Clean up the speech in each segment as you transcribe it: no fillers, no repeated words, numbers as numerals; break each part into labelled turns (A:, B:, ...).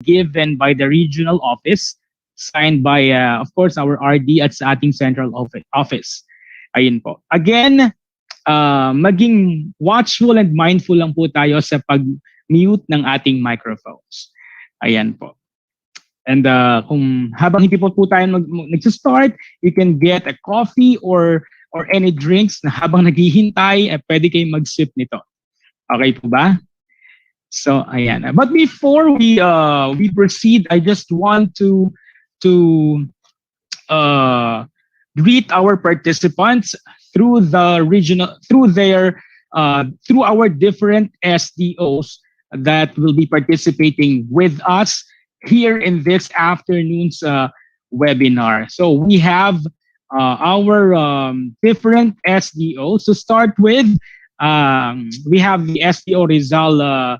A: given by the regional office, signed by, of course, our RD at sa ating central office. Ayun po. Again, maging watchful and mindful lang po tayo sa pag-mute ng ating microphones. Ayan po. And kung habang hindi po tayo nag-start, you can get a coffee or any drinks na habang naghihintay, pwede kayong mag-sip nito. Okay po ba? So, ayan. But before we proceed, I just want to greet our participants through our different SDOs that will be participating with us here in this afternoon's webinar. So we have our different SDOs. To start with, we have the SDO Rizal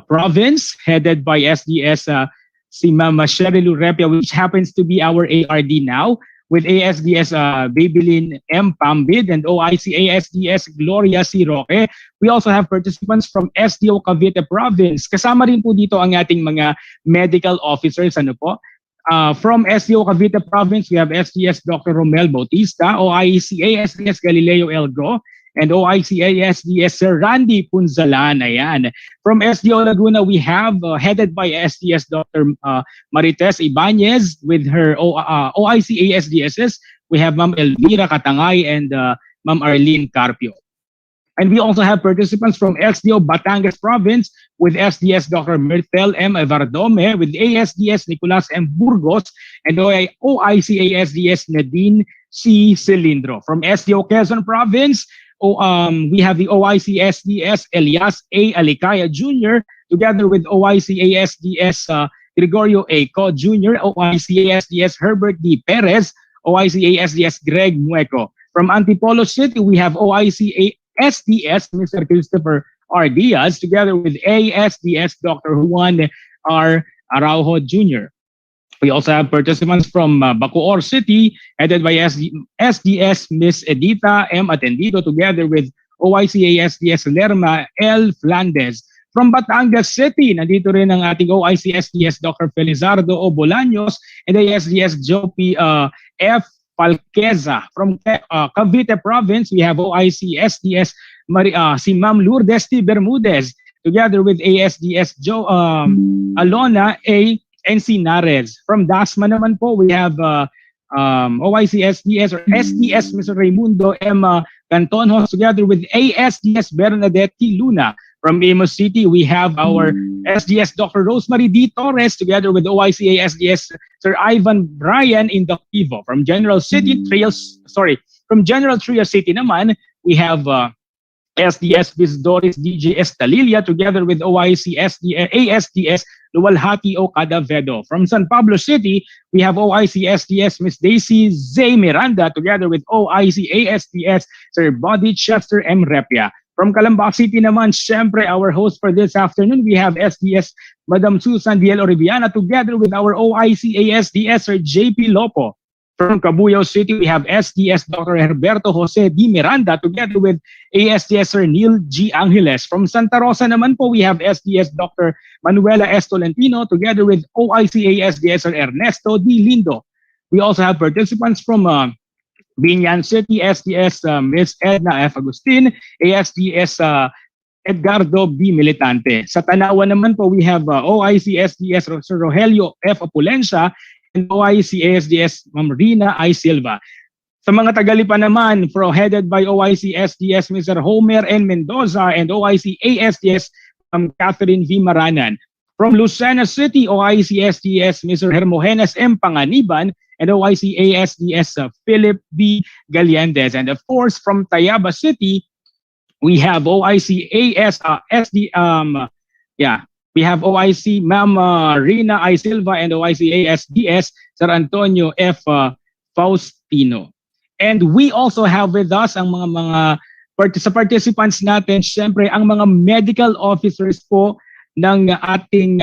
A: province, headed by SDS si Mama Sherilu Repia, which happens to be our ARD now, with ASDS Babylin M. Pambid and OIC ASDS Gloria C. Roque. We also have participants from SDO Cavite Province. Kasama rin po dito ang ating mga medical officers. Ano po? From SDO Cavite Province, we have SDS Dr. Romel Bautista, OIC ASDS Galileo Elgo, and OIC ASDS Sir Randy Punzalan. Ayan. From SDO Laguna, we have headed by SDS Dr. Marites Ibanez with her OIC ASDSs. We have Ma'am Elvira Katangay and Ma'am Arlene Carpio. And we also have participants from SDO Batangas Province with SDS Dr. Myrtel M. Evardome, with ASDS Nicolas M. Burgos, and OIC ASDS Nadine C. Cilindro. From SDO Quezon Province, we have the OIC SDS Elias A. Alicaya Jr. together with OIC ASDS Gregorio A. Co. Jr., OIC ASDS Herbert D. Perez, OIC ASDS Greg Mueco. From Antipolo City, we have OIC SDS Mr. Christopher R. Diaz together with ASDS Dr. Juan R. Araujo Jr. We also have participants from Bacoor City, headed by SDS Miss Edita M. Atendido, together with OIC ASDS Lerma L. Flandes. From Batangas City, nandito rin ang ating OIC SDS Dr. Felizardo O. Bolaños and ASDS Jopi F. Falqueza. From Cavite Province, we have OIC SDS si Ma'am Lourdes T. Bermudez, together with ASDS Alona A. Encinares. From Dasma naman po, we have OIC SDS or SDS Mr. Raimundo M. Cantonhos, together with ASDS Bernadette T. Luna. From Imus City, we have our SDS Dr. Rosemary D. Torres, together with OIC ASDS Sir Ivan Bryan Indoctivo. From General Trias City naman, we have SDS Miss Doris DJ Estalilia, together with OIC ASDS Luwalhati O. Cadavedo. From San Pablo City, we have OIC SDS Miss Daisy Z. Miranda, together with OIC ASDS Sir Body Chester M. Repia. From Calamba City naman, syempre, our host for this afternoon, we have SDS Madam Susan Diel Oriviana, together with our OIC ASDS Sir JP Lopo. From Cabuyao City, we have SDS Dr. Herberto Jose D. Miranda, together with ASDS Sir Neil G. Angeles. From Santa Rosa naman po, we have SDS Dr. Manuela S. Tolentino, together with OIC ASDS Sir Ernesto D. Lindo. We also have participants from Binyan City, SDS Miss Edna F. Agustin, ASDS Edgardo B. Militante. Sa Tanawan naman po, we have OIC SDS Sir Rogelio F. Opulencia and OIC ASDS Ma'am Rina I. Silva. Sa mga Tagalipa naman, headed by OIC SDS Mr. Homer N. Mendoza and OIC ASDS Catherine V. Maranan. From Lucena City, OIC SDS Mr. Hermogenes M. Panganiban and OIC ASDS Philip B. Galiandez. And of course, from Tayaba City, we have OIC we have OIC Ma'am Rina I. Silva and OIC ASDS Sir Antonio F. Faustino. And we also have with us ang mga participants natin, syempre ang mga medical officers po ng ating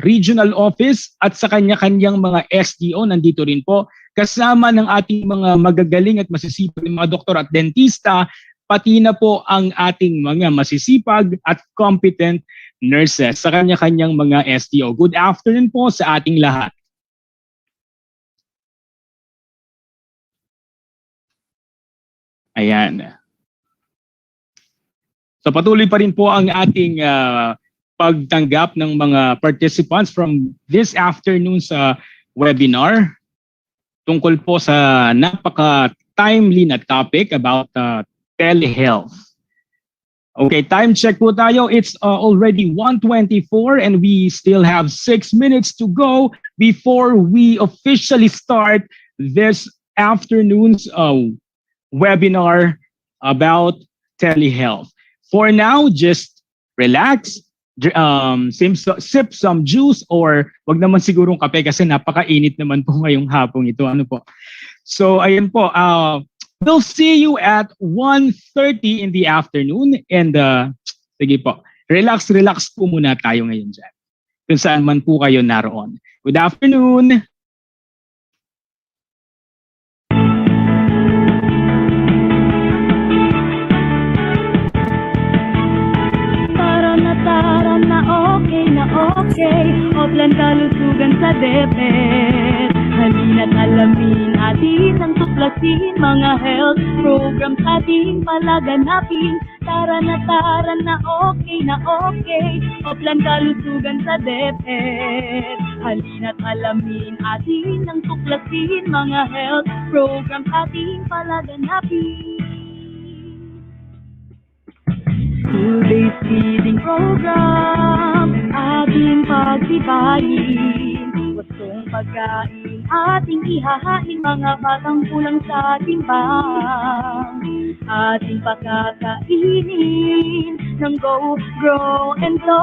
A: regional office at sa kanya-kanyang mga SDO nandito rin po, kasama ng ating mga magagaling at masisipag mga doktor at dentista, pati na po ang ating mga masisipag at competent nurses sa kanya-kanyang mga STO. Good afternoon po sa ating lahat. Ayan. So patuloy pa rin po ang ating pagtanggap ng mga participants from this afternoon sa webinar tungkol po sa napaka-timely na topic about telehealth. Okay, time check po tayo. It's already 1:24 and we still have 6 minutes to go before we officially start this afternoon's webinar about telehealth. For now, just relax, sip some juice or wag naman sigurong kape kasi napakainit naman po ngayong hapong ito. Ano po? So, ayan po. We'll see you at 1:30 in the afternoon and sige po, relax po muna tayo ngayon dyan. Kung saan man po kayo naroon. Good afternoon!
B: Tara na okay, Oplan kalusugan sa DepEd. Halina't alamin atin ang tuklasin, mga health programs ating palaganapin. Tara na okay, Oplan kalusugan sa DepEd. Halina't alamin atin ang tuklasin, mga health programs ating palaganapin. School-based feeding program, ating pagsipahin. Gustong pagkain, ating ihahain, mga batang kulang sa timbang. Ating pakakainin ng Go, Grow, and Go.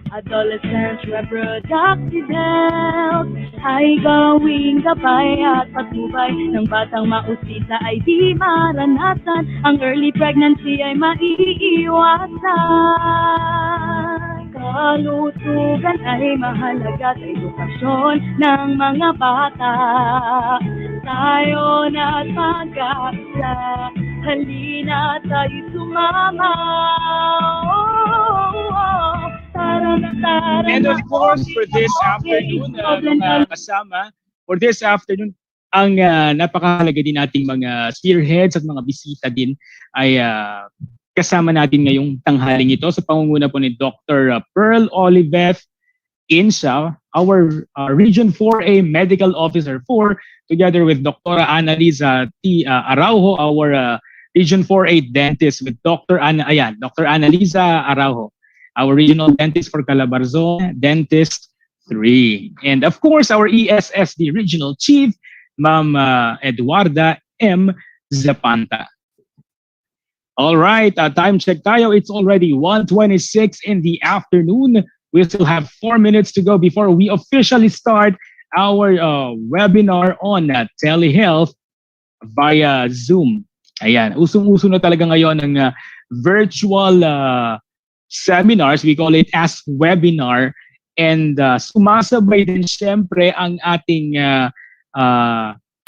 B: Adolescents' reproductive health ay gawing gabay at patnubay ng batang mausisa ay di maranasan. Ang early pregnancy ay maiiwasan. Kalusugan ay mahalaga sa edukasyon ng mga bata. Tayo na't mag-aisa, halina tayo sumama.
A: And of course, for this afternoon, mga kasama, for this afternoon, ang napakahalaga din nating mga spearheads at mga bisita din ay kasama natin ngayong tanghaling ito sa pangunguna po ni Dr. Pearl Olivet Insa, our Region 4A Medical Officer 4, together with Dr. Annalisa T. Araujo, our Region 4A Dentist with Dr. Annalisa Araujo, our regional dentist for Calabarzon, Dentist 3. And of course, our ESSD Regional Chief, Ma'am Eduarda M. Zapanta. All right, time check tayo. It's already 1:26 in the afternoon. We still have 4 minutes to go before we officially start our webinar on telehealth via Zoom. Ayan, usong-uso na talaga ngayon ng virtual seminars, we call it as webinar, and sumasabay din syempre ang ating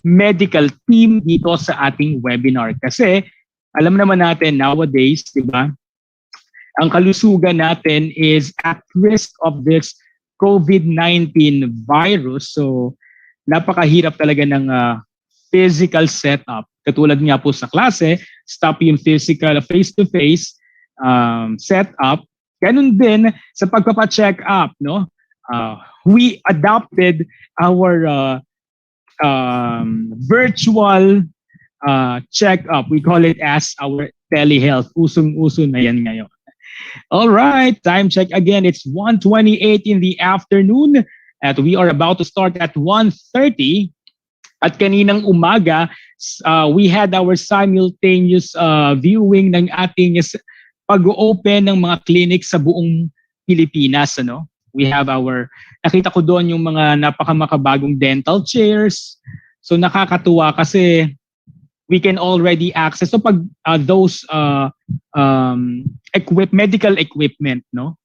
A: medical team dito sa ating webinar kasi alam naman natin nowadays, di ba, ang kalusugan natin is at risk of this COVID-19 virus. So napakahirap talaga ng physical setup. Katulad nga po sa klase, stop yung physical face-to-face setup. Ganun din sa pagpapa-check up, no? We adopted our virtual check-up. We call it as our telehealth. Usong-uso na yan ngayon. All right, time check again. It's 1:28 in the afternoon at we are about to start at 1:30. At kaninang umaga, we had our simultaneous viewing ng ating pag-open ng mga clinics sa buong Pilipinas, ano? We have nakita ko doon yung mga napakamakabagong dental chairs. So nakakatuwa kasi we can already access so pag those medical equipment, no?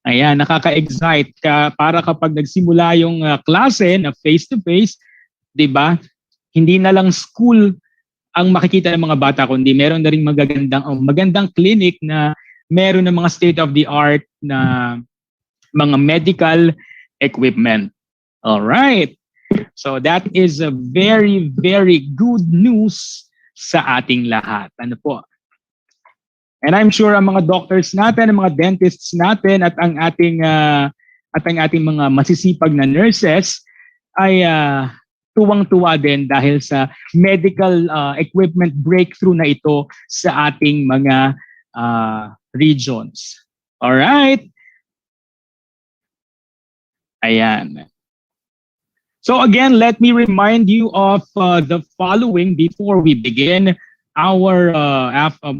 A: Ayan, nakaka-excite ka para kapag nagsimula yung klase na face to face, 'di ba? Hindi na lang school ang makikita ng mga bata, kundi meron na rin magandang clinic na meron ng mga state of the art na mga medical equipment. All right. So that is a very, very good news sa ating lahat. Ano po? And I'm sure ang mga doctors natin, ang mga dentists natin at ang ating mga masisipag na nurses ay tuwang-tuwa din dahil sa medical equipment breakthrough na ito sa ating mga regions. All right? Ayan. So again, let me remind you of the following before we begin our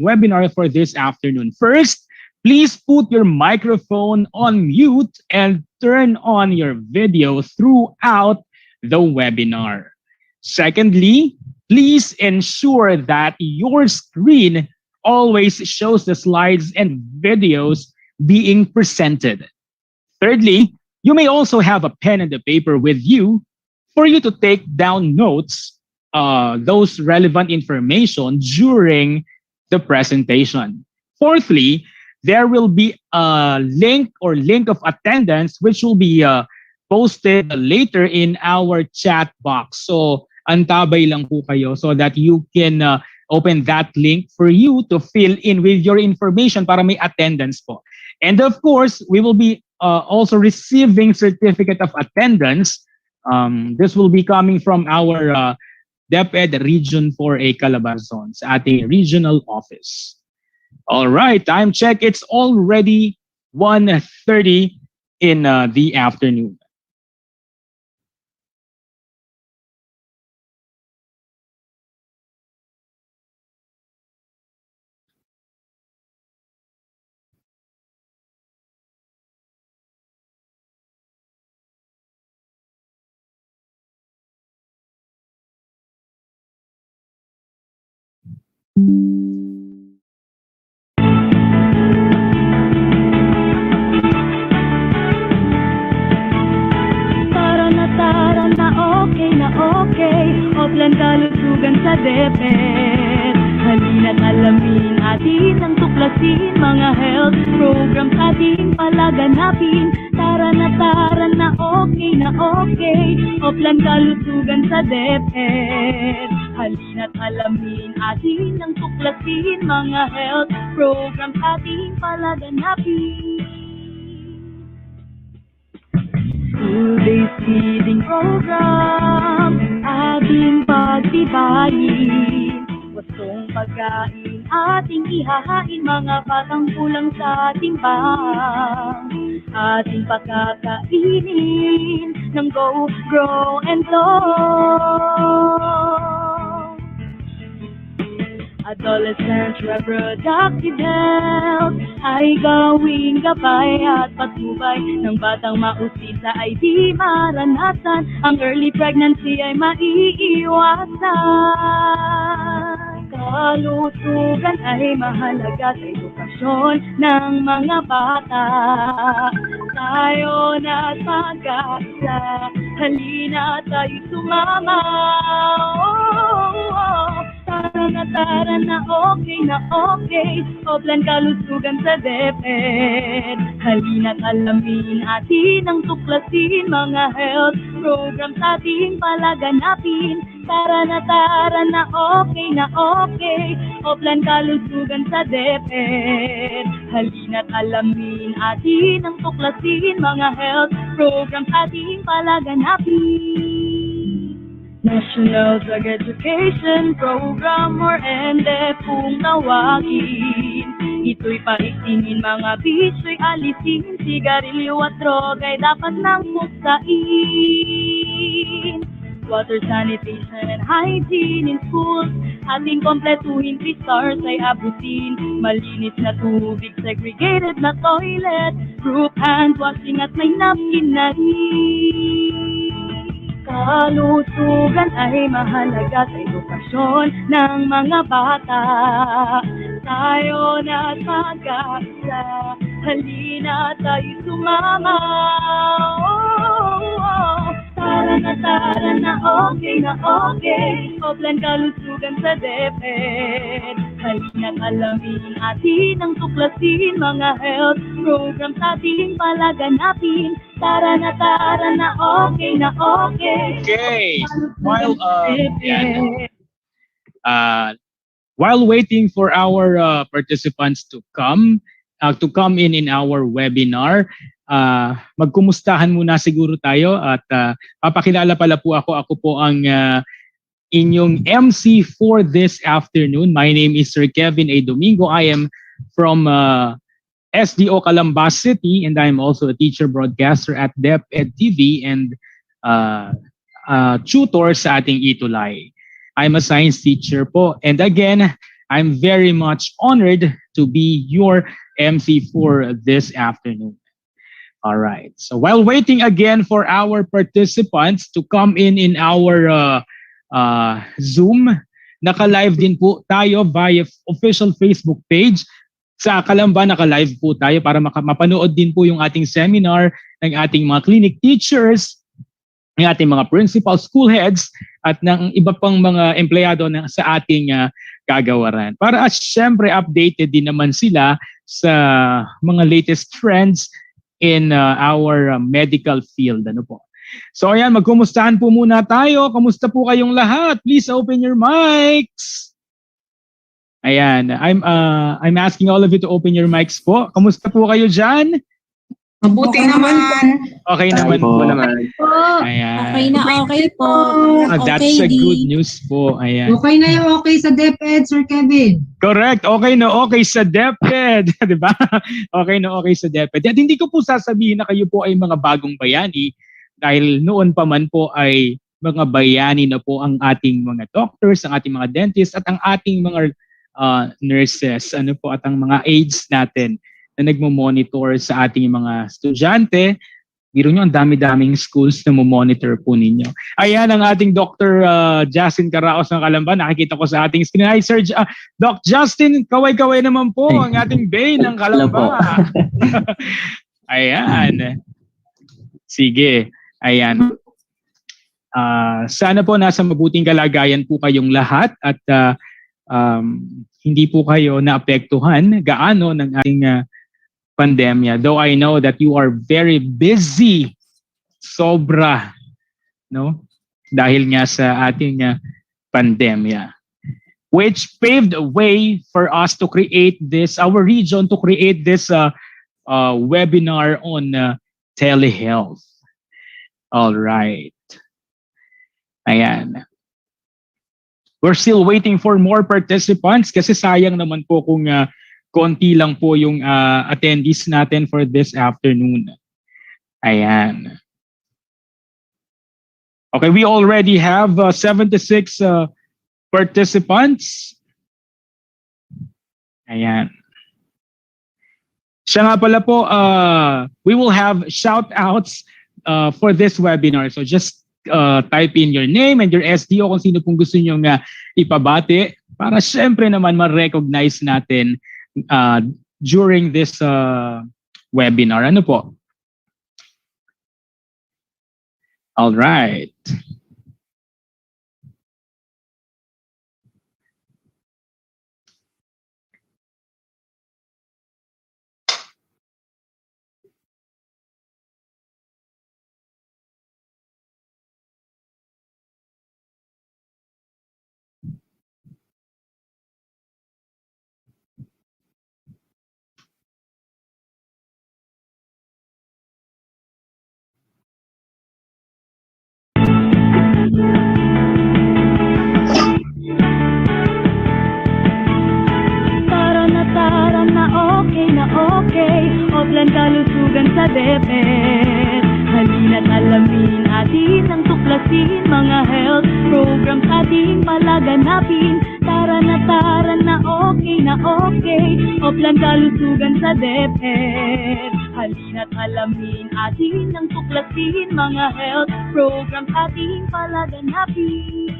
A: webinar for this afternoon. First, please put your microphone on mute and turn on your video throughout the webinar. Secondly, please ensure that your screen always shows the slides and videos being presented. Thirdly, you may also have a pen and a paper with you for you to take down notes, those relevant information during the presentation. Fourthly, there will be a link of attendance which will be posted later in our chat box. So antabay lang po kayo so that you can open that link for you to fill in with your information para may attendance po. And of course, we will be also receiving certificate of attendance. This will be coming from our DepEd Region 4A Calabarzon sa ating regional office. All right, time check. It's already 1:30 in the afternoon.
B: Okay, Oplan kalusugan sa DepEd. Halina't alamin atin ang tuklasin, mga health programs ating palaganapin. Tara na okay, Oplan kalusugan sa DepEd. Halina't alamin atin ang tuklasin, mga health programs ating palaganapin. School-based feeding program, ating pagtibayin. Wastong pagkain, ating ihahain, mga batang kulang sa timbang. Ating pakakainin ng Go, Grow, and Flow. Adolescent reproductive health ay gawing gabay at patnubay ng batang mausisa ay di maranasan. Ang early pregnancy ay maiiwasan. Kalusugan ay mahalaga sa edukasyon ng mga bata. Tayo na pag-asa, halina tayo sumama. Tara na okay, Oplan kalusugan sa DepEd. Halina't alamin atin ang tuklasin, mga health programs ating palaganapin. Tara na okay, Oplan kalusugan sa DepEd. Halina't alamin atin ang tuklasin, mga health programs ating palaganapin. National Drug Education Program or NDE kung tawagin. Ito'y paigtingin, mga bisyo'y alisin. Sigarilyo at droga ay dapat nang puksain. Water sanitation and hygiene in schools, ating kompletuhin, 3 stars ay abutin. Malinis na tubig, segregated na toilet, group hand washing at may napkin na rin. Kalusugan ay mahalaga sa edukasyon ng mga bata. Tayo na pag-asa, halina tayo sumama. Tara tara na, okay na okay. Oplan kalusugan sa DepEd. Halina't alamin atin ang tuklasin, mga health programs ating palaganapin. Tara na, okay na okay.
A: Okay. Uh, while waiting for our participants to come in our webinar, magkumustahan muna siguro tayo at papakilala pala po ako. Ako po ang inyong MC for this afternoon. My name is Sir Kevin A. Domingo. I am from SDO Calambas City, and I'm also a teacher broadcaster at DepEd TV and tutor sa ating Itulay. I'm a science teacher po. And again, I'm very much honored to be your MC for this afternoon. All right. So while waiting again for our participants to come in our Zoom, naka-live din po tayo via official Facebook page. Sa Kalamba, naka-live po tayo para mapanood din po yung ating seminar ng ating mga clinic teachers, ng ating mga principal, school heads, at ng iba pang mga empleyado sa ating kagawaran. Para syempre updated din naman sila sa mga latest trends in our medical field. Ano po? So ayan, magkumustahan po muna tayo. Kamusta po kayong lahat? Please open your mics. Ayan, I'm asking all of you to open your mics po. Kamusta po kayo dyan?
C: Mabuti naman.
A: Okay naman po.
C: Ayan.
D: Okay po.
A: That's a good news po. Ayan.
C: Okay na yung okay sa DepEd, Sir Kevin.
A: Correct. Okay na okay sa DepEd. Di ba? Okay na okay sa DepEd. At hindi ko po sasabihin na kayo po ay mga bagong bayani dahil noon pa man po ay mga bayani na po ang ating mga doctors, ang ating mga dentists, at ang ating mga nurses, ano po, at ang mga aides natin na nagmo-monitor sa ating mga estudyante. Biro nyo, ang dami-daming schools na mo-monitor po ninyo. Ayan ang ating Dr. Justin Caraos ng Calamba. Nakikita ko sa ating screen. Hi, Sir Doc Justin, kaway-kaway naman po ang ating Bay ng Calamba. Ayan. Sige. Ayan. Sana po nasa mabuting kalagayan po kayong lahat at hindi po kayo naapektuhan gaano ng ating pandemya. Though I know that you are very busy, sobra, no? Dahil nga sa ating pandemya, which paved a way for us to create this, our region to create this webinar on telehealth. All right. Ayan. We're still waiting for more participants kasi sayang naman po kung konti lang po yung attendees natin for this afternoon. Ayan. Okay, we already have 76 participants. Ayan. Siya nga pala po, we will have shout-outs for this webinar. So just type in your name and your SDO kung sino pong gusto nyo ipabati para syempre naman ma-recognize natin during this webinar. Ano po? All right.
B: okay. Oplan kalusugan sa DepEd. Halina't alamin atin ang tuklasin, mga health programs ating palaganapin. Tara na okay na okay. Oplan kalusugan sa DepEd. Halina't alamin atin ang tuklasin, mga health programs ating palaganapin.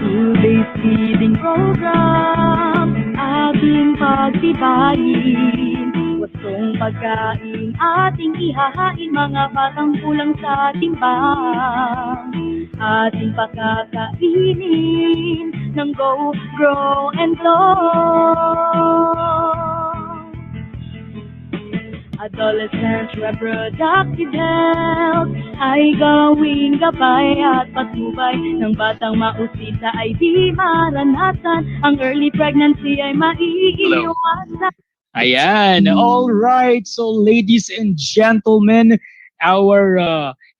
B: School-based feeding program ating pagtibayin. Wastong pagkain ating ihahain, mga batang kulang sa timbang. Ating pakakainin ng Go, Grow, and Flow. Adolescents reproductive health ay gawing gabay at patnubay ng batang mausisa ay di maranasan. Ang early pregnancy ay maiiwasan.
A: Ayan. All right. So, ladies and gentlemen, our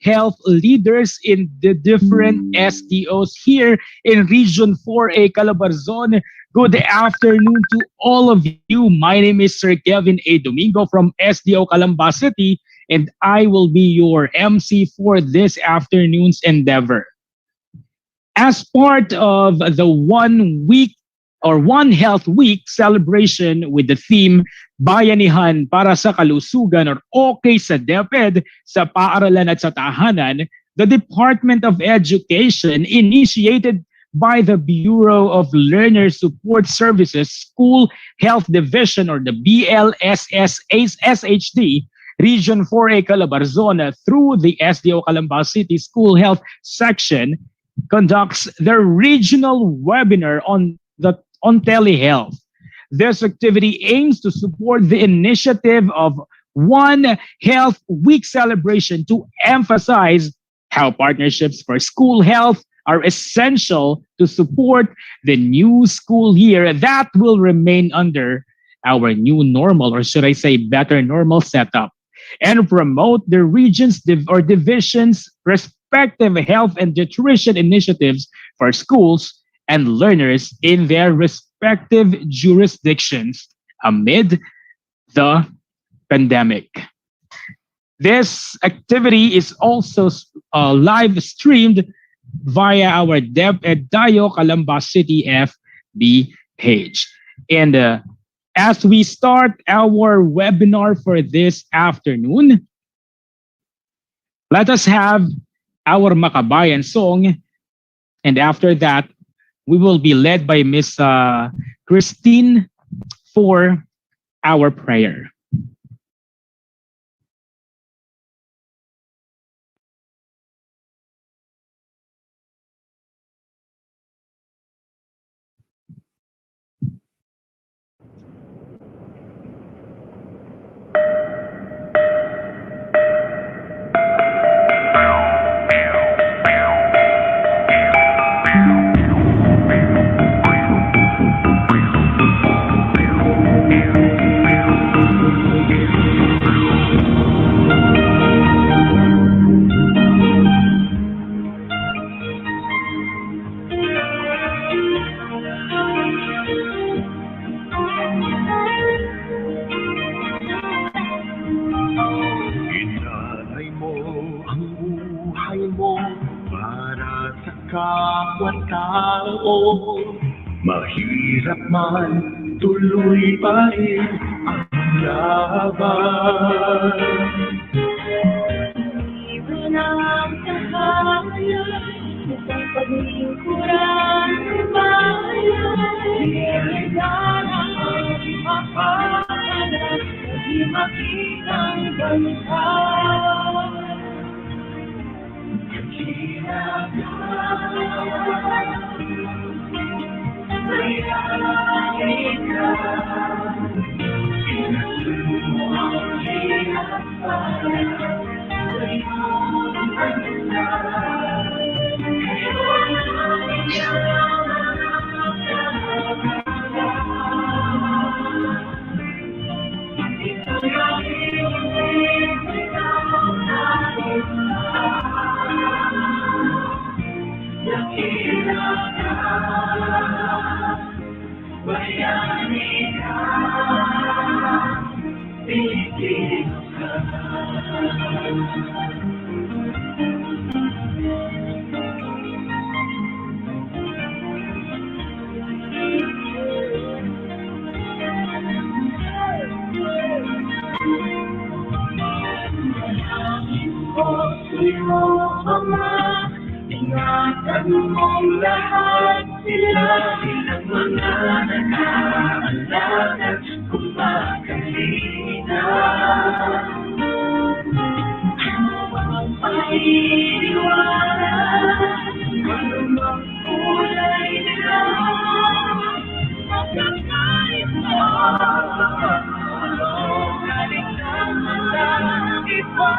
A: health leaders in the different SDOs here in Region 4A Calabarzon. Good afternoon to all of you. My name is Sir Kevin A. Domingo from SDO Calamba City, and I will be your MC for this afternoon's endeavor. As part of the 1 week or One Health Week celebration with the theme Bayanihan para sa Kalusugan or Okay sa DepEd sa paaralan at sa tahanan, the Department of Education initiated by the Bureau of Learner Support Services School Health Division or the BLSSHD Region 4A Calabarzon through the SDO Calamba City School Health Section conducts the regional webinar on telehealth. This activity aims to support the initiative of One Health Week celebration to emphasize how partnerships for school health are essential to support the new school year that will remain under our new normal, or should I say better normal setup, and promote the region's or divisions' respective health and nutrition initiatives for schools and learners in their respective jurisdictions amid the pandemic. This activity is also live streamed via our DepEd Dayo Calamba City FB page. And as we start our webinar for this afternoon, let us have our Makabayan song. And after that, we will be led by Miss Christine for our prayer.
D: Mahirap man, tuloy pa rin ang laban.
B: Iwan ang tahanan, isang paglingkuran ng bayan. Iwan ang ipapanan, hindi makitang bansa. Ingatan mong lahat sila, silang mga nag-aalala.
D: kailangan kumakalina. May iniwanan, anumang kulay nila, magkakaiba, galing sa mga iba.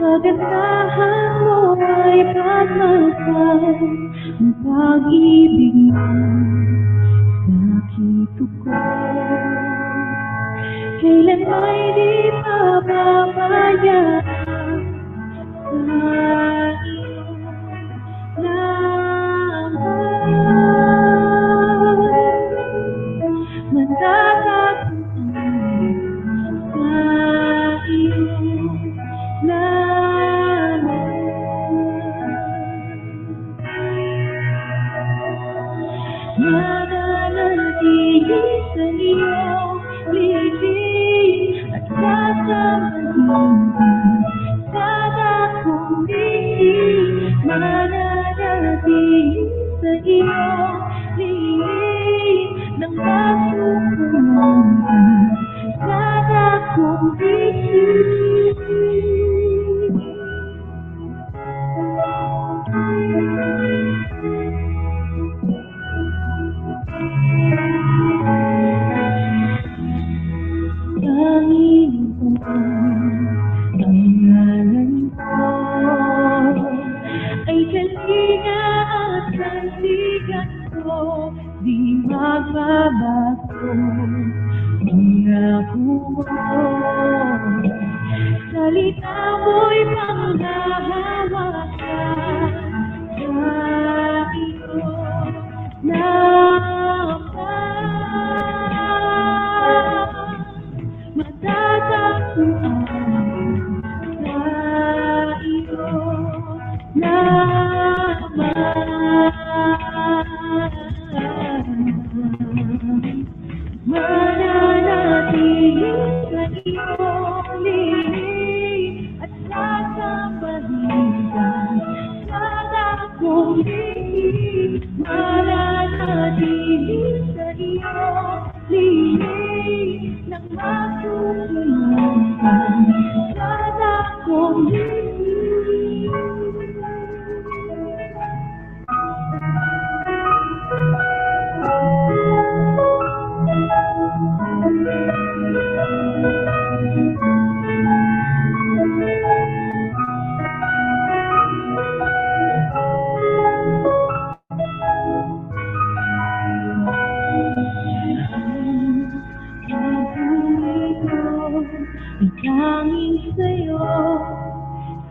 B: Kagandahan mo ay pagmasal, ang pag-ibig mo nakita ko. Kailan ay di pababayaan sa iyong laman. Matatagpuan sa iyong laman. Mananatili sa iyong piling at sasabihin sa dakong dilim. Mananatili sa iyong piling nang masusunod ka sa dakong dilim. Panginoon, ang ngalan ko ay kalinga at sandigan ko, di magbabago. Pangako mo, salita mo'y panghahawakan sa iyong laman. Matatagpuan sa iyong laman.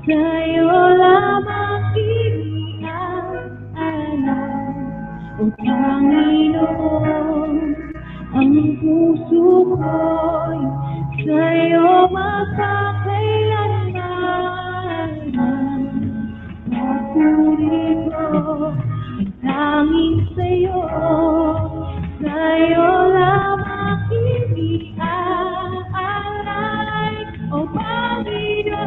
B: sa'yo lamang iniaalay. O Panginoon, ang puso ko'y sa'yo magkakailanman. Papuri ko ang tanging sa'yo, sa'yo lamang iniaalay. O Panginoon,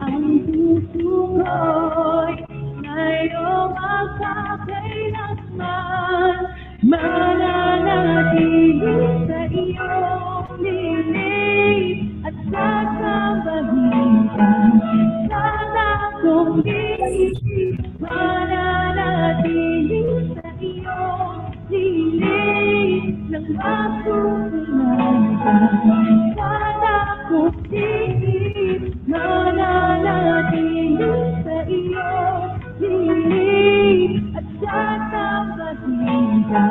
B: ang puso ko'y sa'yo magkakailanman. Mananatili sa iyong piling at sasabahin ka sa takong dinig. Mananatili sa iyong piling nang matutunan ka sa takong dinig. Mananatili sa iyong piling at sasabahin ka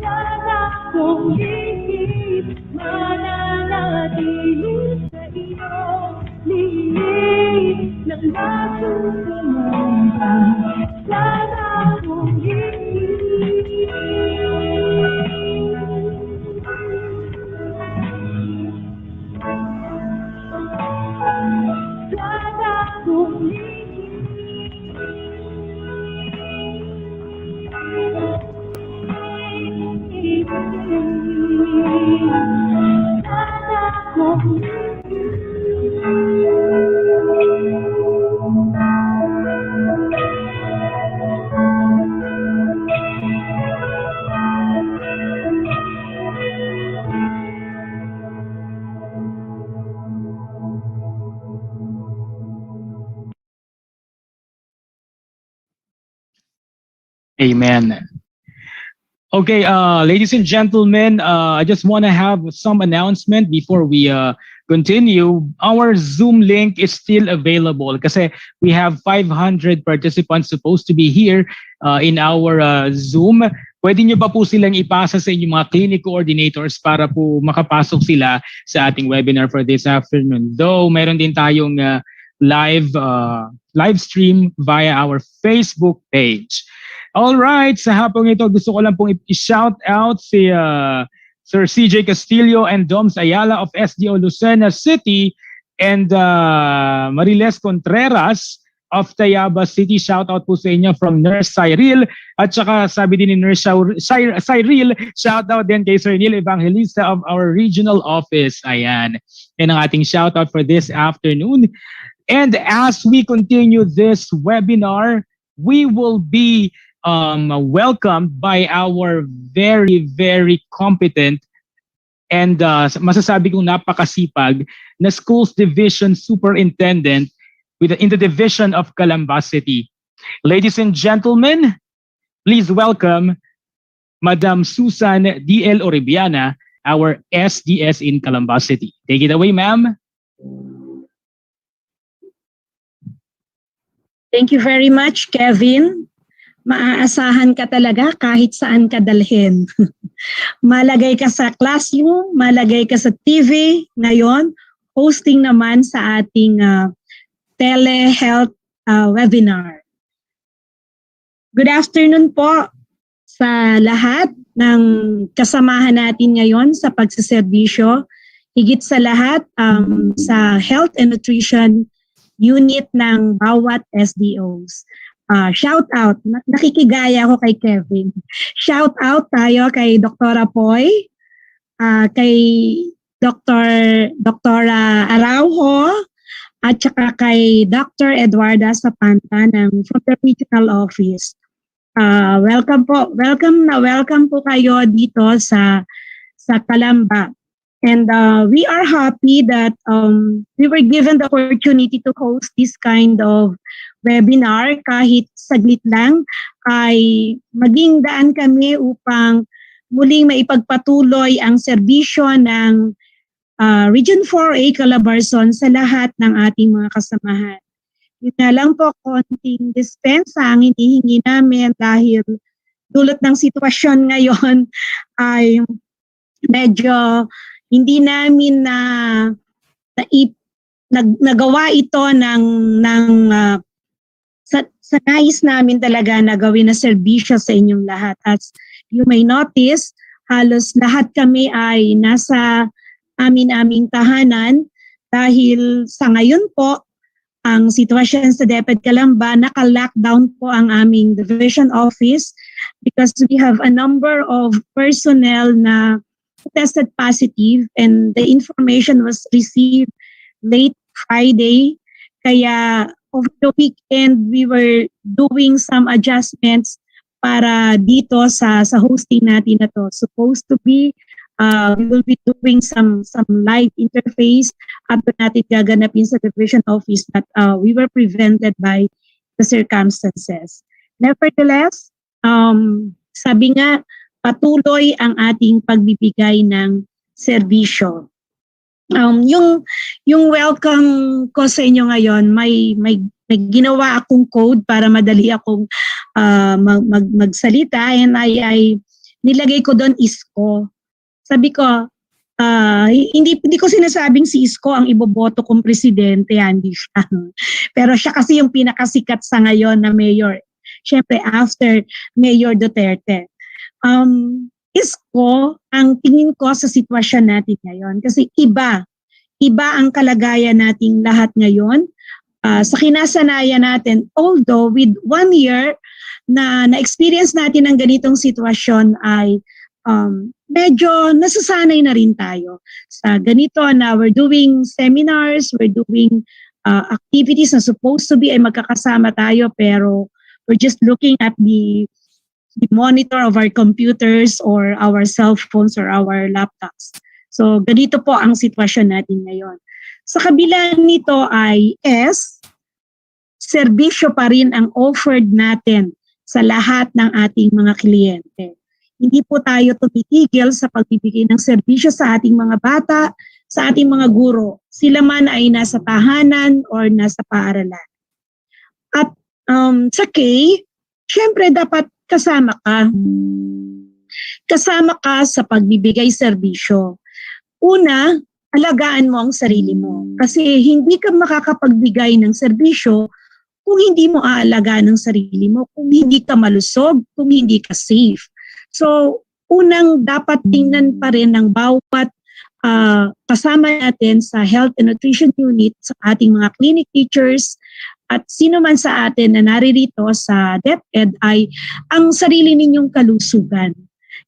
B: sa takong dinig. Mananatili sa iyong piling nang matutunan ka sa takong dinig. Sa takong
A: Amen. Okay, ladies and gentlemen, I just want to have some announcement before we continue. Our Zoom link is still available kasi we have 500 participants supposed to be here in our Zoom. Pwede nyo pa po silang ipasa sa inyong mga clinic coordinators para po makapasok sila sa ating webinar for this afternoon. Though, meron din tayong live stream via our Facebook page. All right, sa hapong ito gusto ko lang pong i-shout out si Sir CJ Castillo and Doms Ayala of SDO Lucena City and Mariles Contreras of Tayabas City. Shout out po sa inyo from Nurse Cyril at saka sabi din ni Nurse Cyril, shout out din kay Sir Neil Evangelista of our regional office. Ayan, yan ang ating shout out for this afternoon. And as we continue this webinar, we will be welcomed by our very, very competent and masasabi kong napakasipag na Schools Division Superintendent in the Division of Calambas City. Ladies and gentlemen, please welcome Madam Susan D.L. Oribiana, our SDS in Calambas City. Take it away, ma'am.
E: Thank you very much, Kevin. Maaasahan ka talaga kahit saan ka dalhin. Malagay ka sa classroom, malagay ka sa TV. Ngayon, hosting naman sa ating TeleHealth webinar. Good afternoon po sa lahat ng kasamahan natin ngayon sa pagsiservisyo. Higit sa lahat sa Health and Nutrition Unit ng bawat SDOs. Shout out, nakikigaya ako kay Kevin. Shout out tayo kay Dr. Poy, kay Dr. Araujo, at saka kay Dr. Eduarda Sapanta from the regional office. Welcome po. Welcome po kayo dito sa Calamba. And we are happy that we were given the opportunity to host this kind of webinar. Kahit saglit lang ay maging daan kami upang muling maipagpatuloy ang serbisyo ng Region 4A Calabarzon sa lahat ng ating mga kasamahan. Yun na lang po, konting dispensa ang hinihingi namin dahil dulot ng sitwasyon ngayon ay medyo hindi namin nagawa ito sa nais namin talaga na gawin na serbisyo sa inyong lahat. As you may notice, halos lahat kami ay nasa aming tahanan dahil sa ngayon po, ang sitwasyon sa DepEd Calamba, naka-lockdown po ang aming division office because we have a number of personnel na tested positive and the information was received late Friday. Kaya over the weekend, we were doing some adjustments para dito sa hosting natin na to. Supposed to be, we will be doing some live interface at natin gaganapin sa division office, but we were prevented by the circumstances. Nevertheless, sabi nga, patuloy ang ating pagbibigay ng serbisyo. Yung welcome ko sa inyo ngayon, may ginawa akong code para madali akong magsalita, and I nilagay ko doon isko. Sabi ko, hindi ko sinasabing si Isko ang iboboto kong presidente, hindi siya. Pero siya kasi yung pinakasikat sa ngayon na mayor. Siyempre after Mayor Duterte. Isko, ang tingin ko sa sitwasyon natin ngayon. Kasi iba ang kalagayan nating lahat ngayon. Sa kinasanayan natin, although with 1 year na na-experience natin ang ganitong sitwasyon ay medyo nasasanay na rin tayo sa ganito na we're doing seminars, we're doing activities na supposed to be ay magkakasama tayo pero we're just looking at the monitor of our computers or our cell phones or our laptops. So ganito po ang sitwasyon natin ngayon. Sa kabila nito ay serbisyo pa rin ang offered natin sa lahat ng ating mga kliyente. Hindi po tayo tumitigil sa pagbibigay ng serbisyo sa ating mga bata, sa ating mga guro. Sila man ay nasa tahanan or nasa paaralan. At sa K, syempre dapat kasama ka. Kasama ka sa pagbibigay serbisyo. Una, alagaan mo ang sarili mo. Kasi hindi ka makakapagbigay ng serbisyo kung hindi mo aalagaan ang sarili mo, kung hindi ka malusog, kung hindi ka safe. So, unang dapat tingnan pa rin ng bawat kasama natin sa Health and Nutrition Unit, sa ating mga clinic teachers, at sino man sa atin na naririto sa DepEd ay ang sarili ninyong kalusugan.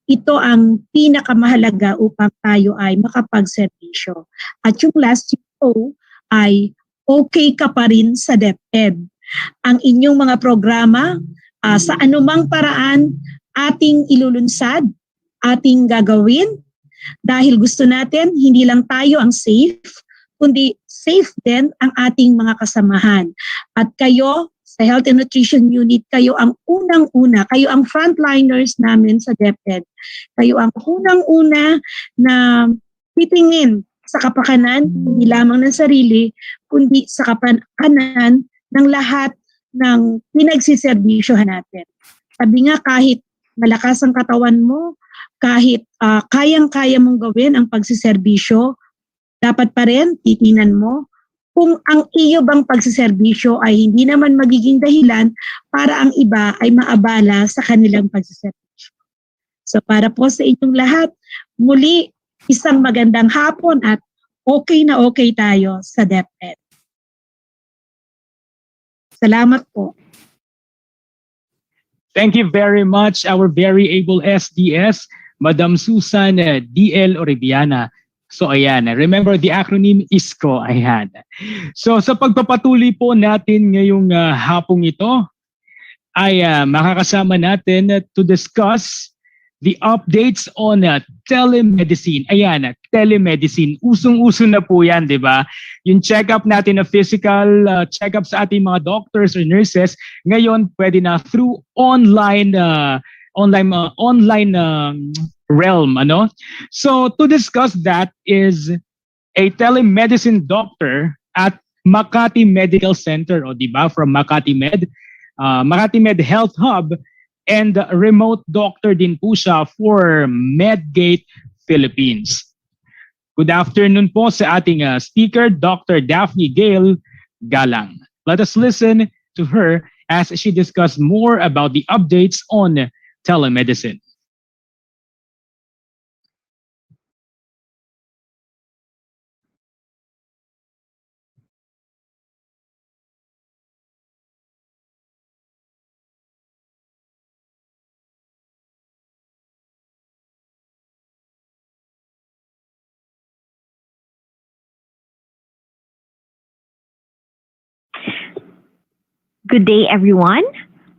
E: Ito ang pinakamahalaga upang tayo ay makapagserbisyo. At yung last O ay okay ka pa rin sa DepEd. Ang inyong mga programa sa anumang paraan ating ilulunsad, ating gagawin dahil gusto natin hindi lang tayo ang safe, kundi safe din ang ating mga kasamahan. At kayo sa Health and Nutrition Unit, kayo ang unang-una, kayo ang frontliners namin sa DepEd. Kayo ang unang-una na titingin sa kapakanan, hindi lamang ng sarili, kundi sa kapakanan ng lahat ng pinagsiservisyohan natin. Sabi nga, kahit malakas ang katawan mo, kahit kayang-kaya mong gawin ang pagsiservisyo, dapat pa rin titingnan mo kung ang iyo bang pagsiservisyo ay hindi naman magiging dahilan para ang iba ay maabala sa kanilang pagsiservisyo. So para po sa inyong lahat, muli isang magandang hapon at okay na okay tayo sa DepEd. Salamat po.
A: Thank you very much, our very able SDS, Madam Susan D.L. Oribiana. So ayan, remember the acronym ISCO, ayan. So sa pagpapatuloy po natin ngayong hapong ito, ay makakasama natin to discuss the updates on telemedicine. Ayan, telemedicine. Usong-uso na po yan, di ba? Yung check-up natin na physical check-up sa ating mga doctors or nurses, ngayon pwede na through online realm. So to discuss that is a telemedicine doctor at Makati Medical Center, o di ba? From Makati Med Health Hub, and remote doctor din po siya for Medgate Philippines. Good afternoon po sa ating speaker, Dr. Daphne Gale Galang. Let us listen to her as she discuss more about the updates on telemedicine.
F: Good day, everyone.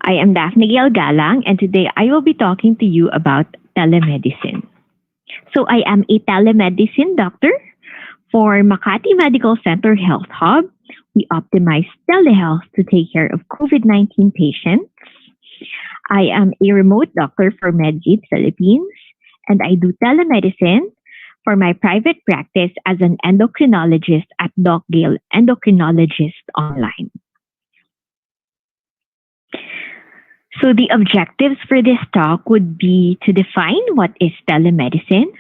F: I am Daphne Gail Galang, and today I will be talking to you about telemedicine. So, I am a telemedicine doctor for Makati Medical Center Health Hub. We optimize telehealth to take care of COVID 19 patients. I am a remote doctor for MedGate Philippines, and I do telemedicine for my private practice as an endocrinologist at Doc Gale Endocrinologist Online. So the objectives for this talk would be to define what is telemedicine,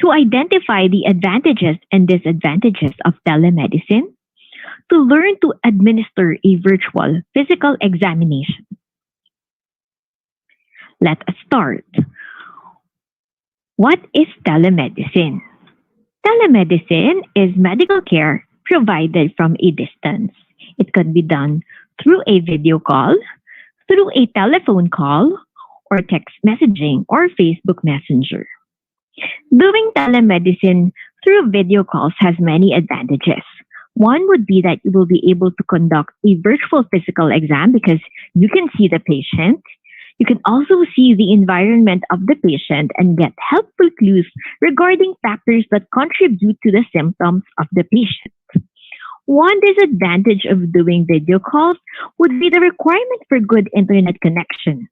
F: to identify the advantages and disadvantages of telemedicine, to learn to administer a virtual physical examination. Let us start. What is telemedicine? Telemedicine is medical care provided from a distance. It can be done through a video call, through a telephone call, or text messaging, or Facebook Messenger. Doing telemedicine through video calls has many advantages. One would be that you will be able to conduct a virtual physical exam because you can see the patient. You can also see the environment of the patient and get helpful clues regarding factors that contribute to the symptoms of the patient. One disadvantage of doing video calls would be the requirement for good internet connection.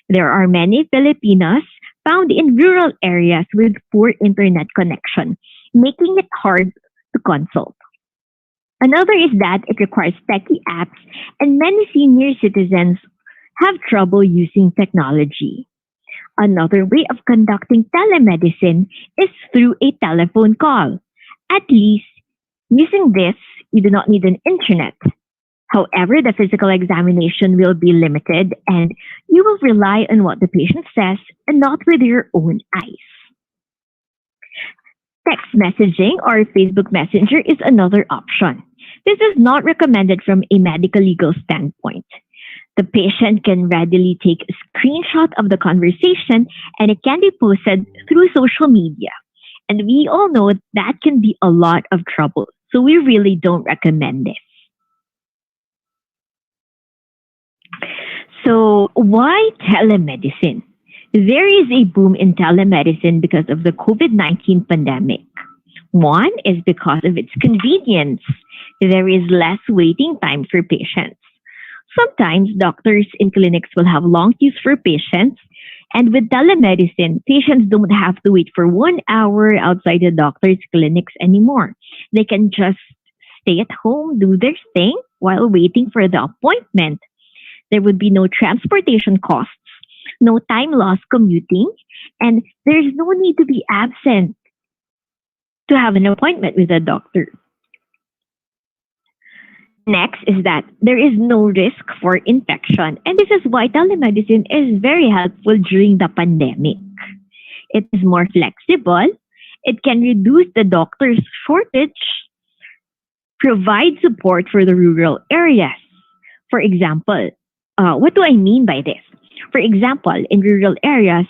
F: There are many Filipinos found in rural areas with poor internet connection, making it hard to consult. Another is that it requires techie apps, and many senior citizens have trouble using technology. Another way of conducting telemedicine is through a telephone call. At least, using this, you do not need an internet. However, the physical examination will be limited and you will rely on what the patient says and not with your own eyes. Text messaging or Facebook Messenger is another option. This is not recommended from a medical legal standpoint. The patient can readily take a screenshot of the conversation and it can be posted through social media. And we all know that can be a lot of trouble. So we really don't recommend this. So why telemedicine? There is a boom in telemedicine because of the COVID-19 pandemic. One is because of its convenience. There is less waiting time for patients. Sometimes doctors in clinics will have long queues for patients, and with telemedicine, patients don't have to wait for 1 hour outside the doctor's clinics anymore. They can just stay at home, do their thing while waiting for the appointment. There would be no transportation costs, no time lost commuting, and there's no need to be absent to have an appointment with a doctor. Next is that there is no risk for infection, and this is why telemedicine is very helpful during the pandemic. It is more flexible, it can reduce the doctor's shortage, provide support for the rural areas. For example, what do I mean by this? For example, in rural areas,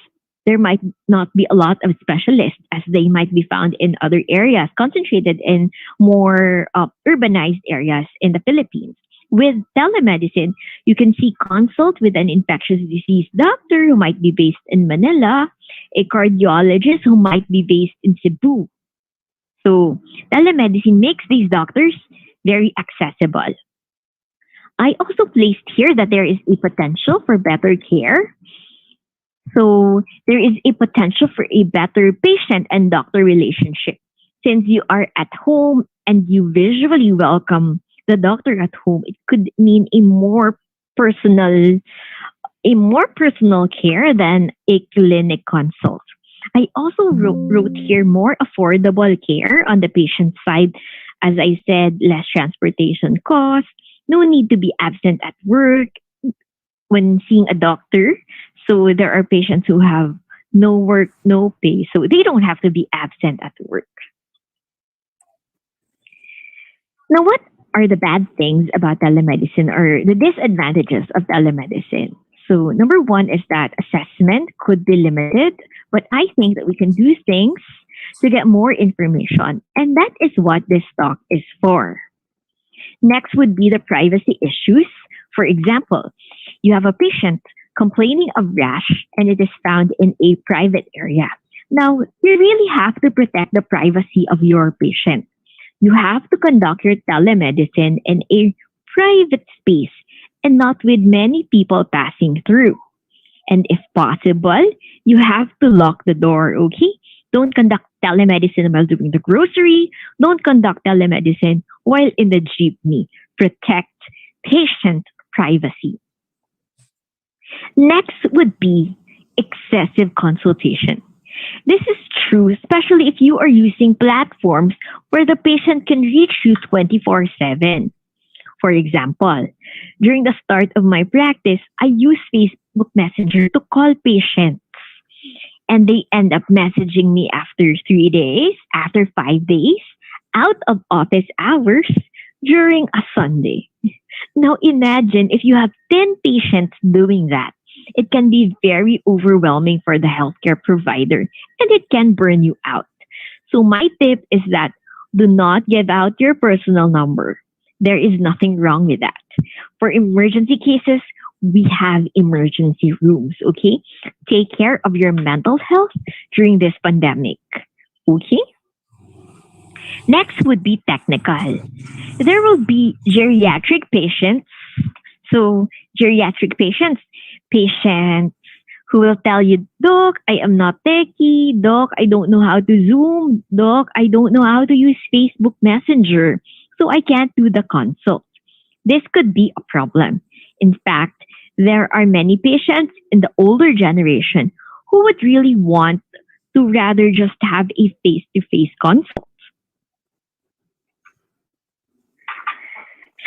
F: there might not be a lot of specialists as they might be found in other areas concentrated in more urbanized areas in the Philippines. With telemedicine, you can see consult with an infectious disease doctor who might be based in Manila, a cardiologist who might be based in Cebu. So telemedicine makes these doctors very accessible. I also placed here that there is a potential for better care. So there is a potential for a better patient and doctor relationship. Since you are at home and you visually welcome the doctor at home, it could mean personal a more personal care than a clinic consult. I also wrote here more affordable care on the patient side. As I said, less transportation costs, no need to be absent at work when seeing a doctor. So there are patients who have no work, no pay, so they don't have to be absent at work. Now, what are the bad things about telemedicine or the disadvantages of telemedicine? So, number one is that assessment could be limited, but I think that we can do things to get more information, and that is what this talk is for. Next would be the privacy issues. For example, you have a patient complaining of rash and it is found in a private area. Now, you really have to protect the privacy of your patient. You have to conduct your telemedicine in a private space and not with many people passing through. And if possible, you have to lock the door, okay? Don't conduct telemedicine while doing the grocery. Don't conduct telemedicine while in the jeepney. Protect patient privacy. Next would be excessive consultation. This is true, especially if you are using platforms where the patient can reach you 24/7. For example, during the start of my practice, I use Facebook Messenger to call patients. And they end up messaging me after 3 days, after 5 days, out of office hours during a Sunday. Now imagine if you have 10 patients doing that. It can be very overwhelming for the healthcare provider and it can burn you out. So my tip is that do not give out your personal number. There is nothing wrong with that. For emergency cases, we have emergency rooms, okay? Take care of your mental health during this pandemic, okay? Next would be technical. There will be geriatric patients. So, geriatric patients who will tell you, Doc, I am not techie. Doc, I don't know how to Zoom. Doc, I don't know how to use Facebook Messenger. So, I can't do the consult. This could be a problem. In fact, there are many patients in the older generation who would really want to rather just have a face to face consult.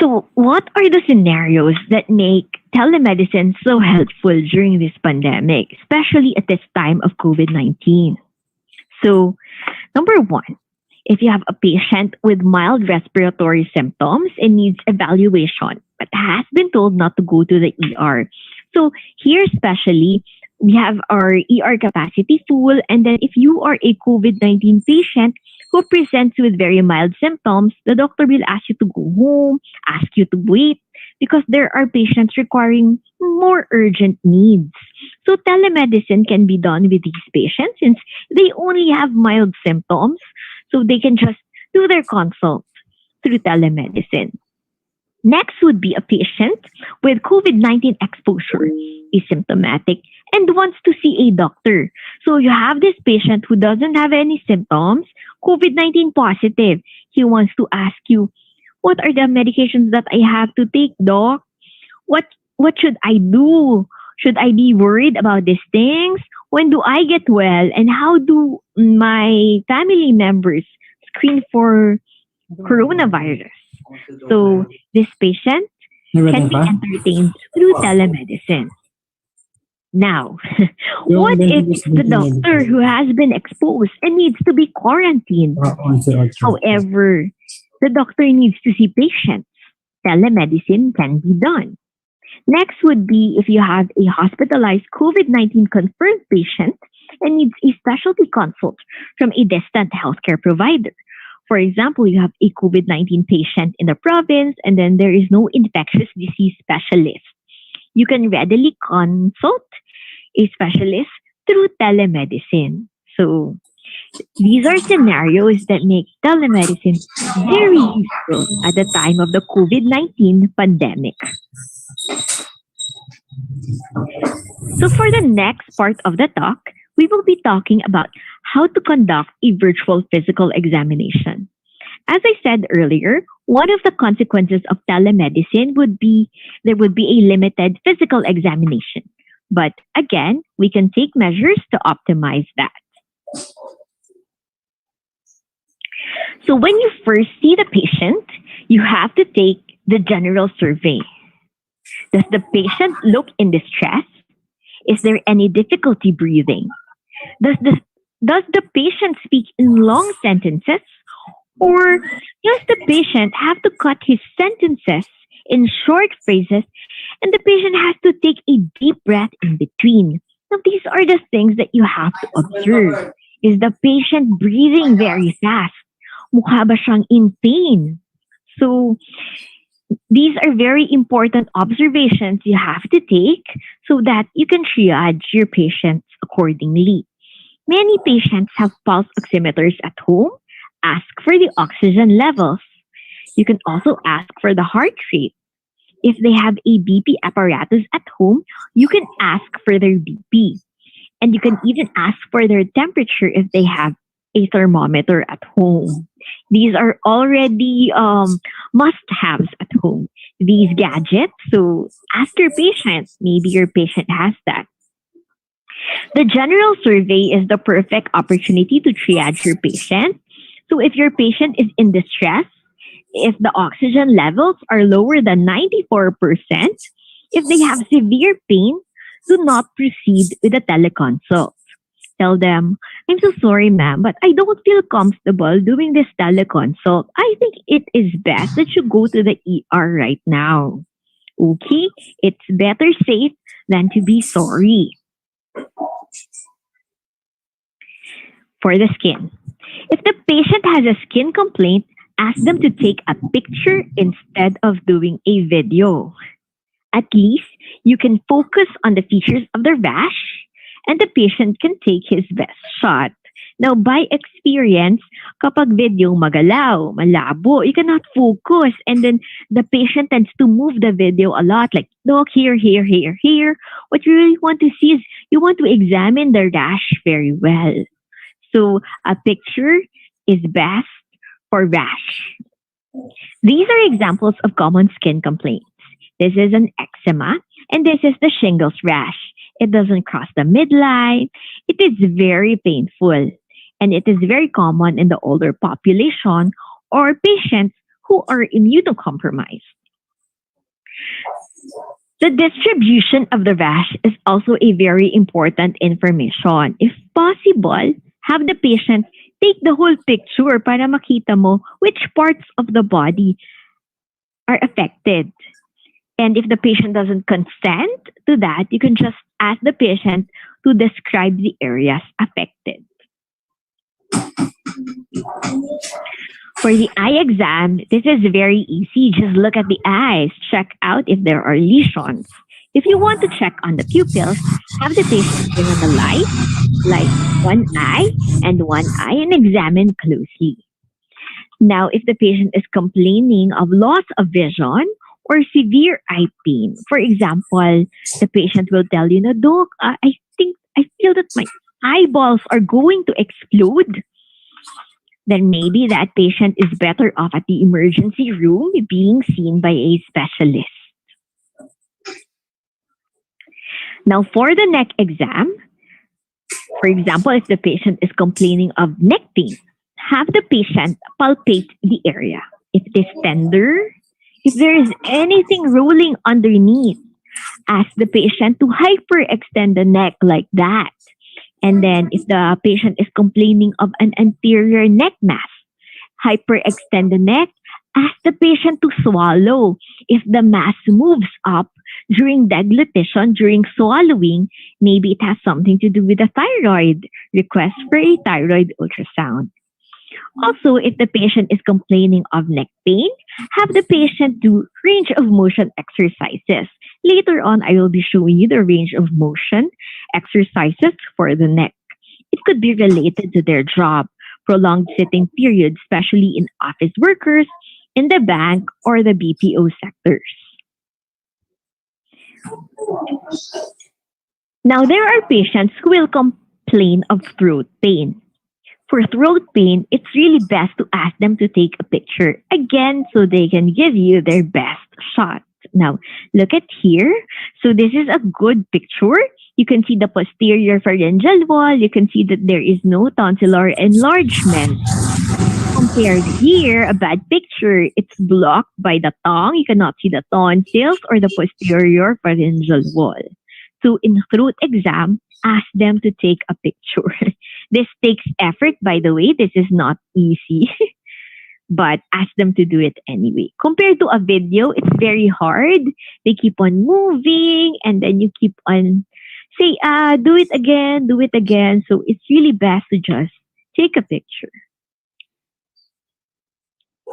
F: So, what are the scenarios that make telemedicine so helpful during this pandemic, especially at this time of COVID-19? So, number one, if you have a patient with mild respiratory symptoms and needs evaluation, but has been told not to go to the ER. So, here, especially, we have our ER capacity full. And then, if you are a COVID-19 patient who presents with very mild symptoms, the doctor will ask you to go home, ask you to wait, because there are patients requiring more urgent needs. So telemedicine can be done with these patients since they only have mild symptoms, so they can just do their consult through telemedicine. Next would be a patient with COVID-19 exposure, asymptomatic, and wants to see a doctor. So you have this patient who doesn't have any symptoms, COVID-19 positive. He wants to ask you, what are the medications that I have to take, doc? What should I do? Should I be worried about these things? When do I get well? And how do my family members screen for coronavirus? So this patient can be entertained through telemedicine. Now, what if the doctor who has been exposed and needs to be quarantined? However, the doctor needs to see patients. Telemedicine can be done. Next would be if you have a hospitalized COVID-19 confirmed patient and needs a specialty consult from a distant healthcare provider. For example, you have a COVID-19 patient in the province and then there is no infectious disease specialist. You can readily consult a specialist through telemedicine. So these are scenarios that make telemedicine very useful at the time of the COVID-19 pandemic. So for the next part of the talk, we will be talking about how to conduct a virtual physical examination. As I said earlier, one of the consequences of telemedicine would be there would be a limited physical examination. But again, we can take measures to optimize that. So when you first see the patient, you have to take the general survey. Does the patient look in distress? Is there any difficulty breathing? Does the patient speak in long sentences, or does the patient have to cut his sentences in short phrases and the patient has to take a deep breath in between? Now, these are the things that you have to observe. Is the patient breathing very fast? Mukha ba siyang in pain? So, these are very important observations you have to take so that you can triage your patients accordingly. Many patients have pulse oximeters at home. Ask for the oxygen levels. You can also ask for the heart rate. If they have a BP apparatus at home, you can ask for their BP. And you can even ask for their temperature if they have a thermometer at home. These are already must haves at home. These gadgets. So ask your patient. Maybe your patient has that. The general survey is the perfect opportunity to triage your patient. So if your patient is in distress, if the oxygen levels are lower than 94%, if they have severe pain, do not proceed with a teleconsult. Tell them, I'm so sorry, ma'am, but I don't feel comfortable doing this teleconsult. I think it is best that you go to the ER right now. Okay? It's better safe than to be sorry. For the skin. If the patient has a skin complaint, ask them to take a picture instead of doing a video. At least you can focus on the features of the rash and the patient can take his best shot. Now, by experience, kapag video magalaw, malabo, you cannot focus and then the patient tends to move the video a lot like, look here, here, here, here. What you really want to see is you want to examine the rash very well. So a picture is best for rash. These are examples of common skin complaints. This is an eczema and this is the shingles rash. It doesn't cross the midline. It is very painful and it is very common in the older population or patients who are immunocompromised. The distribution of the rash is also a very important information. If possible, have the patient take the whole picture para makita mo which parts of the body are affected. And if the patient doesn't consent to that, you can just ask the patient to describe the areas affected. For the eye exam, this is very easy. Just look at the eyes, check out if there are lesions. If you want to check on the pupils, have the patient turn on the light, like one eye, and examine closely. Now, if the patient is complaining of loss of vision or severe eye pain, for example, the patient will tell you, no, doc, I feel that my eyeballs are going to explode. Then maybe that patient is better off at the emergency room being seen by a specialist. Now, for the neck exam, for example, if the patient is complaining of neck pain, have the patient palpate the area. If it is tender, if there is anything rolling underneath, ask the patient to hyperextend the neck like that. And then if the patient is complaining of an anterior neck mass, hyperextend the neck, ask the patient to swallow. If the mass moves up during deglutition, during swallowing, maybe it has something to do with the thyroid. Request for a thyroid ultrasound. Also, if the patient is complaining of neck pain, have the patient do range of motion exercises. Later on, I will be showing you the range of motion exercises for the neck. It could be related to their job, prolonged sitting periods, especially in office workers, in the bank, or the BPO sectors. Now, there are patients who will complain of throat pain. For throat pain, it's really best to ask them to take a picture again so they can give you their best shot. Now, look at here. So this is a good picture. You can see the posterior pharyngeal wall. You can see that there is no tonsillar enlargement. Compared here, a bad picture, it's blocked by the tongue. You cannot see the tonsils or the posterior pharyngeal wall. So in throat exam, ask them to take a picture. This takes effort, by the way. This is not easy, but ask them to do it anyway. Compared to a video, it's very hard. They keep on moving and then you keep on say, do it again. So it's really best to just take a picture.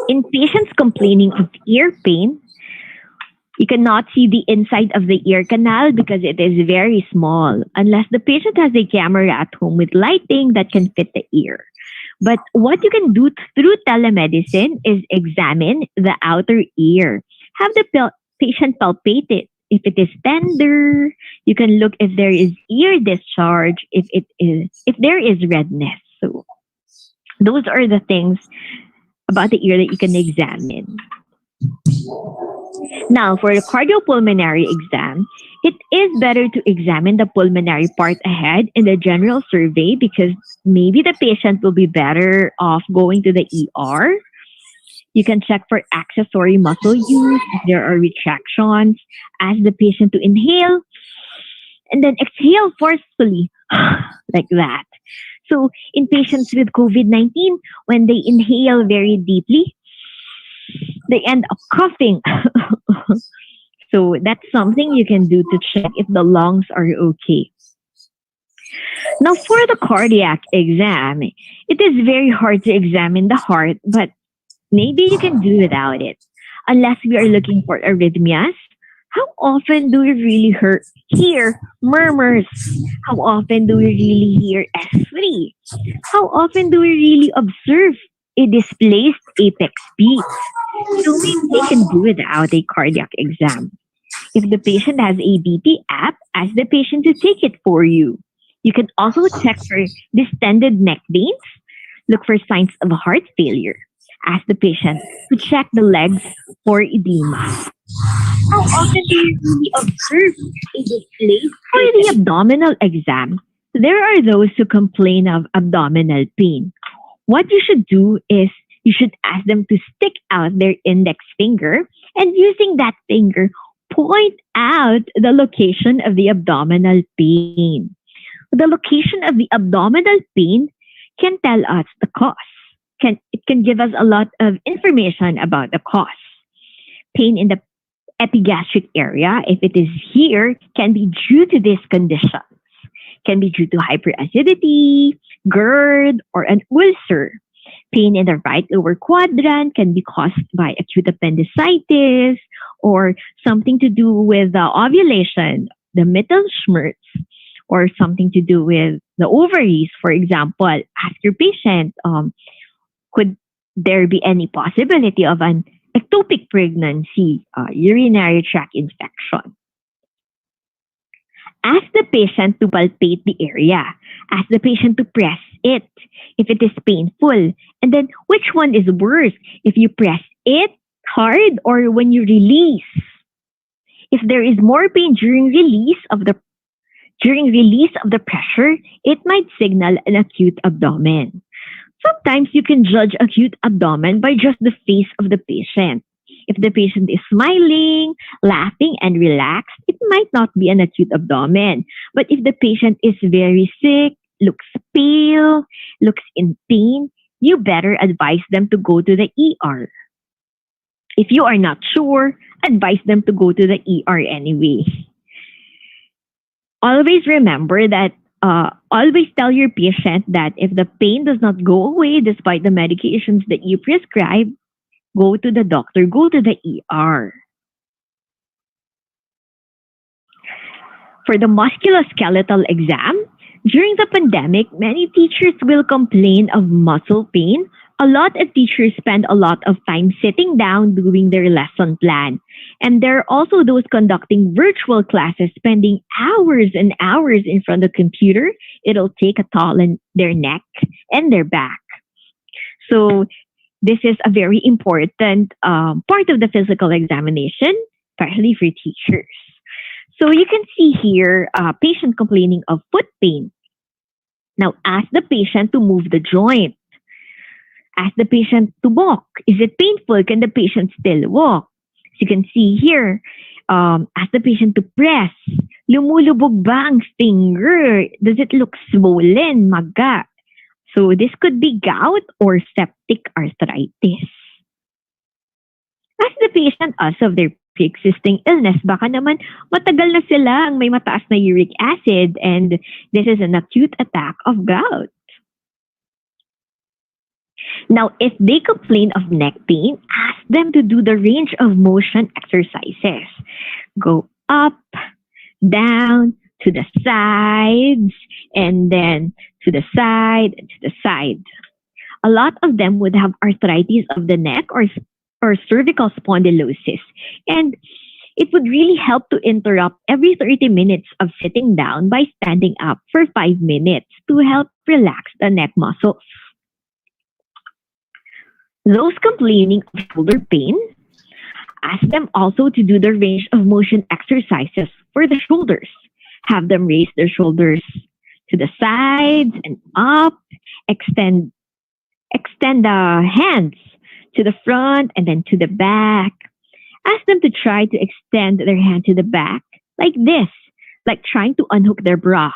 F: In patients complaining of ear pain, you cannot see the inside of the ear canal because it is very small, unless the patient has a camera at home with lighting that can fit the ear. But what you can do through telemedicine is examine the outer ear. Have the patient palpate it. If it is tender, you can look if there is ear discharge, if there is redness. So those are the things about the ear that you can examine. Now, for the cardiopulmonary exam, it is better to examine the pulmonary part ahead in the general survey because maybe the patient will be better off going to the ER. You can check for accessory muscle use, if there are retractions. Ask the patient to inhale and then exhale forcefully, like that. So, in patients with COVID 19, when they inhale very deeply, they end up coughing. So that's something you can do to check if the lungs are okay. Now, for the cardiac exam, it is very hard to examine the heart, but maybe you can do without it. Unless we are looking for arrhythmias, how often do we really hear murmurs? How often do we really hear S3? How often do we really observe a displaced apex beat? So maybe they can do without a cardiac exam. If the patient has a BP app, ask the patient to take it for you. You can also check for distended neck veins, look for signs of heart failure. Ask the patient to check the legs for edema. How often do you really observe a displaced for the abdominal exam? There are those who complain of abdominal pain. What you should do is you should ask them to stick out their index finger and using that finger, point out the location of the abdominal pain. The location of the abdominal pain can tell us the cause. It can give us a lot of information about the cause. Pain in the epigastric area, if it is here, can be due to this condition. Can be due to hyperacidity, GERD, or an ulcer. Pain in the right lower quadrant can be caused by acute appendicitis or something to do with the ovulation, the Mittelschmerz, or something to do with the ovaries. For example, ask your patient, could there be any possibility of an ectopic pregnancy, urinary tract infection? Ask the patient to palpate the area. Ask the patient to press it if it is painful. And then which one is worse? If you press it hard or when you release? If there is more pain during release of the pressure, it might signal an acute abdomen. Sometimes you can judge acute abdomen by just the face of the patient. If the patient is smiling, laughing, and relaxed, it might not be an acute abdomen. But if the patient is very sick, looks pale, looks in pain, you better advise them to go to the ER. If you are not sure, advise them to go to the ER anyway. Always remember that always tell your patient that if the pain does not go away despite the medications that you prescribe, go to the doctor, go to the ER. For the musculoskeletal exam, during the pandemic, many teachers will complain of muscle pain. A lot of teachers spend a lot of time sitting down doing their lesson plan. And there are also those conducting virtual classes, spending hours and hours in front of the computer. It'll take a toll on their neck and their back. So this is a very important part of the physical examination, especially for teachers. So you can see here, patient complaining of foot pain. Now ask the patient to move the joint. Ask the patient to walk. Is it painful? Can the patient still walk? As you can see here, ask the patient to press. Lumulubog ba ang finger? Does it look swollen, maga? So this could be gout or septic arthritis. Ask the patient also of their pre-existing illness. Baka naman matagal na sila ang may mataas na uric acid and this is an acute attack of gout. Now, if they complain of neck pain, ask them to do the range of motion exercises. Go up, down, to the sides, and then to the side, and to the side. A lot of them would have arthritis of the neck or cervical spondylosis. And it would really help to interrupt every 30 minutes of sitting down by standing up for 5 minutes to help relax the neck muscles. Those complaining of shoulder pain, ask them also to do the range of motion exercises for the shoulders. Have them raise their shoulders to the sides and up, extend the hands to the front and then to the back. Ask them to try to extend their hand to the back like this, like trying to unhook their bra.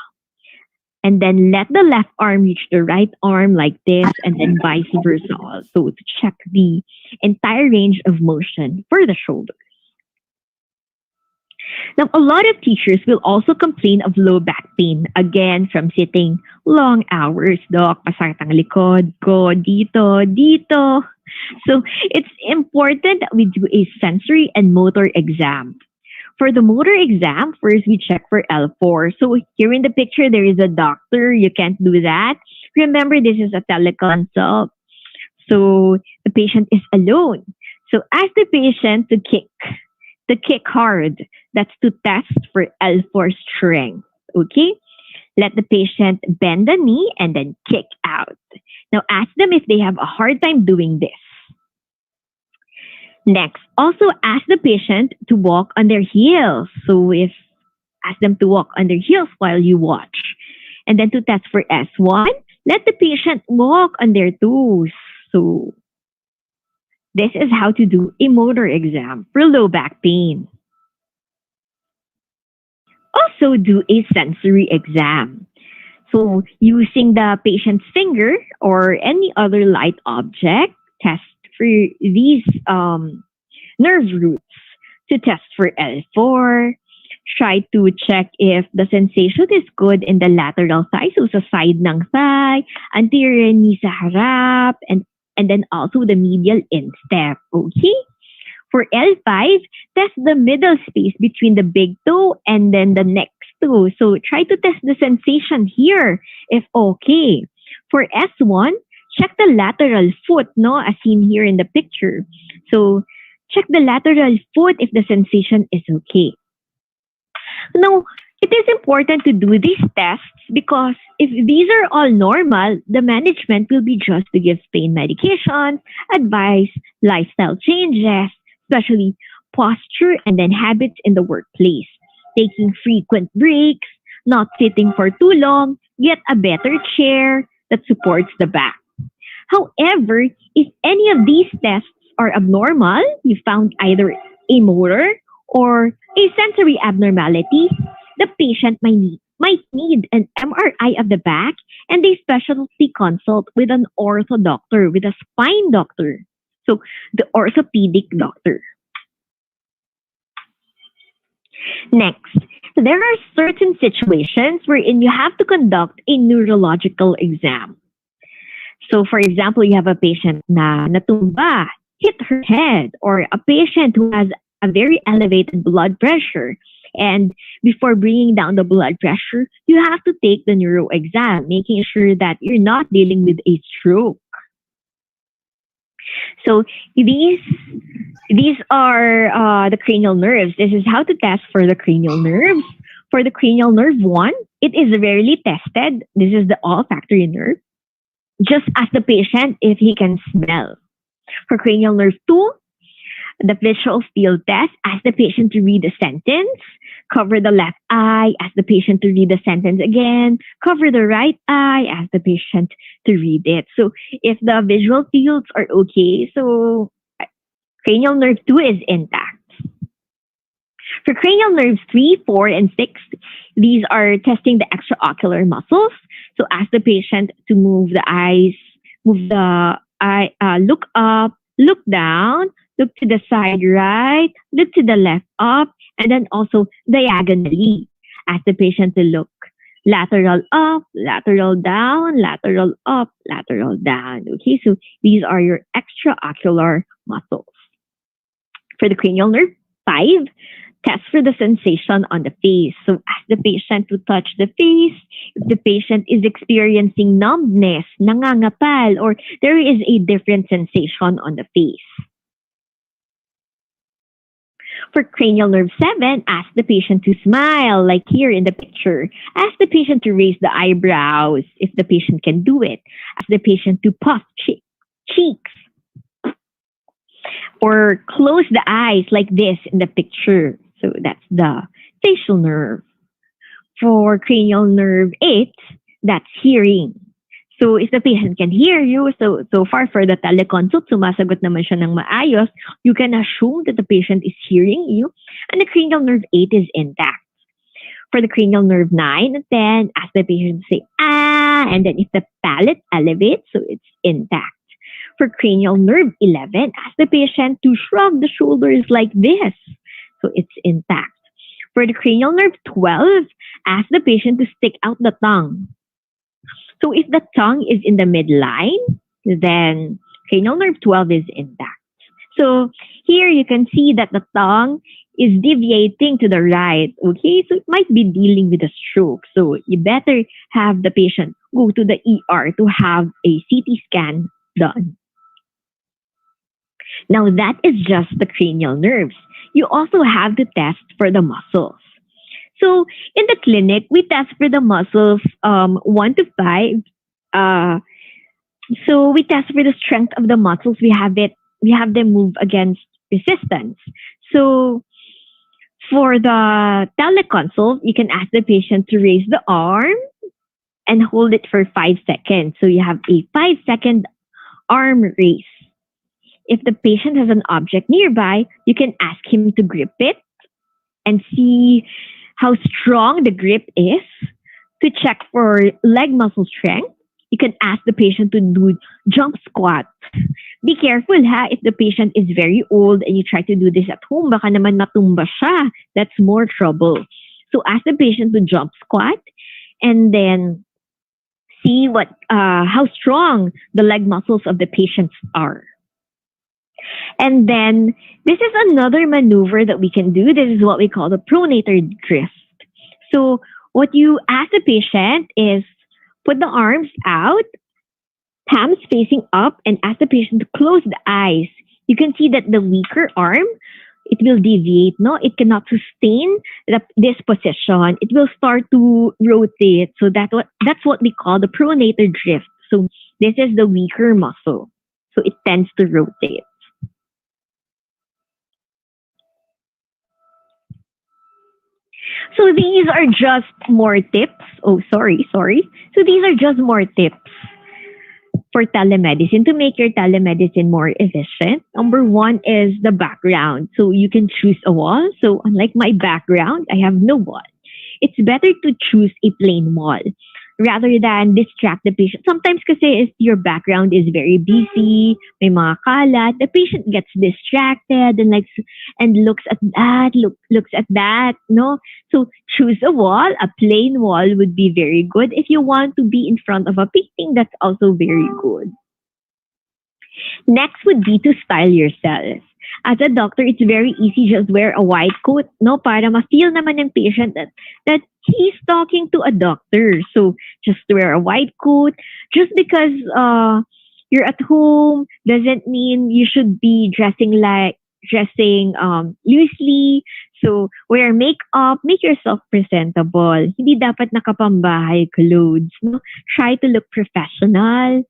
F: And then let the left arm reach the right arm like this and then vice versa also to check the entire range of motion for the shoulder. Now, a lot of teachers will also complain of low back pain, again, from sitting long hours. Doc, masakit ang likod ko, dito, dito. So, it's important that we do a sensory and motor exam. For the motor exam, first we check for L4. So, here in the picture, there is a doctor. You can't do that. Remember, this is a teleconsult. So, the patient is alone. So, ask the patient to kick hard. That's to test for L4 strength. Okay? Let the patient bend the knee and then kick out. Now ask them if they have a hard time doing this. Next, also ask the patient to walk on their heels. So ask them to walk on their heels while you watch. And then to test for S1, let the patient walk on their toes. So this is how to do a motor exam for low back pain. Also do a sensory exam. So using the patient's finger or any other light object, test for these nerve roots to test for L4. Try to check if the sensation is good in the lateral thigh, so sa side ng thigh, anterior knee sa harap, and then also the medial instep. Okay? For L5, test the middle space between the big toe and then the next toe. So try to test the sensation here if okay. For S1, check the lateral foot, no, as seen here in the picture. So check the lateral foot if the sensation is okay. Now, it is important to do these tests because if these are all normal, the management will be just to give pain medications, advise lifestyle changes, especially posture and then habits in the workplace. Taking frequent breaks, not sitting for too long, get a better chair that supports the back. However, if any of these tests are abnormal, you found either a motor or a sensory abnormality, the patient might need an MRI of the back and a specialty consult with an ortho doctor, with a spine doctor. So the orthopedic doctor. Next, there are certain situations wherein you have to conduct a neurological exam. So for example, you have a patient na natumba, hit her head, or a patient who has a very elevated blood pressure. And before bringing down the blood pressure, you have to take the neuro exam, making sure that you're not dealing with a stroke. So these are the cranial nerves. This is how to test for the cranial nerves. For the cranial nerve 1, it is rarely tested. This is the olfactory nerve. Just ask the patient if he can smell. For cranial nerve 2, The visual field test, ask the patient to read a sentence, cover the left eye, ask the patient to read the sentence again, cover the right eye, ask the patient to read it. So if the visual fields are okay, so cranial nerve 2 is intact. For cranial nerves 3, 4, and 6, these are testing the extraocular muscles. So ask the patient to move the eyes, move the eye, look up, look down, look to the side right, look to the left up, and then also diagonally. Ask the patient to look lateral up, lateral down, lateral up, lateral down. Okay, so these are your extraocular muscles. For the cranial nerve 5, test for the sensation on the face. So ask the patient to touch the face. If the patient is experiencing numbness, nangangapal, or there is a different sensation on the face. For cranial nerve 7, ask the patient to smile, like here in the picture. Ask the patient to raise the eyebrows if the patient can do it. Ask the patient to puff cheeks or close the eyes like this in the picture. So that's the facial nerve. For cranial nerve 8, that's hearing. So if the patient can hear you, so far for the teleconsult, sumasagot naman siya ng maayos, you can assume that the patient is hearing you, and the cranial nerve 8 is intact. For the cranial nerve 9 and 10, ask the patient to say, ah, and then if the palate elevates, so it's intact. For cranial nerve 11, ask the patient to shrug the shoulders like this, so it's intact. For the cranial nerve 12, ask the patient to stick out the tongue. So if the tongue is in the midline, then cranial nerve 12 is intact. So here you can see that the tongue is deviating to the right. Okay, so it might be dealing with a stroke. So you better have the patient go to the ER to have a CT scan done. Now that is just the cranial nerves. You also have to test for the muscles. So in the clinic, we test for the muscles 1 to 5. So we test for the strength of the muscles. We have them move against resistance. So for the teleconsult, you can ask the patient to raise the arm and hold it for 5 seconds. So you have a 5-second arm raise. If the patient has an object nearby, you can ask him to grip it and see how strong the grip is. To check for leg muscle strength, you can ask the patient to do jump squat. Be careful ha, if the patient is very old and you try to do this at home, baka naman matumba siya. That's more trouble. So ask the patient to jump squat and then see how strong the leg muscles of the patient are. And then this is another maneuver that we can do. This is what we call the pronator drift. So what you ask the patient is put the arms out, palms facing up, and ask the patient to close the eyes. You can see that the weaker arm, it will deviate. No, it cannot sustain this position. It will start to rotate. So that's what we call the pronator drift. So this is the weaker muscle. So it tends to rotate. So these are just more tips. Oh, sorry. So these are just more tips for telemedicine to make your telemedicine more efficient. Number 1 is the background. So you can choose a wall. So unlike my background, I have no wall. It's better to choose a plain wall rather than distract the patient. Sometimes kasi if your background is very busy, may mga kalat, the patient gets distracted and looks at that, no? So choose a wall. A plain wall would be very good. If you want to be in front of a painting, that's also very good. Next would be to style yourself. As a doctor, it's very easy, just wear a white coat, no, para ma-feel naman ng patient that he's talking to a doctor. So just wear a white coat. Just because you're at home doesn't mean you should be dressing loosely. So wear makeup, make yourself presentable. Hindi dapat nakapambahay clothes, no? Try to look professional.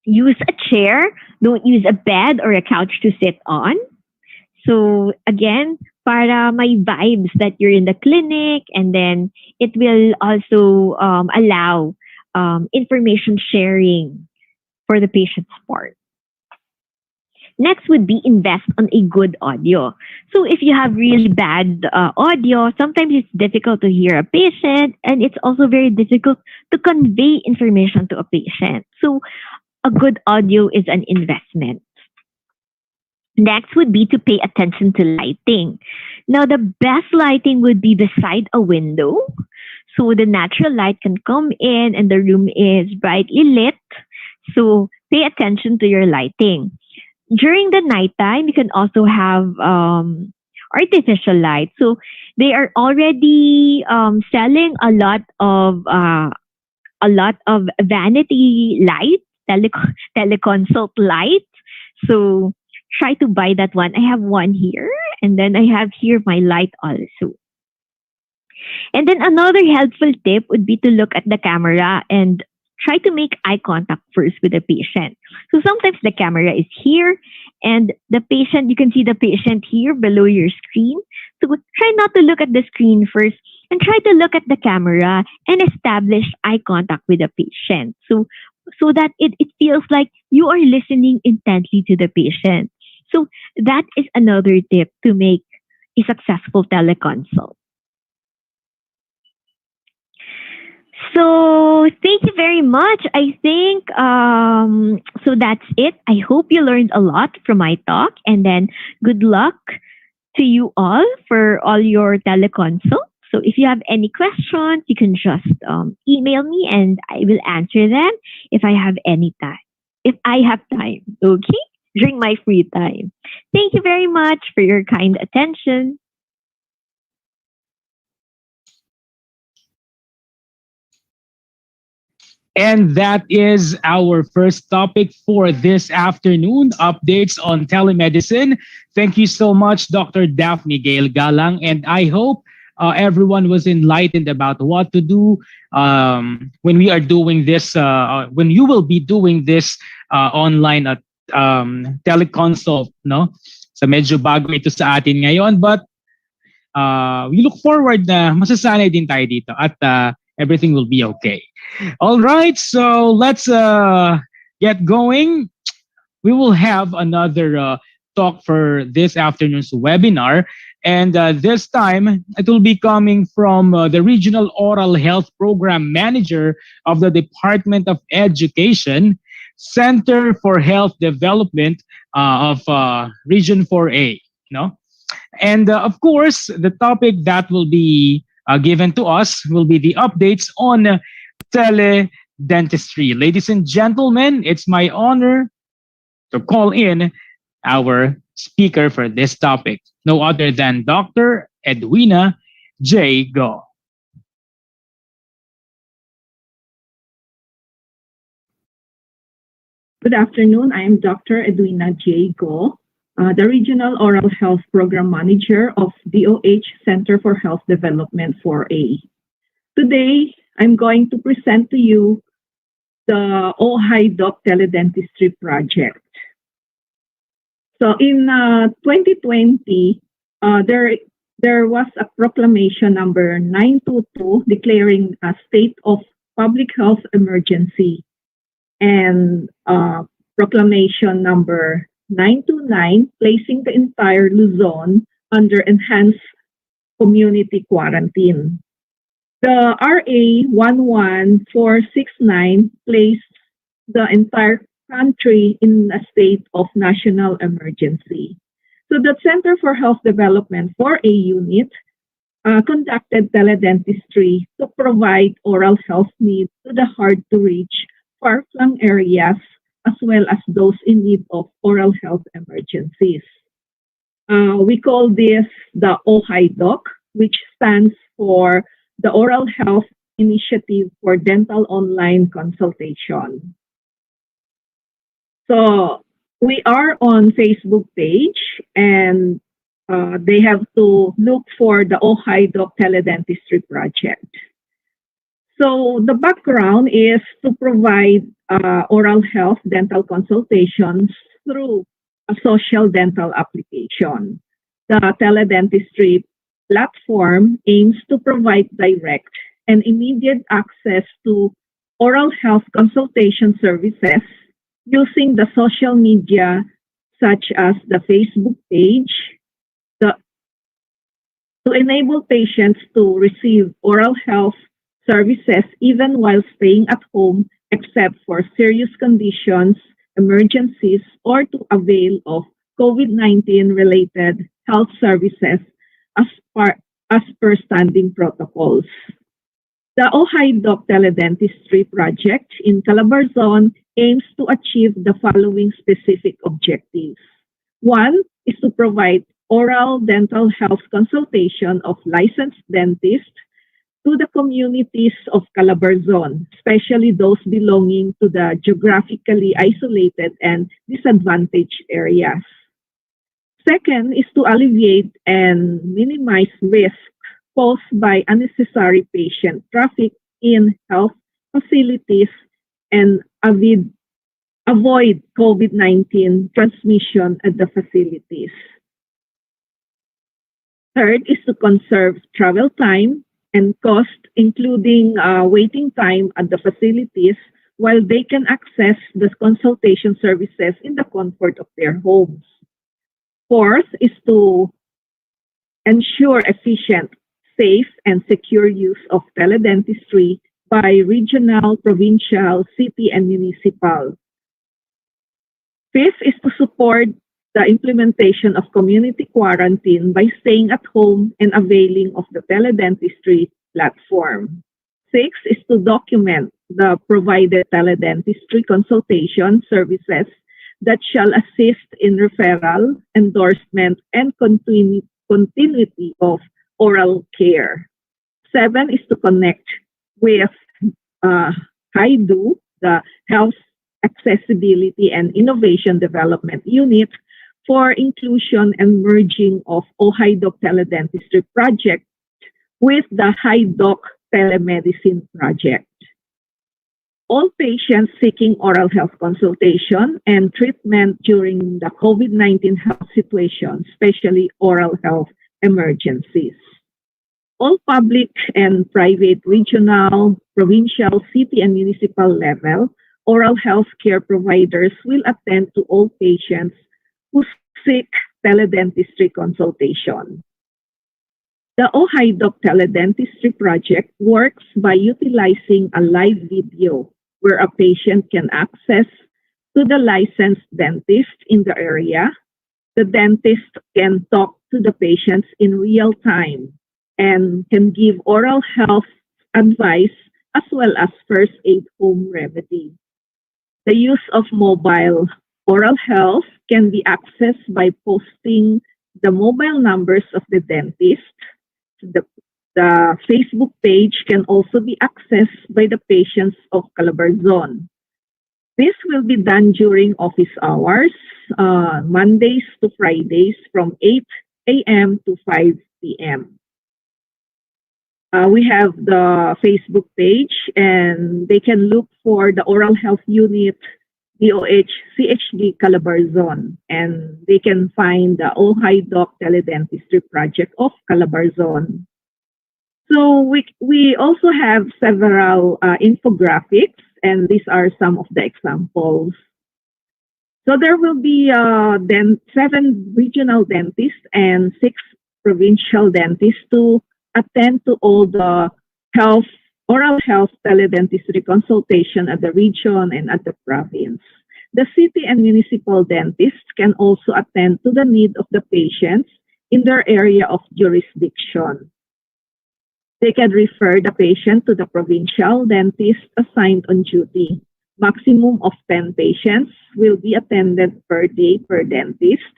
F: use a chair. Don't use a bed or a couch to sit on. So again, para may vibes that you're in the clinic, and then it will also allow information sharing for the patient's part. Next would be invest on a good audio. So if you have really bad audio, sometimes it's difficult to hear a patient, and it's also very difficult to convey information to a patient. So a good audio is an investment. Next would be to pay attention to lighting. Now, the best lighting would be beside a window. So the natural light can come in and the room is brightly lit. So pay attention to your lighting. During the nighttime, you can also have artificial light. So they are already selling a lot of vanity light, teleconsult light. So try to buy that one. I have one here, and then I have here my light also. And then another helpful tip would be to look at the camera and try to make eye contact first with the patient. So sometimes the camera is here and the patient, you can see the patient here below your screen. So try not to look at the screen first and try to look at the camera and establish eye contact with the patient. So that it feels like you are listening intently to the patient. So that is another tip to make a successful teleconsult. So thank you very much. I think so that's it. I hope you learned a lot from my talk, and then good luck to you all for all your teleconsults. So if you have any questions, you can just email me and I will answer them if I have any time. If I have time, okay? During my free time. Thank you very much for your kind attention.
A: And that is our first topic for this afternoon, updates on telemedicine. Thank you so much, Dr. Daphne Gail Galang. And I hope everyone was enlightened about what to do when we are doing this, when you will be doing this online at teleconsult. No? So medyo bago ito sa atin ngayon. But we look forward na masasanay din tayo dito at everything will be okay. All right, so let's get going. We will have another talk for this afternoon's webinar. And this time, it will be coming from the Regional Oral Health Program Manager of the Department of Education, Center for Health Development of Region 4A. No? And of course, the topic that will be given to us will be the updates on teledentistry. Ladies and gentlemen, it's my honor to call in our speaker for this topic, no other than Dr. Edwina J. Go.
G: Good afternoon. I am Dr. Edwina J. Go, the Regional Oral Health Program Manager of DOH Center for Health Development 4A. Today, I'm going to present to you the OHIDOC Teledentistry Project. So in 2020, there was a proclamation number 922 declaring a state of public health emergency, and proclamation number 929 placing the entire Luzon under enhanced community quarantine. The RA 11469 placed the entire country in a state of national emergency. So the Center for Health Development 4A unit conducted teledentistry to provide oral health needs to the hard-to-reach, far-flung areas, as well as those in need of oral health emergencies. We call this the OHIDOC, which stands for the Oral Health Initiative for Dental Online Consultation. So we are on Facebook page, and they have to look for the OHIDOC Teledentistry Project. So the background is to provide oral health dental consultations through a social dental application. The teledentistry platform aims to provide direct and immediate access to oral health consultation services using the social media such as the Facebook page, the to enable patients to receive oral health services even while staying at home, except for serious conditions, emergencies, or to avail of COVID-19 related health services as, as per standing protocols. The Ojai Doc Teledentistry project in Calabarzon aims to achieve the following specific objectives. One is to provide oral dental health consultation of licensed dentists to the communities of Calabarzon, especially those belonging to the geographically isolated and disadvantaged areas. Second is to alleviate and minimize risk posed by unnecessary patient traffic in health facilities and avoid COVID-19 transmission at the facilities. Third is to conserve travel time and cost, including waiting time at the facilities while they can access the consultation services in the comfort of their homes. Fourth is to ensure efficient, safe, and secure use of teledentistry by regional, provincial, city, and municipal. Fifth is to support the implementation of community quarantine by staying at home and availing of the teledentistry platform. Six is to document the provided teledentistry consultation services that shall assist in referral, endorsement, and continuity of oral care. Seven is to connect with HIDU, the Health Accessibility and Innovation Development Unit, for inclusion and merging of OHIDOC Teledentistry Project with the HIDOC Telemedicine Project. All patients seeking oral health consultation and treatment during the COVID-19 health situation, especially oral health emergencies. All public and private regional, provincial, city, and municipal level oral health care providers will attend to all patients who seek teledentistry consultation. The OHIDOC Teledentistry Project works by utilizing a live video where a patient can access to the licensed dentist in the area. The dentist can talk to the patients in real time and can give oral health advice as well as first aid home remedy. The use of mobile oral health can be accessed by posting the mobile numbers of the dentist. The Facebook page can also be accessed by the patients of Calabarzon. This will be done during office hours, Mondays to Fridays from 8 a.m. to 5 p.m. We have the Facebook page and they can look for the Oral Health Unit DOH CHD Calabarzon and they can find the OHIDOC Teledentistry Project of Calabarzon. So we also have several infographics and these are some of the examples. So there will be 7 regional dentists and 6 provincial dentists to attend to all the oral health teledentistry consultation at the region and at the province. The city and municipal dentists can also attend to the need of the patients in their area of jurisdiction. They can refer the patient to the provincial dentist assigned on duty. Maximum of 10 patients will be attended per day per dentist.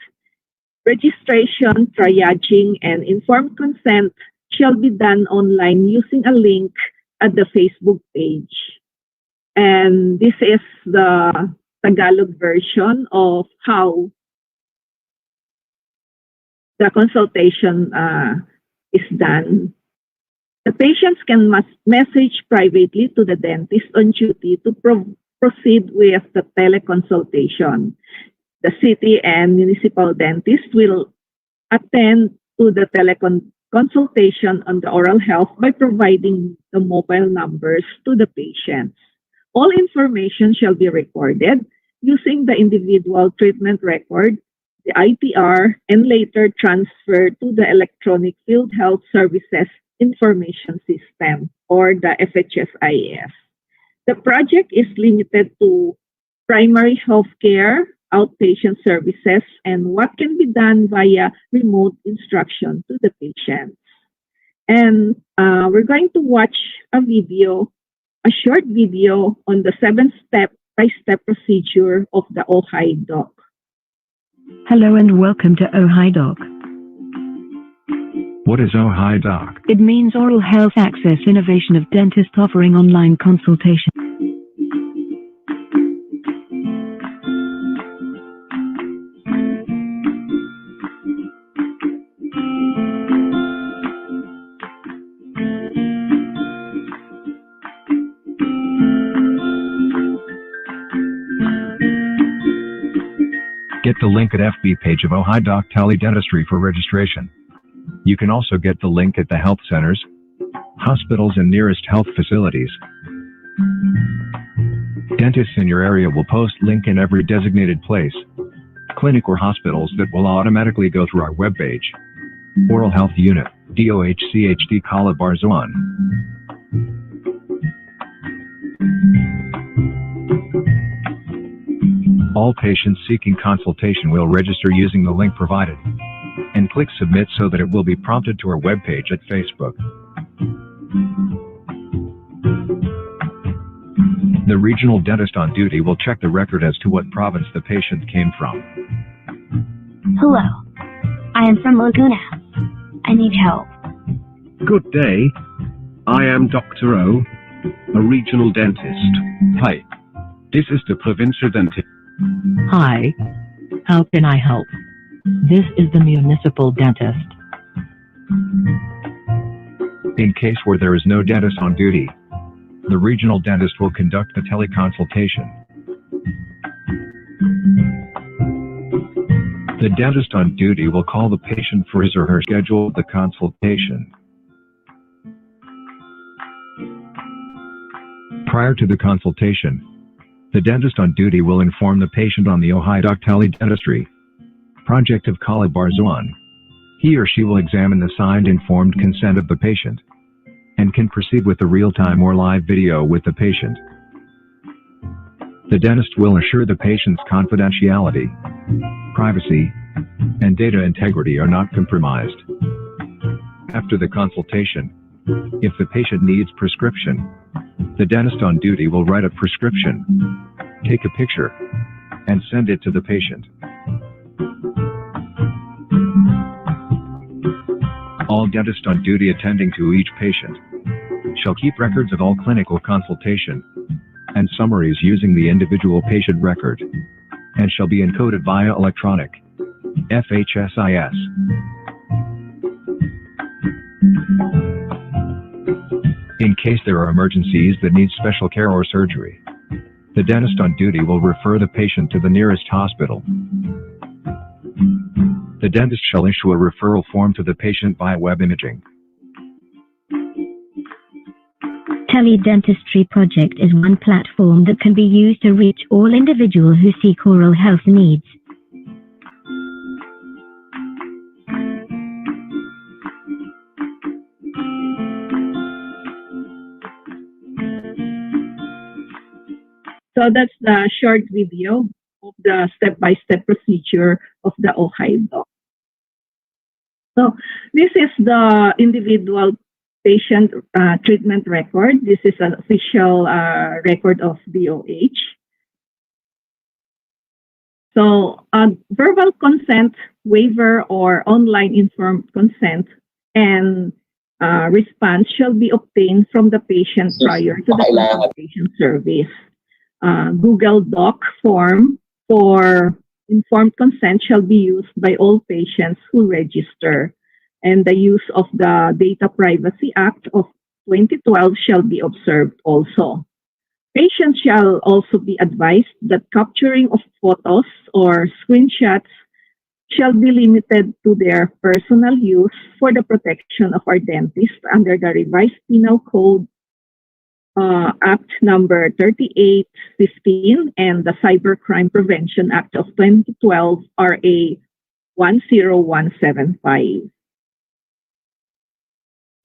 G: Registration, triaging, and informed consent shall be done online using a link at the Facebook page. And this is the Tagalog version of how the consultation is done. The patients can message privately to the dentist on duty to proceed with the teleconsultation. The city and municipal dentist will attend to the teleconsultation on the oral health by providing the mobile numbers to the patients. All information shall be recorded using the individual treatment record, the ITR, and later transferred to the Electronic Field Health Services Information System, or the FHSIS. The project is limited to primary healthcare, outpatient services, and what can be done via remote instruction to the patients. And we're going to watch a short video on the 7-step-by-step procedure of the OHI doc.
H: Hello and welcome to OHI doc.
I: What is OHI doc?
H: It means Oral Health Access Innovation of Dentist offering online consultation.
I: Get the link at FB page of OHI Doc Teledentistry for registration. You can also get the link at the health centers, hospitals, and nearest health facilities. Dentists in your area will post link in every designated place, clinic or hospitals that will automatically go through our webpage. Oral Health Unit, DOHCHD Calabarzon. All patients seeking consultation will register using the link provided and click submit so that it will be prompted to our webpage at Facebook. The regional dentist on duty will check the record as to what province the patient came from.
J: Hello, I am from Laguna. I need help.
K: Good day. I am Dr. O, a regional dentist. Hi, this is the provincial dentist.
H: Hi, how can I help? This is the municipal dentist.
I: In case where there is no dentist on duty, the regional dentist will conduct the teleconsultation. The dentist on duty will call the patient for his or her scheduled the consultation. Prior to the consultation, the dentist on duty will inform the patient on the OHI Doc Teledentistry project of Calabarzon. He or she will examine the signed informed consent of the patient and can proceed with the real-time or live video with the patient. The dentist will assure the patient's confidentiality, privacy, and data integrity are not compromised. After the consultation, if the patient needs prescription, the dentist on duty will write a prescription, take a picture, and send it to the patient. All dentists on duty attending to each patient shall keep records of all clinical consultation and summaries using the individual patient record and shall be encoded via electronic FHSIS. In case there are emergencies that need special care or surgery, the dentist on duty will refer the patient to the nearest hospital. The dentist shall issue a referral form to the patient via web imaging.
F: Teledentistry project is one platform that can be used to reach all individuals who seek oral health needs.
G: So that's the short video of the step-by-step procedure of the OHI doc. So this is the individual patient treatment record. This is an official record of DOH. So verbal consent, waiver, or online informed consent and response shall be obtained from the patient prior to the consultation service. Google Doc form for informed consent shall be used by all patients who register. and the use of the Data Privacy Act of 2012 shall be observed also. Patients shall also be advised that capturing of photos or screenshots shall be limited to their personal use for the protection of our dentists under the Revised Penal Code Act number 3815 and the Cybercrime Prevention Act of 2012 RA 10175.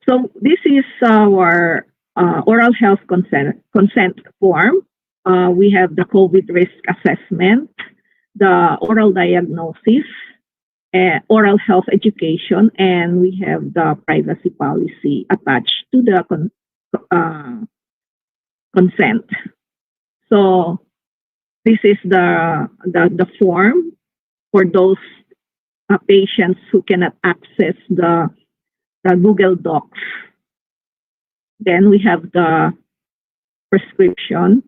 G: So this is our oral health consent form. We have the COVID risk assessment, the oral diagnosis, oral health education, and we have the privacy policy attached to the consent. So this is the form for those patients who cannot access the Google Docs. Then we have the prescription.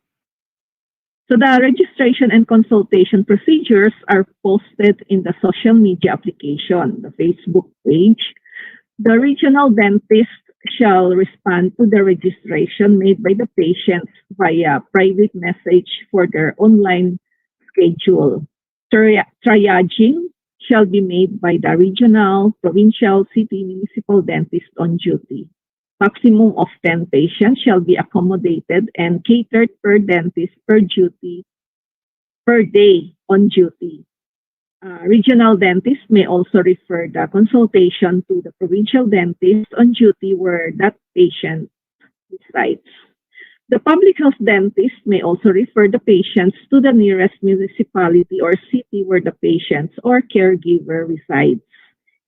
G: So the registration and consultation procedures are posted in the social media application, the Facebook page. The regional dentist shall respond to the registration made by the patients via private message for their online schedule. Triaging shall be made by the regional, provincial, city, municipal dentist on duty. Maximum of 10 patients shall be accommodated and catered per dentist per day on duty. Regional dentists may also refer the consultation to the provincial dentist on duty where that patient resides. The public health dentist may also refer the patients to the nearest municipality or city where the patients or caregiver resides.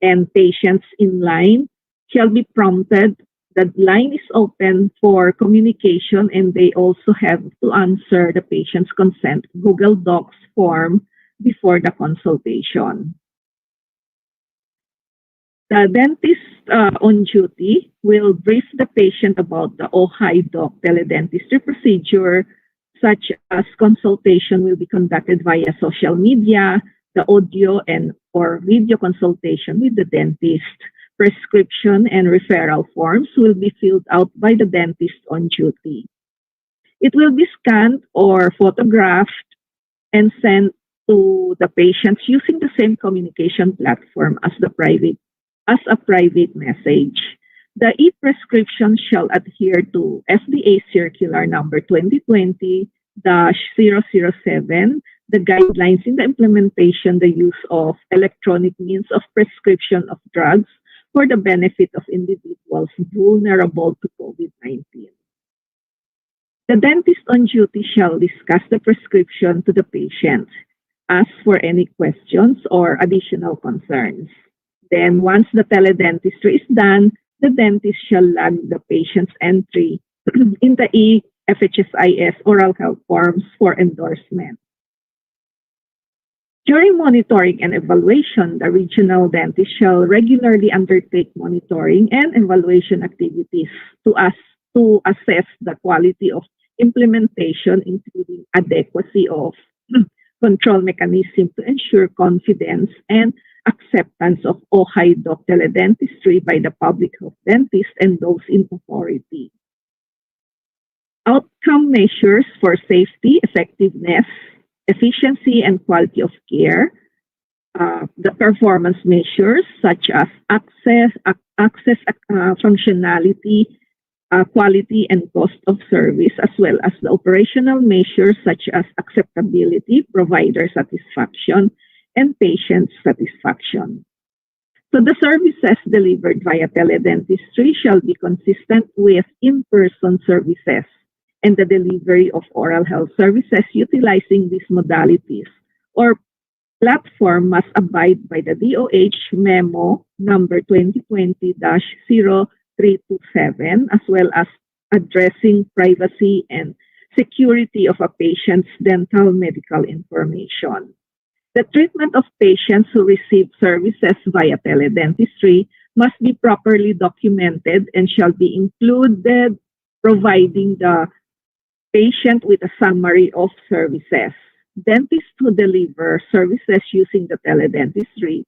G: And patients in line shall be prompted. The line is open for communication and they also have to answer the patient's consent Google Docs form before the consultation. The dentist on duty will brief the patient about the OHI Doc teledentistry procedure, such as consultation will be conducted via social media, the audio and or video consultation with the dentist. Prescription and referral forms will be filled out by the dentist on duty. It will be scanned or photographed and sent to the patients using the same communication platform as a private message. The e-prescription shall adhere to FDA Circular Number 2020-007, the guidelines in the implementation, the use of electronic means of prescription of drugs for the benefit of individuals vulnerable to COVID-19. The dentist on duty shall discuss the prescription to the patient, ask for any questions or additional concerns. Then once the teledentistry is done, the dentist shall log the patient's entry in the e-FHSIS oral health forms for endorsement. During monitoring and evaluation, the regional dentist shall regularly undertake monitoring and evaluation activities to assess the quality of implementation, including adequacy of control mechanism to ensure confidence and acceptance of OHI Doc teledentistry by the public health dentist and those in authority. Outcome measures for safety, effectiveness, efficiency, and quality of care. The performance measures such as access, functionality, quality, and cost of service, as well as the operational measures such as acceptability, provider satisfaction, and patient satisfaction. So the services delivered via teledentistry shall be consistent with in-person services and the delivery of oral health services utilizing these modalities or platform must abide by the DOH memo number 2020-0327, as well as addressing privacy and security of a patient's dental medical information. The treatment of patients who receive services via teledentistry must be properly documented and shall be included providing the patient with a summary of services. Dentists who deliver services using the teledentistry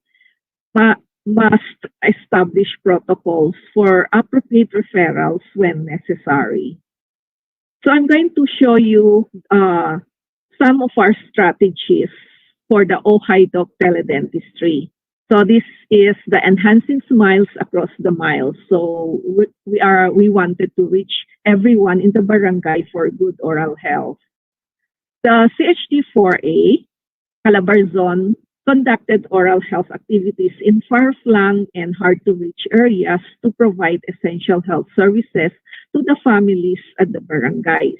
G: must establish protocols for appropriate referrals when necessary. So I'm going to show you some of our strategies for the OHIDOC teledentistry. So this is the enhancing smiles across the miles. So we wanted to reach everyone in the barangay for good oral health. The CHD4A, Calabarzon, conducted oral health activities in far-flung and hard-to-reach areas to provide essential health services to the families at the barangays.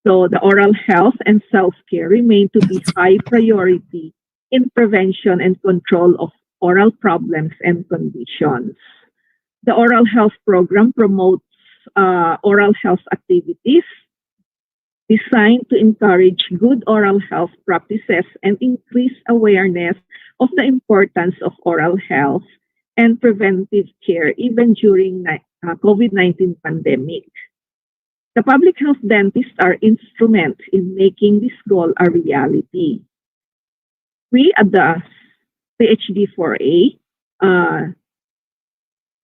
G: So the oral health and self-care remain to be high priority in prevention and control of oral problems and conditions. The oral health program promotes oral health activities designed to encourage good oral health practices and increase awareness of the importance of oral health and preventive care even during COVID-19 pandemic. The public health dentists are instrument in making this goal a reality. We at the PHD4A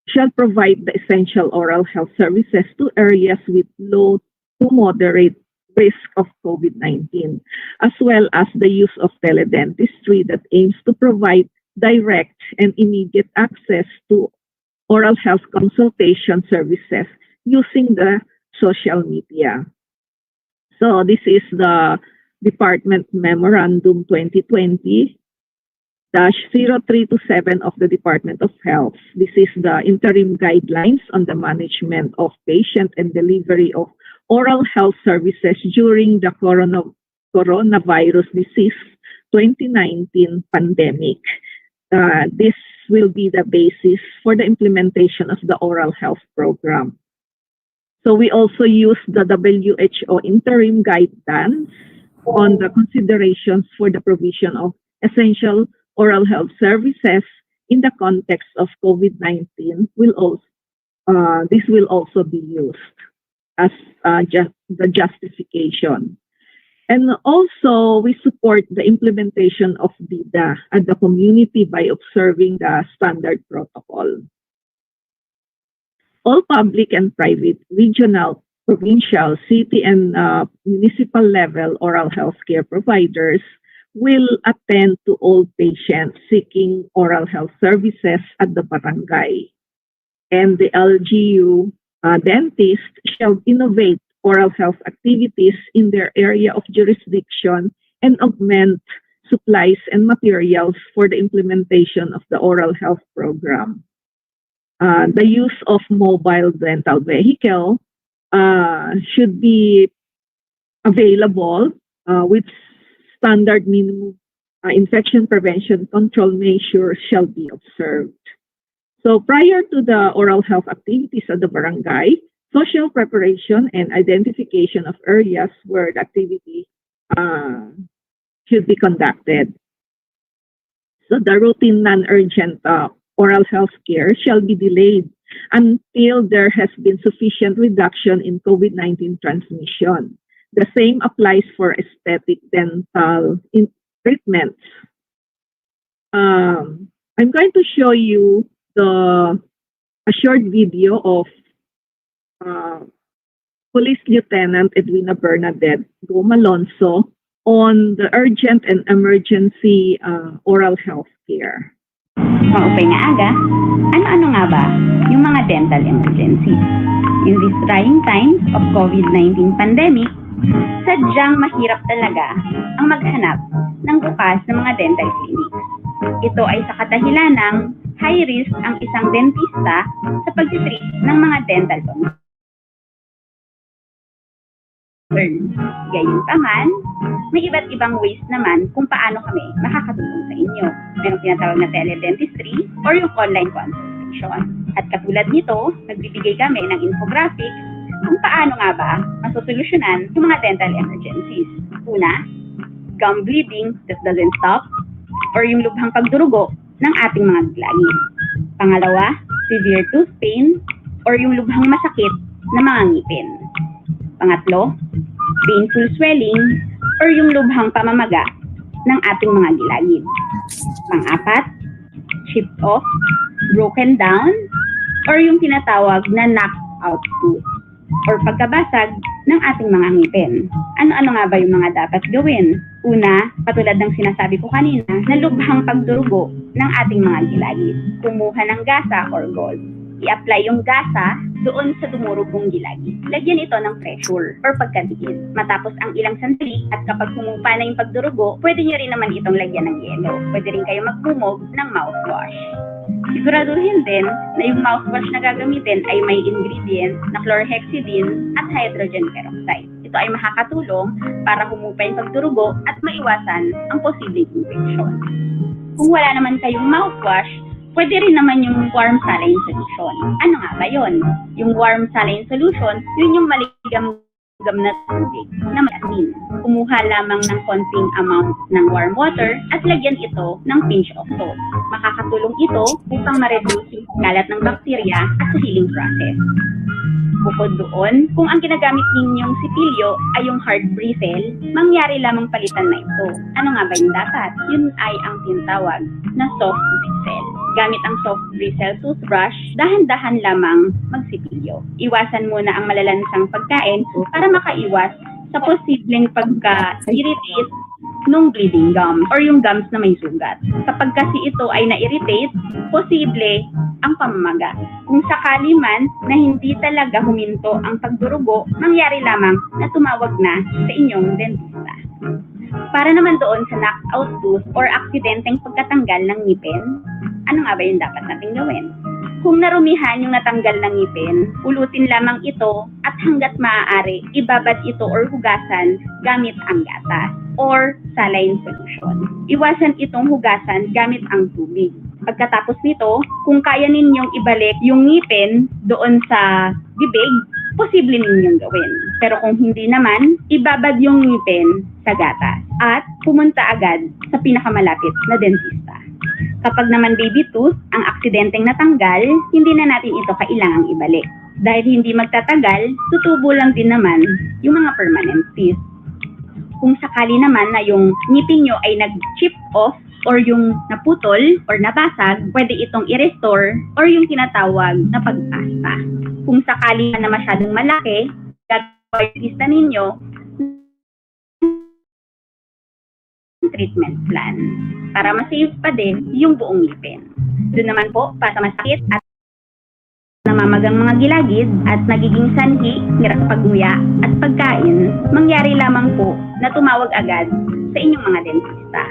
G: shall provide the essential oral health services to areas with low to moderate risk of COVID-19, as well as the use of teledentistry that aims to provide direct and immediate access to oral health consultation services using the social media. So this is the Department Memorandum 2020-0327 of the Department of Health. This is the interim guidelines on the management of patient and delivery of oral health services during the coronavirus disease 2019 pandemic. This will be the basis for the implementation of the oral health program. So we also use the WHO interim guidance on the considerations for the provision of essential oral health services in the context of COVID-19. This will also be used as the justification. And also, we support the implementation of DIDA at the community by observing the standard protocol. All public and private, regional, provincial, city, and municipal level oral health care providers will attend to all patients seeking oral health services at the barangay. And the LGU dentists shall innovate oral health activities in their area of jurisdiction and augment supplies and materials for the implementation of the oral health program. The use of mobile dental vehicle should be available with standard minimum infection prevention control measures shall be observed. So prior to the oral health activities at the barangay, social preparation and identification of areas where the activity should be conducted. So the routine non-urgent oral health care shall be delayed until there has been sufficient reduction in COVID-19 transmission. The same applies for aesthetic dental treatments. I'm going to show you a short video of Police Lieutenant Edwina Bernadette Gomalonso on the urgent and emergency oral health care.
L: Maupay nga aga, ano-ano nga ba yung mga dental emergency? In these trying times of COVID-19 pandemic, sadyang mahirap talaga ang maghanap ng bukas ng mga dental clinics. Ito ay sa kadahilanang high risk ang isang dentista sa pagtitreat ng mga dental concerns. Gayunpaman, may iba't ibang ways naman kung paano kami makakatulong sa inyo. Merong tinatawag na teledentistry or yung online consultation. At katulad nito, nagbibigay kami ng infographics kung paano nga ba masosolusyonan yung mga dental emergencies. Una, gum bleeding that doesn't stop or yung lubhang pagdurugo ng ating mga gilagid. Pangalawa, severe tooth pain or yung lubhang masakit na mga ngipin. Pangatlo, painful swelling or yung lubhang pamamaga ng ating mga gilagid. Pang-apat, chipped off, broken down, or yung tinatawag na knocked out tooth or pagkabasag ng ating mga ngipin. Ano-ano nga ba yung mga dapat gawin? Una, patulad ng sinasabi ko kanina, na lubhang pagdurugo ng ating mga gilagid. Kumuha ng gasa or gauze. I-apply yung gasa doon sa dumurugong gilagid. Lagyan ito ng pressure or pagkadikit. Matapos ang ilang sandali at kapag humupa na yung pagdurugo, pwede nyo rin naman itong lagyan ng yelo. Pwede rin kayo magkumog ng mouthwash. Siguraduhin din na yung mouthwash na gagamitin ay may ingredients na chlorhexidine at hydrogen peroxide. Ito ay makakatulong para humupa yung pagdurugo at maiwasan ang posibleng infection. Kung wala naman kayong mouthwash, pwede rin naman yung warm saline solution. Ano nga ba yun? Yung warm saline solution, yun yung maligam na tubig na may asin. Kumuha lamang ng konting amount ng warm water at lagyan ito ng pinch of salt. Makakatulong ito upang ma-reduce yung kalat ng bakterya at sa healing process. Bukod doon, kung ang ginagamit ninyong sipilyo ay yung hard bristle, mangyari lamang palitan na ito. Ano nga ba yung dapat? Yun ay ang tinatawag na soft bristle. Gamit ang soft bristle toothbrush, dahan-dahan lamang magsipilyo. Iwasan muna ang malalansang pagkain para makaiwas sa posibleng pagka-irritate nung bleeding gums or yung gums na may sugat. Kapag kasi ito ay na-irritate, posible ang pamamaga. Kung sakali man na hindi talaga huminto ang pagdurugo, mangyari lamang na tumawag na sa inyong dentista. Para naman doon sa knockout tooth or aksidenteng pagkatanggal ng ngipin, ano nga ba yung dapat nating gawin? Kung narumihan yung natanggal ng ngipin, ulutin lamang ito at hanggat maaari, ibabad ito or hugasan gamit ang gatas or saline solution. Iwasan itong hugasan gamit ang tubig. Pagkatapos nito, kung kaya ninyong ibalik yung ngipin doon sa bibig, posible ninyong gawin. Pero kung hindi naman, ibabad yung ngipin sa gatas at pumunta agad sa pinakamalapit na dentista. Kapag naman baby tooth, ang aksidenteng natanggal, hindi na natin ito kailangang ibalik. Dahil hindi magtatagal, tutubo lang din naman yung mga permanent teeth. Kung sakali naman na yung ngipin nyo ay nag-chip off or yung naputol or nabasag, pwede itong i-restore or yung tinatawag na pagpasta. Kung sakali na masyadong malaki, gagawin ninyo treatment plan para ma-save pa din yung buong ngipin. Doon naman po, para sa masakit at namamagang mga gilagid at nagiging sanhi, hirap pagnguya at pagkain, mangyari lamang po na tumawag agad sa inyong mga dentista.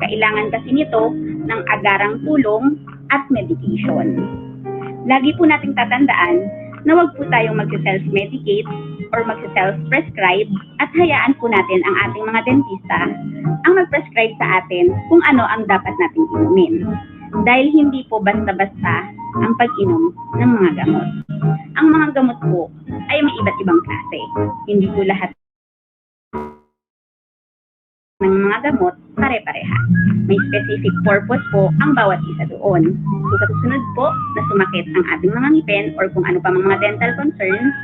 L: Kailangan kasi nito ng agarang tulong at medication. Lagi po nating tatandaan na wag po tayong mag-self-medicate or mag-self-prescribe at hayaan po natin ang ating mga dentista ang mag-prescribe sa atin kung ano ang dapat nating inumin. Dahil hindi po basta-basta ang pag-inom ng mga gamot. Ang mga gamot po ay may iba't ibang klase. Hindi po lahat ng mga gamot pare-pareha. May specific purpose po ang bawat isa doon. So sa susunod po na sumakit ang ating mga ngipin or kung ano pa mga dental concerns,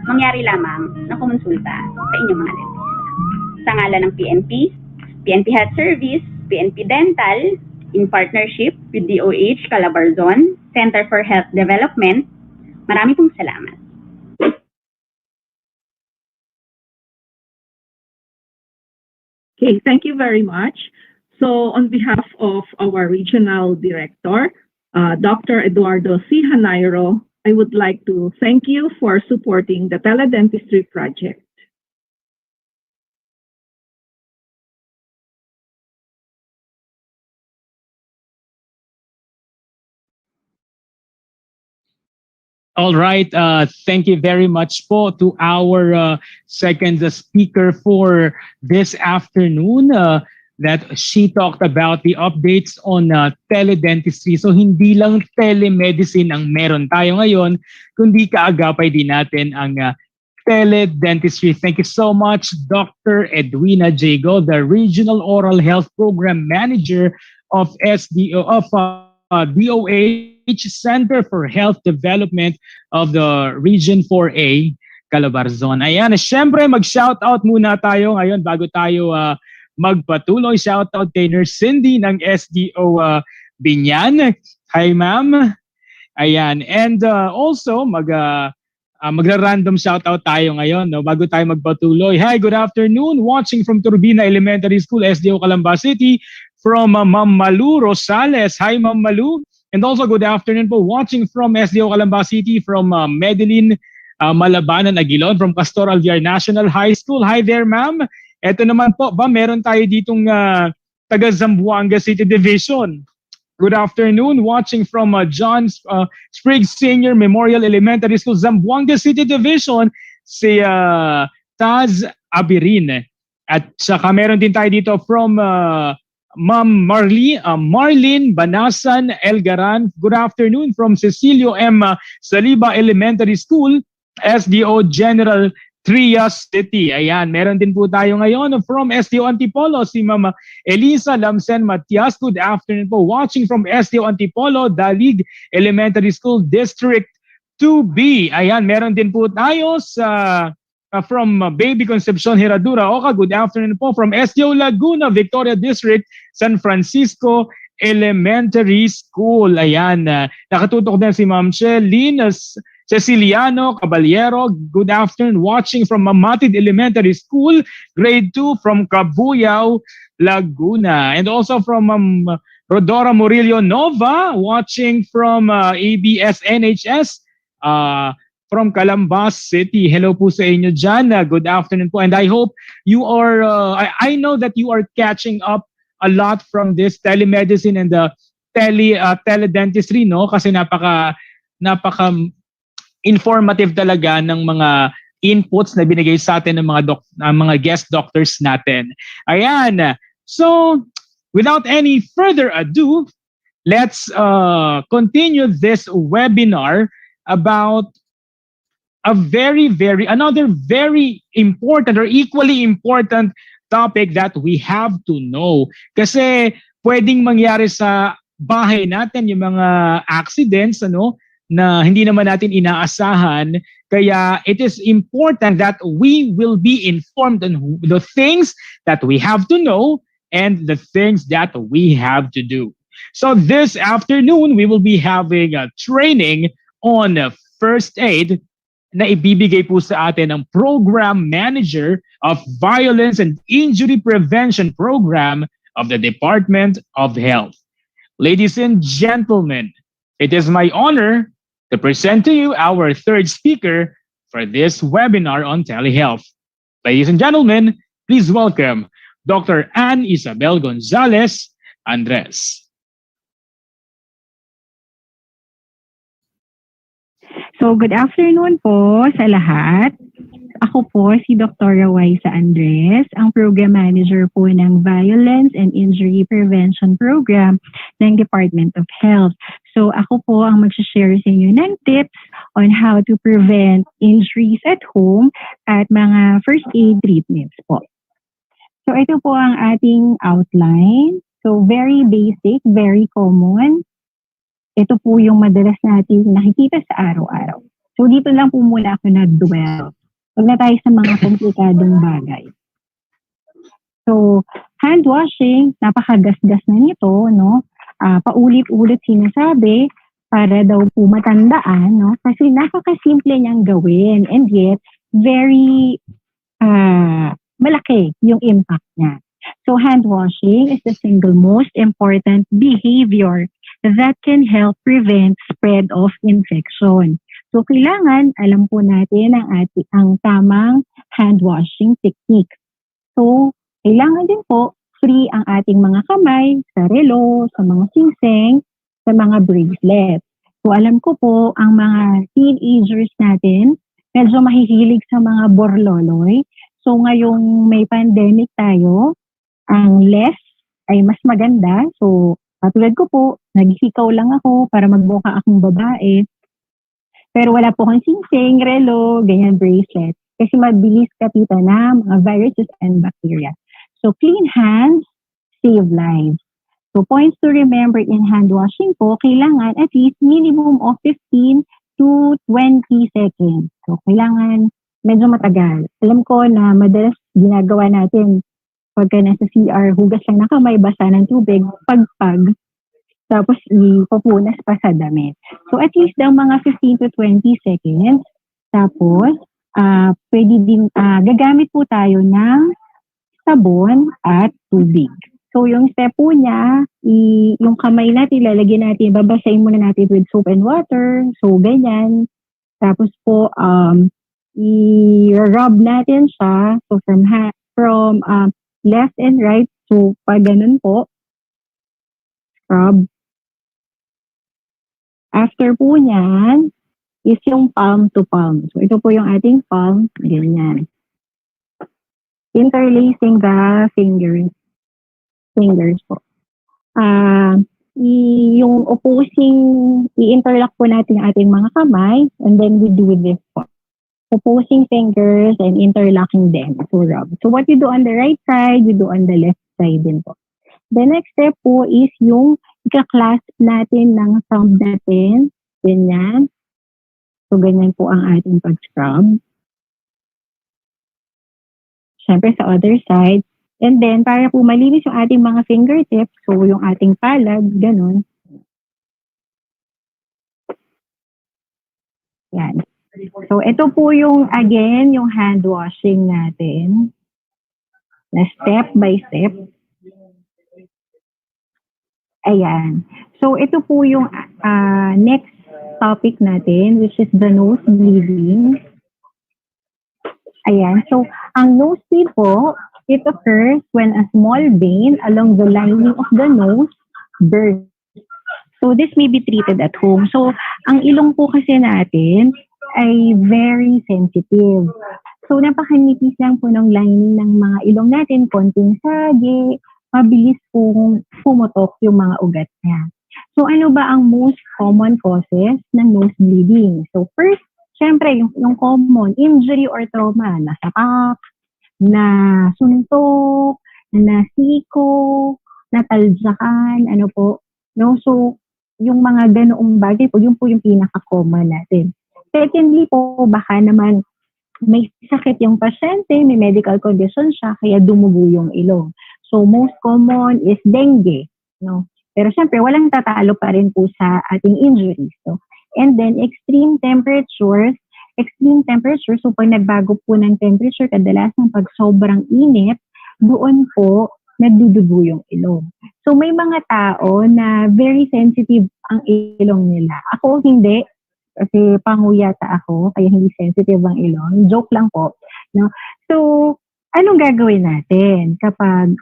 L: mangyari lamang na kumonsulta sa inyong mga dentista. Sa ngalan ng PNP, PNP Health Service, PNP Dental, in partnership with DOH Calabarzon, Center for Health Development, marami pong salamat.
G: Okay, thank you very much. So on behalf of our regional director, Dr. Eduardo C. Hanairo, I would like to thank you for supporting the teledentistry project.
A: All right. Thank you very much po to our second speaker for this afternoon that she talked about the updates on teledentistry. So hindi lang telemedicine ang meron tayo ngayon, kundi kaagapay din natin ang teledentistry. Thank you so much, Dr. Edwina Jago, the Regional Oral Health Program Manager of DOH Center for Health Development of the Region 4A, Calabarzon. Ayan, syempre mag-shoutout muna tayo ngayon bago tayo magpatuloy. Shoutout kay Nurse Cindy ng SDO Binyan. Hi, ma'am. Ayan. And also, magra-random shoutout tayo ngayon no, bago tayo magpatuloy. Hi, good afternoon. Watching from Turbina Elementary School, SDO Calamba City. From Ma'am Malu Rosales. Hi, Ma'am Malu. And also good afternoon po. Watching from SDO Calamba City from Medellin Malabanan Aguilon from Pastoral VR National High School. Hi there, ma'am. Ito naman po, meron tayo ditong taga Zamboanga City Division. Good afternoon. Watching from John Spriggs Senior Memorial Elementary School, Zamboanga City Division, si Taz Abirin. At saka meron din tayo dito from Ma'am Marlene Banasan Elgaran. Good afternoon from Cecilio M. Saliba Elementary School, SDO General Trias City. Ayan, meron din po tayo ngayon from SDO Antipolo, si Ma'am Elisa Lamsen Matias. Good afternoon po. Watching from SDO Antipolo, Dalig Elementary School, District 2B. Ayan, meron din po tayo sa from Baby Concepcion Herradura. Oka, good afternoon po from SDO Laguna, Victoria District, San Francisco Elementary School. Ayan, nakatutok din si Ma'am Shelin Ceciliano Caballero. Good afternoon. Watching from Mamatid Elementary School, Grade 2 from Cabuyao, Laguna. And also from Rodora Murillo Nova, watching from ABS-NHS from Calambas City. Hello po sa inyo dyan. Good afternoon po. And I hope you are, I know that you are catching up a lot from this telemedicine and the teledentistry, no? Kasi napaka informative talaga ng mga inputs na binigay sa atin ng mga guest doctors natin. Ayan. So, without any further ado, let's continue this webinar about another very important or equally important topic that we have to know. Kasi pwedeng mangyari sa bahay natin yung mga accidents, na hindi naman natin inaasahan. Kaya it is important that we will be informed on the things that we have to know and the things that we have to do. So this afternoon, we will be having a training on first aid na ibibigay po sa atin ng Program Manager of Violence and Injury Prevention Program of the Department of Health. Ladies and gentlemen, it is my honor to present to you our third speaker for this webinar on telehealth. Ladies and gentlemen, please welcome Dr. Ann Isabel Gonzalez Andres.
F: So, good afternoon po sa lahat. Ako po si Dr. Rawaisa Andres, ang Program Manager po ng Violence and Injury Prevention Program ng Department of Health. So, ako po ang mag-share sa inyo ng tips on how to prevent injuries at home at mga first aid treatments po. So, ito po ang ating outline. So, very basic, very common. Ito po yung madalas natin nakikita sa araw-araw. So dito lang po muna ako nag-dwell. Huwag na tayo sa mga komplikadong bagay. So hand washing, napakagasgas na nito, no? Paulit-ulit sinasabi para daw po matandaan, no? Kasi napakasimple niyang gawin and yet very malaki yung impact niya. So hand washing is the single most important behavior that can help prevent spread of infection. So kailangan alam po natin ang tamang hand washing technique. So kailangan din po free ang ating mga kamay sa relo, sa mga singsing, sa mga bracelet. So alam ko po ang mga teenagers natin medyo mahihilig sa mga borloloy. So ngayong may pandemic tayo, ang less ay mas maganda. So katulad ko po, naghihikaw lang ako para magbuka akong babae. Pero wala po akong singsing, relo, ganyan bracelet. Kasi mabilis kapitan na mga viruses and bacteria. So clean hands, save lives. So points to remember in hand washing po, kailangan at least minimum of 15 to 20 seconds. So kailangan medyo matagal. Alam ko na madalas ginagawa natin pagka nasa CR, hugas lang na kamay, basa ng tubig, pagpag. tapos ipupunas pa sa damit. So at least daw mga 15 to 20 seconds. Tapos, pwede din, gagamit po tayo ng sabon at tubig. So yung step po niya, yung kamay natin, lalagyan natin, babasahin muna natin with soap and water. So ganyan. Tapos po, i-rub natin siya. So from left and right. So pag ganun po, rub. After po niyan, is yung palm to palm. So ito po yung ating palm. Ganyan. Interlacing the fingers po. Yung opposing, i-interlock po natin ang ating mga kamay, and then we do this po. Opposing fingers and interlocking them to rub. So what you do on the right side, you do on the left side din po. The next step po is yung ika-clasp natin ng thumb natin. Ganyan. So ganyan po ang ating pag-scrub. Siyempre sa other side. And then, para po malinis yung ating mga fingertips, so yung ating palad, ganun. Yan. So, ito po yung, again, yung hand washing natin. Na step by step. Ayan. So, ito po yung next topic natin, which is the nose bleeding. Ayan. So, ang nosebleed po, it occurs when a small vein along the lining of the nose bursts. So this may be treated at home. So ang ilong po kasi natin ay very sensitive. So napakanipis lang po ng lining ng mga ilong natin, konting sagi, mabilis pong pumutok yung mga ugat niya. So ano ba ang most common causes ng nose bleeding? So first, syempre yung common, injury or trauma, nasapak, na suntok, na siko, na talsakan, ano po. No? So, yung mga ganoong bagay po, yun po yung pinaka-common natin. Secondly po, baka naman may sakit yung pasyente, may medical condition siya, kaya dumugo yung ilong. So, most common is dengue. No? Pero syempre, walang tatalo pa rin po sa ating injuries. So, and then, extreme temperatures, so pag nagbago po ng temperature, kadalasan pag sobrang init, doon po nagdudugo yung ilong. So may mga tao na very sensitive ang ilong nila. Ako hindi, kasi panguyata ako, kaya hindi sensitive ang ilong. Joke lang po. No? So, anong gagawin natin kapag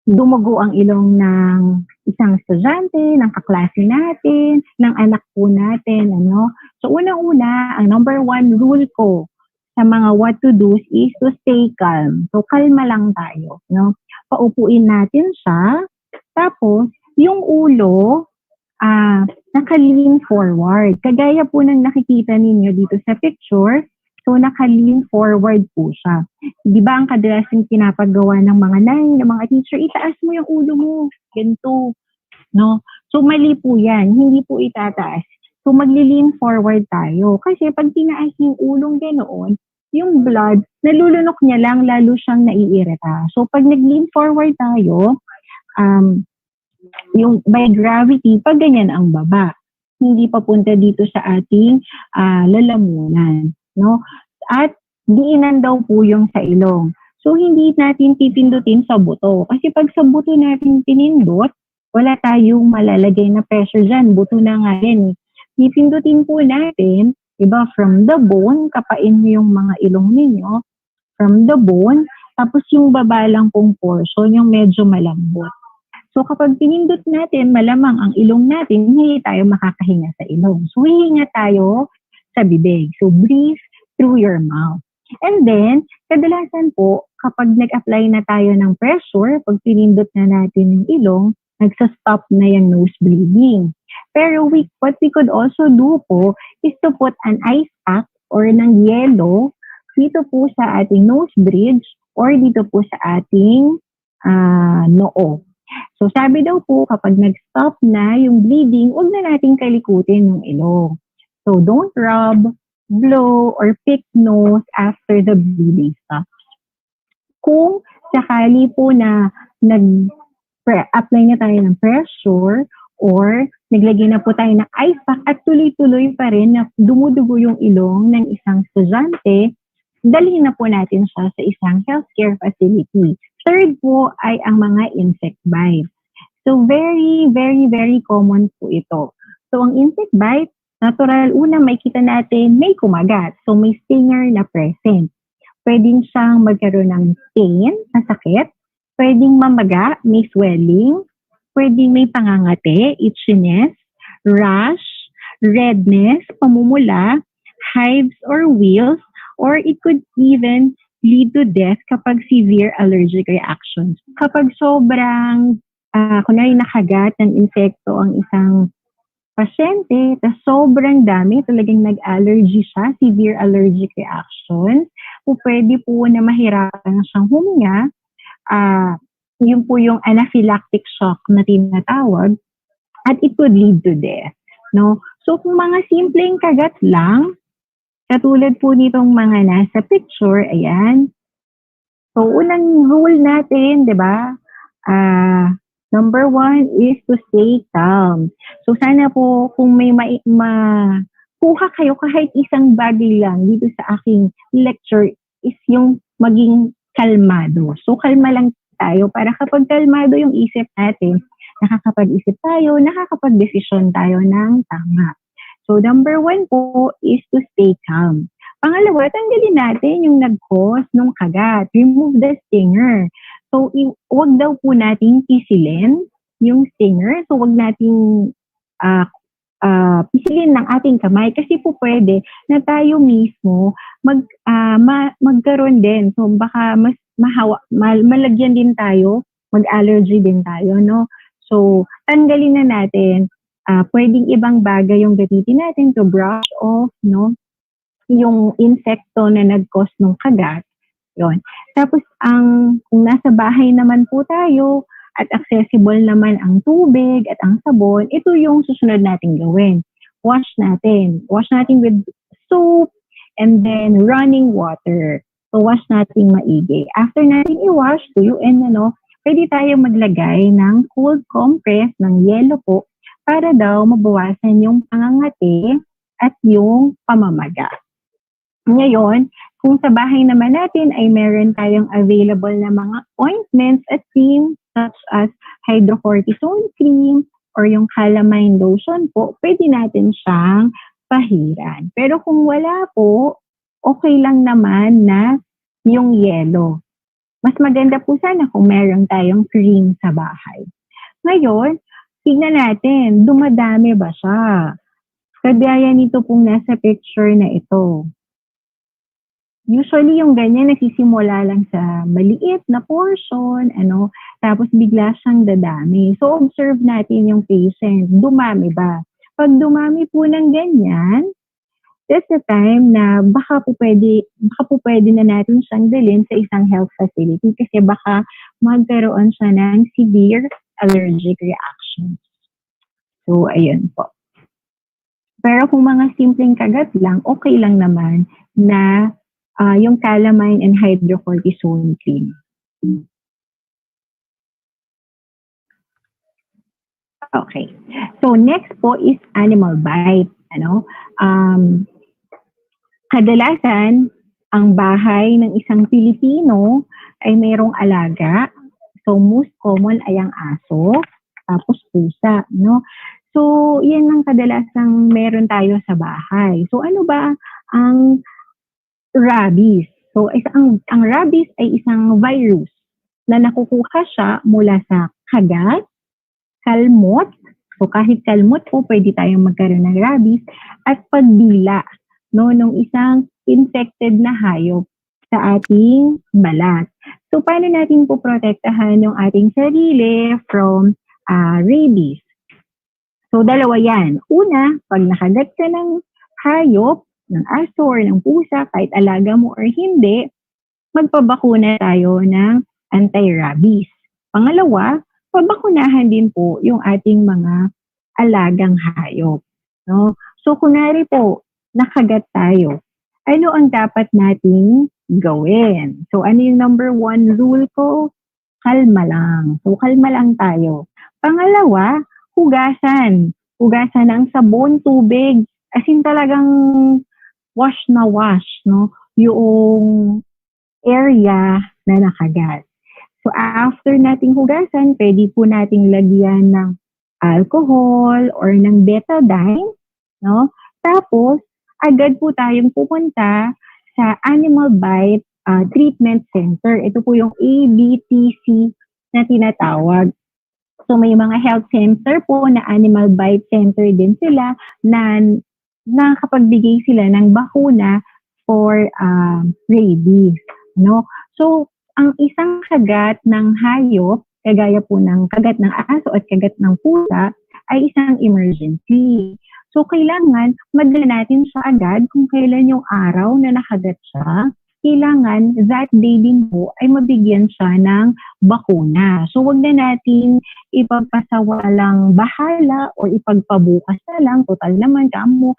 F: dumugo ang ilong ng isang estudyante, ng kaklase natin, ng anak po natin, ano? So, unang-una, ang number one rule ko sa mga what to do is to stay calm. So, kalma lang tayo, no? Paupuin natin siya, tapos, yung ulo, naka-lean forward. Kagaya po ng nakikita ninyo dito sa picture, so naka-lean forward po siya. Di ba ang kadalasang pinapagawa ng mga nanay, ng mga teacher, itaas mo yung ulo mo, ganito, no? So mali po yan, hindi po itataas. So magli-lean forward tayo. Kasi pag tinaas yung ulong ganoon, yung blood, nalulunok niya lang, lalo siyang naiirita. So pag nag-lean forward tayo, yung by gravity, pag ganyan ang baba, hindi papunta dito sa ating lalamunan. No? At diinan daw po yung sa ilong. So, hindi natin pipindutin sa buto. Kasi pag sa buto natin pinindot, wala tayong malalagay na pressure dyan. Buto na nga yan. Pipindutin po natin, diba, from the bone, kapain mo yung mga ilong ninyo, from the bone, tapos yung baba lang pong portion, yung medyo malambot. So kapag pinindot natin, malamang ang ilong natin, hindi tayo makakahinga sa ilong. So hihinga tayo sa bibig. So breathe through your mouth. And then, kadalasan po, kapag nag-apply na tayo ng pressure, pag pinindot na natin yung ilong, nagsa-stop na yung nose bleeding. Pero what we could also do po is to put an ice pack or ng yelo dito po sa ating nose bridge or dito po sa ating noo. So sabi daw po, kapag nag-stop na yung bleeding, huwag na natin kalikutin yung ilong. So don't rub, blow, or pick nose after the bleeding stops. Kung sakali po na nag-apply na tayo ng pressure or naglagay na po tayo ng ice pack at tuloy-tuloy pa rin na dumudugo yung ilong ng isang estudyante, dalhin na po natin siya sa isang healthcare facility. Third po ay ang mga insect bites. So very, very, very common po ito. So ang insect bite, natural, una makikita natin may kumagat. So may stinger na present. Pwedeng siyang magkaroon ng pain, na sakit. Pwedeng mamaga, may swelling. Pwedeng may pangangate, itchiness, rash, redness, pamumula, hives or wheals, or it could even lead to death kapag severe allergic reactions. Kapag sobrang, kunwari nakagat ng insekto ang isang pasyente, tas sobrang dami, talagang nag-allergy siya, severe allergic reactions, o pwede po na mahirapan siyang huminga, yun po yung anaphylactic shock na tinatawag, at it could lead to death. No? So kung mga simpleng kagat lang, katulad po nitong mga nasa picture, ayan. So unang rule natin, di ba? Number 1 is to stay calm. So sana po kung may kuha kayo kahit isang bagay lang dito sa aking lecture is yung maging kalmado. So kalma lang tayo para kapag kalmado yung isip natin, nakakapag-isip tayo, nakakapag-desisyon tayo ng tama. So number 1 po is to stay calm. Pangalawa, tanggalin natin yung nag-cause ng kagat. Remove the stinger. So, huwag daw po nating pisilin yung stinger. So, huwag nating pisilin ng ating kamay kasi po pwede na tayo mismo magkaroon din. So, baka mas malagyan din tayo, mag-allergy din tayo, no? So, tanggalin na natin. Pwedeng ibang bagay yung gamitin natin to brush off, no? Yung insekto na nag-cause ng kagat. Yun. Tapos, kung nasa bahay naman po tayo at accessible naman ang tubig at ang sabon, ito yung susunod nating gawin. Wash natin. Wash natin with soap and then running water. So, wash natin maigi. After natin i-wash, tuyuin, pwede tayo maglagay ng cold compress ng yelo po para daw mabawasan yung pangangati at yung pamamaga. Ngayon, kung sa bahay naman natin ay meron tayong available na mga ointments at cream such as hydrocortisone cream or yung calamine lotion po, pwede natin siyang pahiran. Pero kung wala po, okay lang naman na yung yelo. Mas maganda po sana kung meron tayong cream sa bahay. Ngayon, tignan natin, dumadami ba siya? Kagaya nito pong nasa picture na ito. Usually, yung ganyan nagsisimula lang sa maliit na portion, tapos bigla siyang dadami. So, observe natin yung patient. Dumami ba? Pag dumami po ng ganyan, that's the time na baka po pwede na natin siyang dalhin sa isang health facility kasi baka magkaroon siya ng severe allergic reactions. So, ayun po. Pero kung mga simpleng kagat lang, okay lang naman na yung calamine and hydrocortisone cream. Okay. So next po is animal bite. Kadalasan, ang bahay ng isang Pilipino ay mayroong alaga. So most common ay ang aso, tapos pusa, no? So yan ang kadalasang meron tayo sa bahay. So ano ba ang rabies? So ang rabies ay isang virus na nakukuha siya mula sa kagat, kalmot. So kahit kalmot po, pwede tayong magkaroon ng rabies at pagbila nung isang infected na hayop sa ating balat. So paano natin po protektahan yung ating sarili from rabies? So dalawa yan. Una, pag nakagat ka ng hayop, ng aso or ng pusa, kahit alaga mo or hindi, magpabakuna tayo ng anti-rabies. Pangalawa, pabakunahan din po yung ating mga alagang hayop. No? So kunwari po, nakagat tayo, ano ang dapat nating gawin? So ano yung number 1 rule ko? Kalma lang. So kalma lang tayo. Pangalawa, hugasan. Hugasan ng sabon, tubig. As in talagang wash na wash, no? Yung area na nakagat. So after nating hugasan, pwede po nating lagyan ng alcohol or ng betadine, no? Tapos, agad po tayong pupunta sa Animal Bite Treatment Center. Ito po yung ABTC na tinatawag. So may mga health center po na Animal Bite Center din sila na nakapagbigay sila ng bakuna for rabies, no? So ang isang kagat ng hayop, kagaya po ng kagat ng aso at kagat ng pusa, ay isang emergency. So kailangan madala natin siya agad kung kailan yung araw na nakagat siya. Kailangan that day din po ay mabigyan siya ng bakuna. So wag na natin ipagpasawalang bahala o ipagpabukas na lang. Total naman, kamo,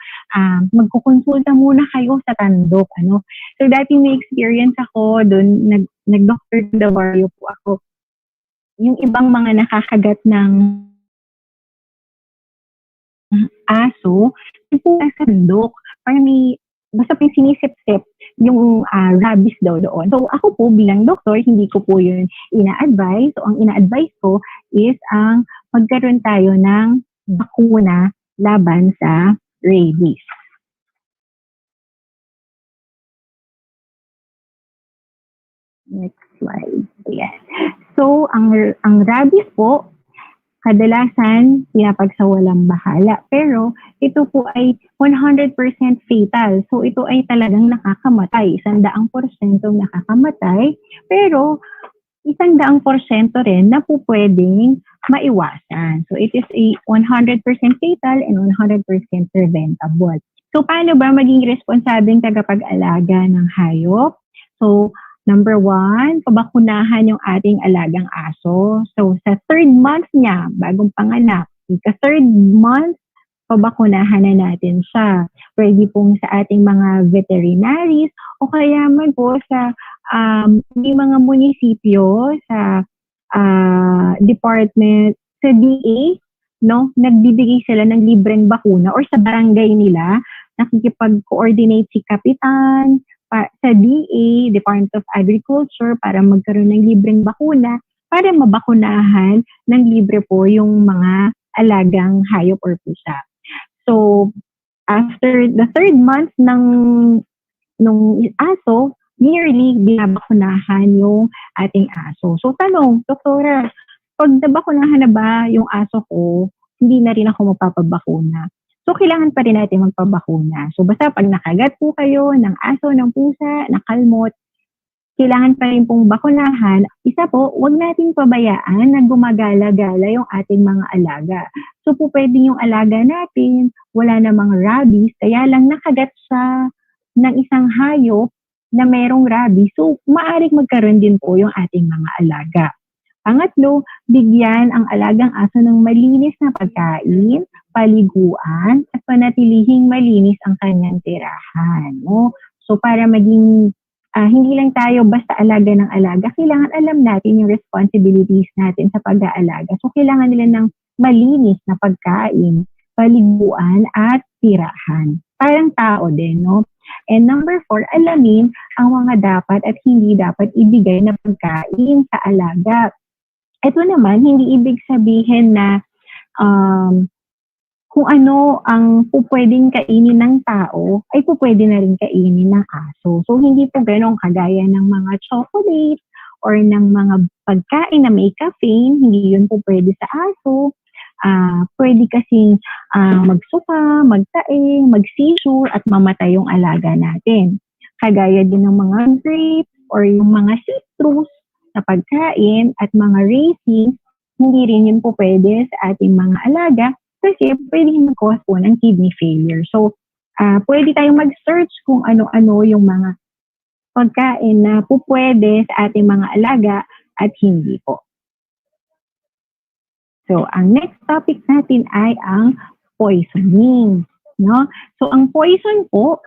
F: magkukonsulta muna kayo sa tandok. Ano? So dati may experience ako doon, nag-Dr. Dawario po ako. Yung ibang mga nakakagat ng aso, yung po sa tandok, parang may basta pa yung sinisip-sip yung rabies daw doon. So ako po bilang doktor, hindi ko po yun ina-advise. So ang ina-advise ko is ang magkaroon tayo ng bakuna laban sa rabies. Next slide. Ayan. So ang rabies po, kadalasan pinapagsawalang bahala. Pero ito po ay 100% fatal. So ito ay talagang nakakamatay. 100% nakakamatay. Pero 100% rin na po pwedeng maiwasan. So it is a 100% fatal and 100% preventable. So paano ba maging responsabling tagapag-alaga ng hayop? So number 1, pabakunahan yung ating alagang aso. So, sa 3rd month niya, bagong panganak, sa 3rd month, pabakunahan na natin siya. Pwede pong sa ating mga veterinaries o kaya man po sa may mga munisipyo, sa department, sa DA, no? Nagbibigay sila ng libreng bakuna or sa barangay nila, nakikipag-coordinate si kapitan, sa DA, Department of Agriculture, para magkaroon ng libreng bakuna para mabakunahan ng libre po yung mga alagang hayop or pusa. So, after the 3rd month nung aso, yearly binabakunahan yung ating aso. So, tanong, doktora, pag nabakunahan na ba yung aso ko, hindi na rin ako magpapabakuna. So, kailangan pa rin natin magpabakuna. So, basta pag nakagat po kayo ng aso, ng pusa, nakalmot, kailangan pa rin pong bakunahan. Isa po, huwag natin pabayaan na gumagala-gala yung ating mga alaga. So, po pwede yung alaga natin, wala namang rabies, kaya lang nakagat siya ng isang hayop na merong rabies. So, maaaring magkaroon din po yung ating mga alaga. Pangatlo, bigyan ang alagang aso ng malinis na pagkain, paliguan, at panatilihing malinis ang kanyang tirahan. No? So para maging hindi lang tayo basta alaga ng alaga, kailangan alam natin yung responsibilities natin sa pag-aalaga. So kailangan nila ng malinis na pagkain, paliguan, at tirahan. Parang tao din, no? And number 4, alamin ang mga dapat at hindi dapat ibigay na pagkain sa alaga. Ito naman, hindi ibig sabihin na kung ano ang pupwedeng kainin ng tao, ay pupwede na rin kainin ng aso. So, hindi po ganun kagaya ng mga chocolate or ng mga pagkain na may caffeine, hindi yun po pwede sa aso. Pwede kasing magsuka, magtaing, mag-seizure at mamatay yung alaga natin. Kagaya din ng mga grapes or yung mga citrus na pagkain at mga raisins, hindi rin yun po pwede sa ating mga alaga kasi pwede mag-cause po ng kidney failure. So, pwede tayong mag-search kung ano-ano yung mga pagkain na po pwede sa ating mga alaga at hindi po. So, ang next topic natin ay ang poisoning. No? So, ang poison po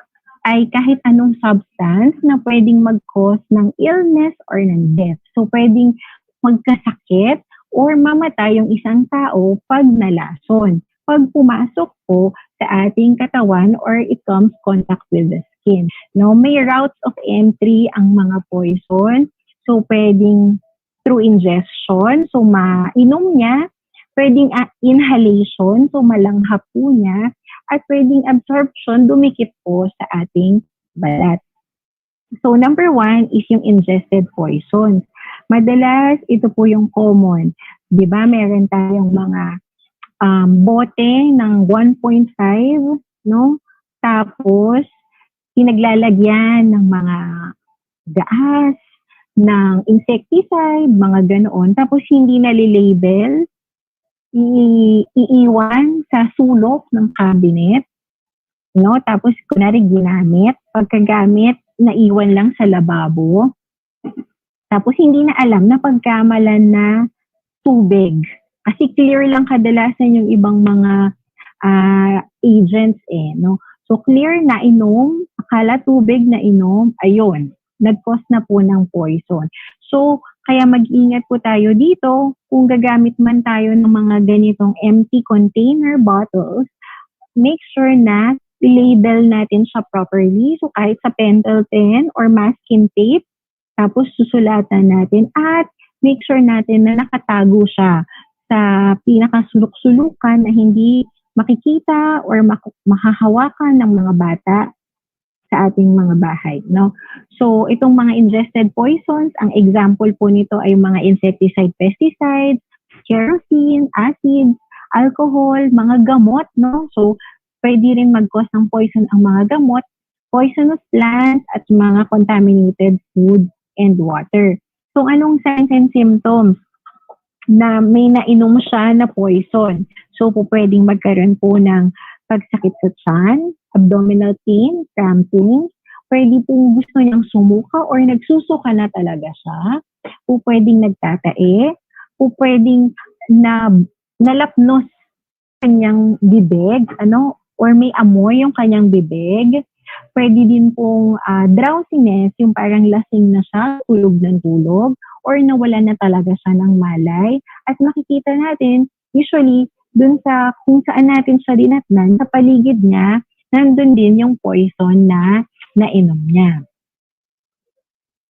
F: ay kahit anong substance na pwedeng mag-cause ng illness or ng death. So, pwedeng magkasakit or mamatay yung isang tao pag nalason. Pag pumasok po sa ating katawan or it comes contact with the skin. No, may routes of entry ang mga poison. So, pwedeng through ingestion, so mainom niya, pwedeng inhalation, so malanghap po niya, at pwedeng absorption, dumikit po sa ating balat. So, number 1 is yung ingested poison. Madalas, ito po yung common. Di ba, meron tayong mga bote ng 1.5, no? Tapos, pinaglalagyan ng mga gas, ng insecticide, mga ganoon. Tapos, hindi nalilabel, iiwan sa sulok ng cabinet, no? Tapos, kunwari ginamit, pagkagamit, naiwan lang sa lababo. Tapos, hindi na alam na pagkamalan na tubig. Kasi clear lang kadalasan yung ibang mga agents no? So, clear na inom, akala tubig na inom, ayun, nag-cause na po ng poison. So, kaya mag-ingat po tayo dito kung gagamit man tayo ng mga ganitong empty container bottles, make sure na i-label natin siya properly. So, kahit sa pentel pen or masking tape, tapos susulatan natin at make sure natin na nakatago siya sa pinakasulok-sulukan na hindi makikita or makahawakan ng mga bata sa ating mga bahay, no? So, itong mga ingested poisons, ang example po nito ay mga insecticide, pesticides, kerosene, acids, alcohol, mga gamot, no? So, pwede rin mag-cause ng poison ang mga gamot, poisonous plants, at mga contaminated food and water. So, anong signs and symptoms na may nainom siya na poison? So, po pwedeng magkaroon po ng pagsakit sa tiyan, abdominal pain, cramping, pwede po gusto niyang sumuka or nagsusuka na talaga siya, po pwedeng nagtatae, po pwedeng nalapnos kanyang bibig, or may amoy yung kanyang bibig. Pwede din pong drowsiness, yung parang lasing na siya, tulog ng tulog, or nawala na talaga siya ng malay. At makikita natin, usually, dun sa kung saan natin siya dinatnan, sa paligid niya, nandun din yung poison na nainom niya.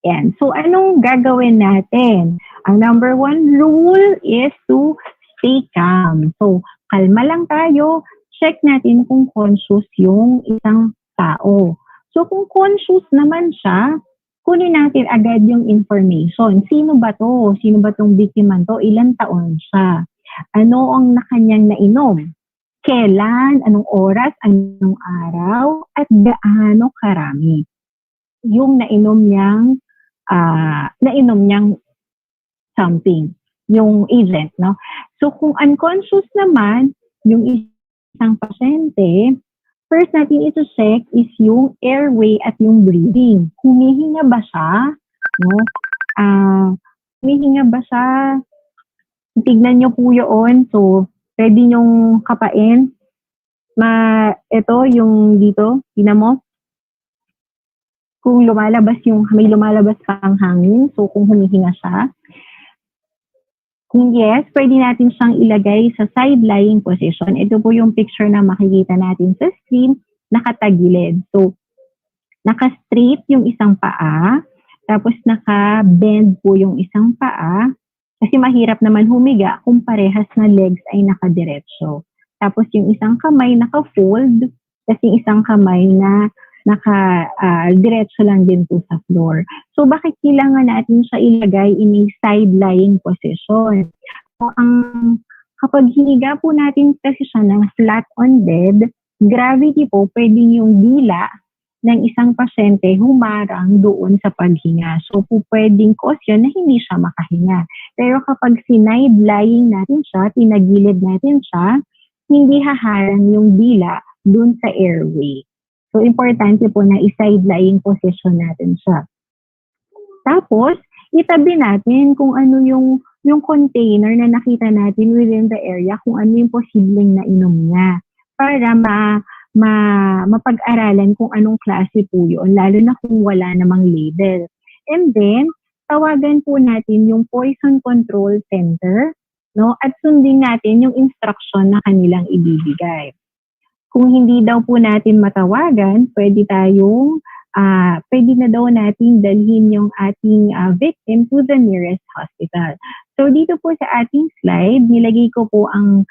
F: Yan. So, anong gagawin natin? Ang number 1 rule is to stay calm. So, kalma lang tayo. Check natin kung conscious yung isang tao. So, kung conscious naman siya, kunin natin agad yung information. Sino ba to? Sino ba tong biktima to? Ilang taon siya? Ano ang kanyang nainom? Kailan? Anong oras? Anong araw? At gaano karami? Yung nainom niyang something. Yung agent, no? So, kung unconscious naman, yung isang pasyente, first natin ito-check is yung airway at yung breathing. Humihinga ba siya? No? Humihinga ba siya? Tignan nyo po yun. So, pwede nyong kapain. Ito, yung dito, tignan mo. Kung may lumalabas pang hangin, so kung humihinga siya. Kung yes, pwede natin siyang ilagay sa side-lying position. Ito po yung picture na makikita natin sa screen, nakatagilid. So, naka-straight yung isang paa, tapos naka-bend po yung isang paa, kasi mahirap naman humiga kung parehas na legs ay nakadiretso. Tapos yung isang kamay naka-fold, kasi isang kamay na naka-diretso lang din po sa floor. So, bakit kailangan natin siya ilagay in a side-lying position? So, kapag hiniga po natin kasi siya ng flat on bed, gravity po, pwedeng yung dila ng isang pasyente humarang doon sa paghinga. So, po pwedeng cause yun na hindi siya makahinga. Pero kapag sinide-lying natin siya, tinagilid natin siya, hindi haharang yung dila doon sa airway. So, importante po na i-side-lying position natin siya. Tapos, itabi natin kung ano yung container na nakita natin within the area, kung ano yung posibleng nainom niya. Para mapag-aralan kung anong klase po yun, lalo na kung wala namang label. And then, tawagan po natin yung Poison Control Center no? At sundin natin yung instruction na kanilang ibibigay. Kung hindi daw po natin matawagan, pwede na daw nating dalhin yung ating victim to the nearest hospital. So dito po sa ating slide, nilagay ko po ang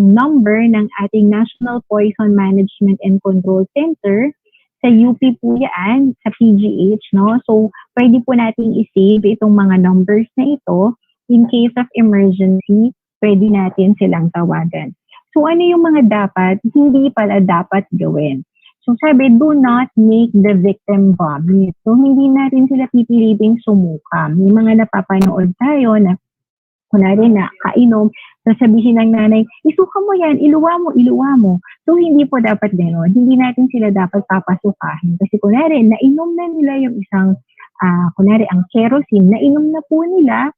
F: number ng ating National Poison Management and Control Center. Sa UP po yan, sa PGH, no? So pwede po nating i-save itong mga numbers na ito. In case of emergency, pwede natin silang tawagan. So ano yung mga dapat, hindi pala dapat gawin? So sabi, do not make the victim vomit. So hindi natin sila pipiliting sumuka. May mga napapanood tayo na kunwari na kainom, sasabihin ng nanay, isuka mo yan, iluwa mo. So hindi po dapat gano'n. Hindi natin sila dapat papasukahin. Kasi kunwari, nainom na nila yung isang, kunwari ang kerosene, nainom na po nila.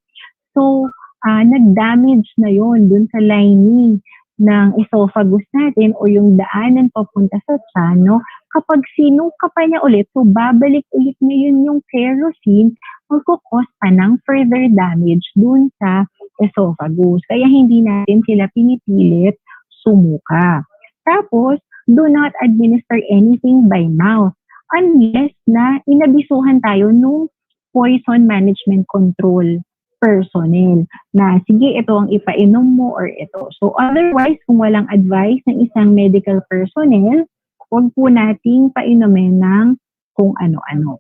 F: So nag-damage na yon dun sa lining ng esophagus natin o yung daanan papunta sa tiyan, no? Kapag sinuka pa niya ulit, so babalik ulit niya yun yung kerosene, magkukos pa ng further damage dun sa esophagus. Kaya hindi natin sila pinipilit sumuka. Tapos, do not administer anything by mouth unless na inabisuhan tayo nung poison management control personnel na sige, ito ang ipainom mo or ito. So otherwise, kung walang advice ng isang medical personnel, huwag po nating painumin ng kung ano-ano.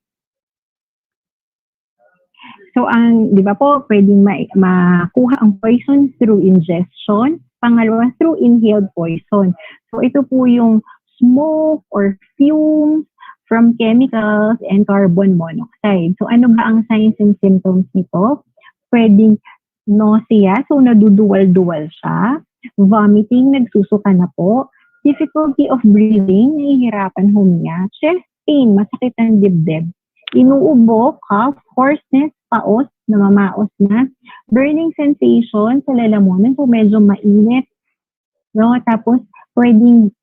F: So di ba po, pwedeng makuha ang poison through ingestion. Pangalawa, through inhaled poison. So ito po yung smoke or fumes from chemicals and carbon monoxide. So ano ba ang signs and symptoms nito? Pwedeng nausea, so naduduwal-duwal siya. Vomiting, nagsusuka na po. Difficulty of breathing, nahihirapan huminga. Chest pain, masakit ang dibdib. Inuubo, cough, hoarseness, paos, namamaos na. Burning sensation sa lalamunan, so medyo mainit. No? Tapos, pwedeng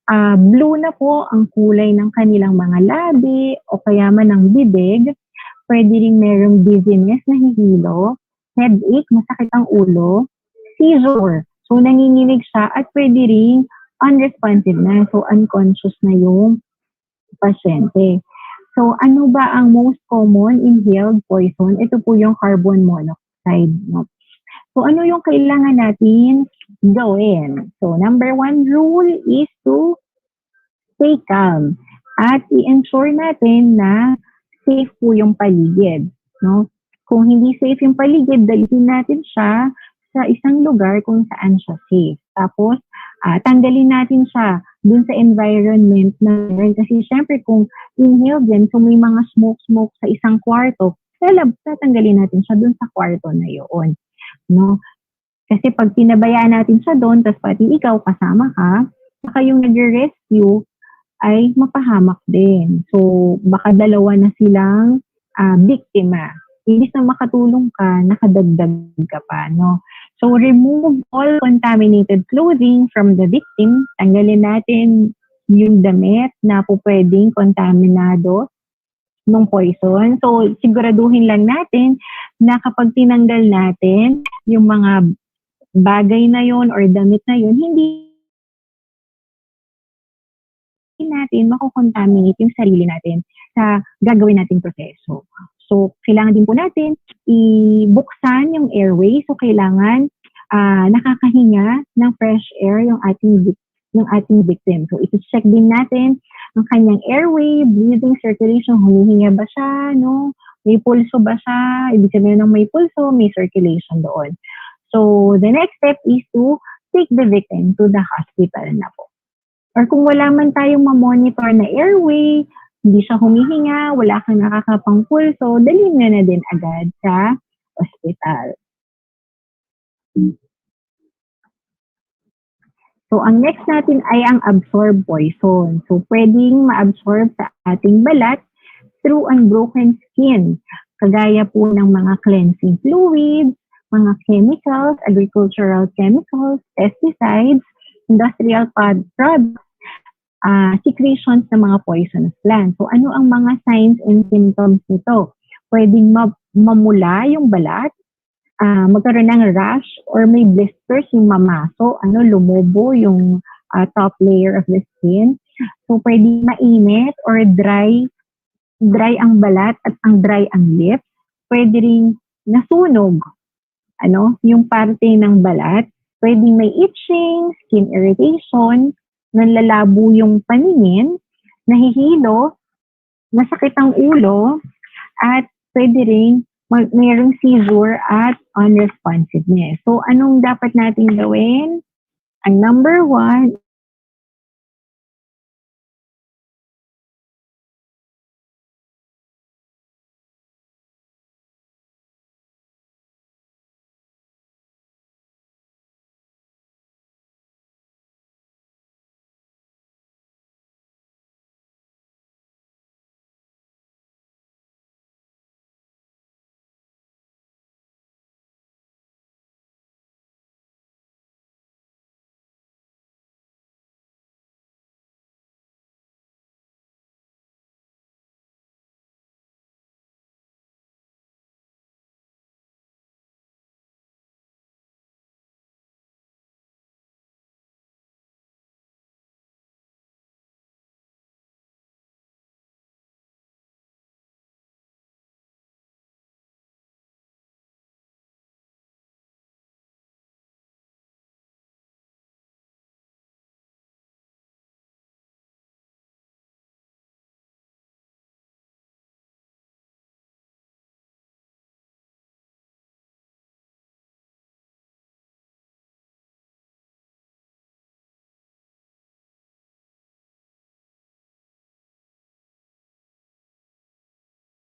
F: blue na po ang kulay ng kanilang mga labi o kaya man ng bibig. Pwede rin merong dizziness, nahihilo. Headache, masakit ang ulo, seizure. So, nanginginig siya at pwede rin unresponsive na. So, unconscious na yung pasyente. So, ano ba ang most common inhaled poison? Ito po yung carbon monoxide. No? So, ano yung kailangan natin gawin? So, number 1 rule is to stay calm at i-ensure natin na safe po yung paligid. No? Kung hindi safe yung paligid, dalhin natin siya sa isang lugar kung saan siya safe. Tapos, tanggalin natin siya dun sa environment na meron. Kasi syempre, kung inhaled din, so may mga smoke sa isang kwarto, tatanggalin natin siya dun sa kwarto na yun. No? Kasi pag pinabayaan natin siya doon, tapos pati ikaw kasama ka, saka yung nag-rescue ay mapahamak din. So, baka dalawa na silang biktima. Imbis na makatulong ka, nakadagdag ka pa, no? So, remove all contaminated clothing from the victim. Tanggalin natin yung damit na po pwedeng kontaminado ng poison. So, siguraduhin lang natin na kapag tinanggal natin yung mga bagay na yon or damit na yon, hindi natin makukontaminate yung sarili natin sa gagawin nating proseso. So, kailangan din po natin ibuksan yung airway. So, kailangan nakakahinga ng fresh air yung ating victim. So, iti-check din natin ang kanyang airway, breathing, circulation, humihinga ba siya, no? May pulso ba siya? Ibig sabihin ng may pulso, may circulation doon. So, the next step is to take the victim to the hospital na po. Or kung wala man tayong ma-monitor na airway, hindi siya humihinga, wala kang nakakapang pulso, dalhin na din agad sa ospital. So, ang next natin ay ang absorb poison. So, pwedeng ma-absorb sa ating balat through unbroken skin. Kagaya po ng mga cleansing fluids, mga chemicals, agricultural chemicals, pesticides, industrial products, secretions ng mga poisonous plants. So, ano ang mga signs and symptoms nito? Pwedeng mamula yung balat, magkaroon ng rash or may blisters yung mamaso, lumobo yung top layer of the skin. So, pwede mainit or dry ang balat at ang dry ang lips. Pwede ring nasunog, yung parte ng balat. Pwede may itching, skin irritation, nanlalabo yung paningin, nahihilo, masakit ang ulo, at pwede ring mayroong seizure at unresponsiveness. So, anong dapat natin gawin? Ang number one,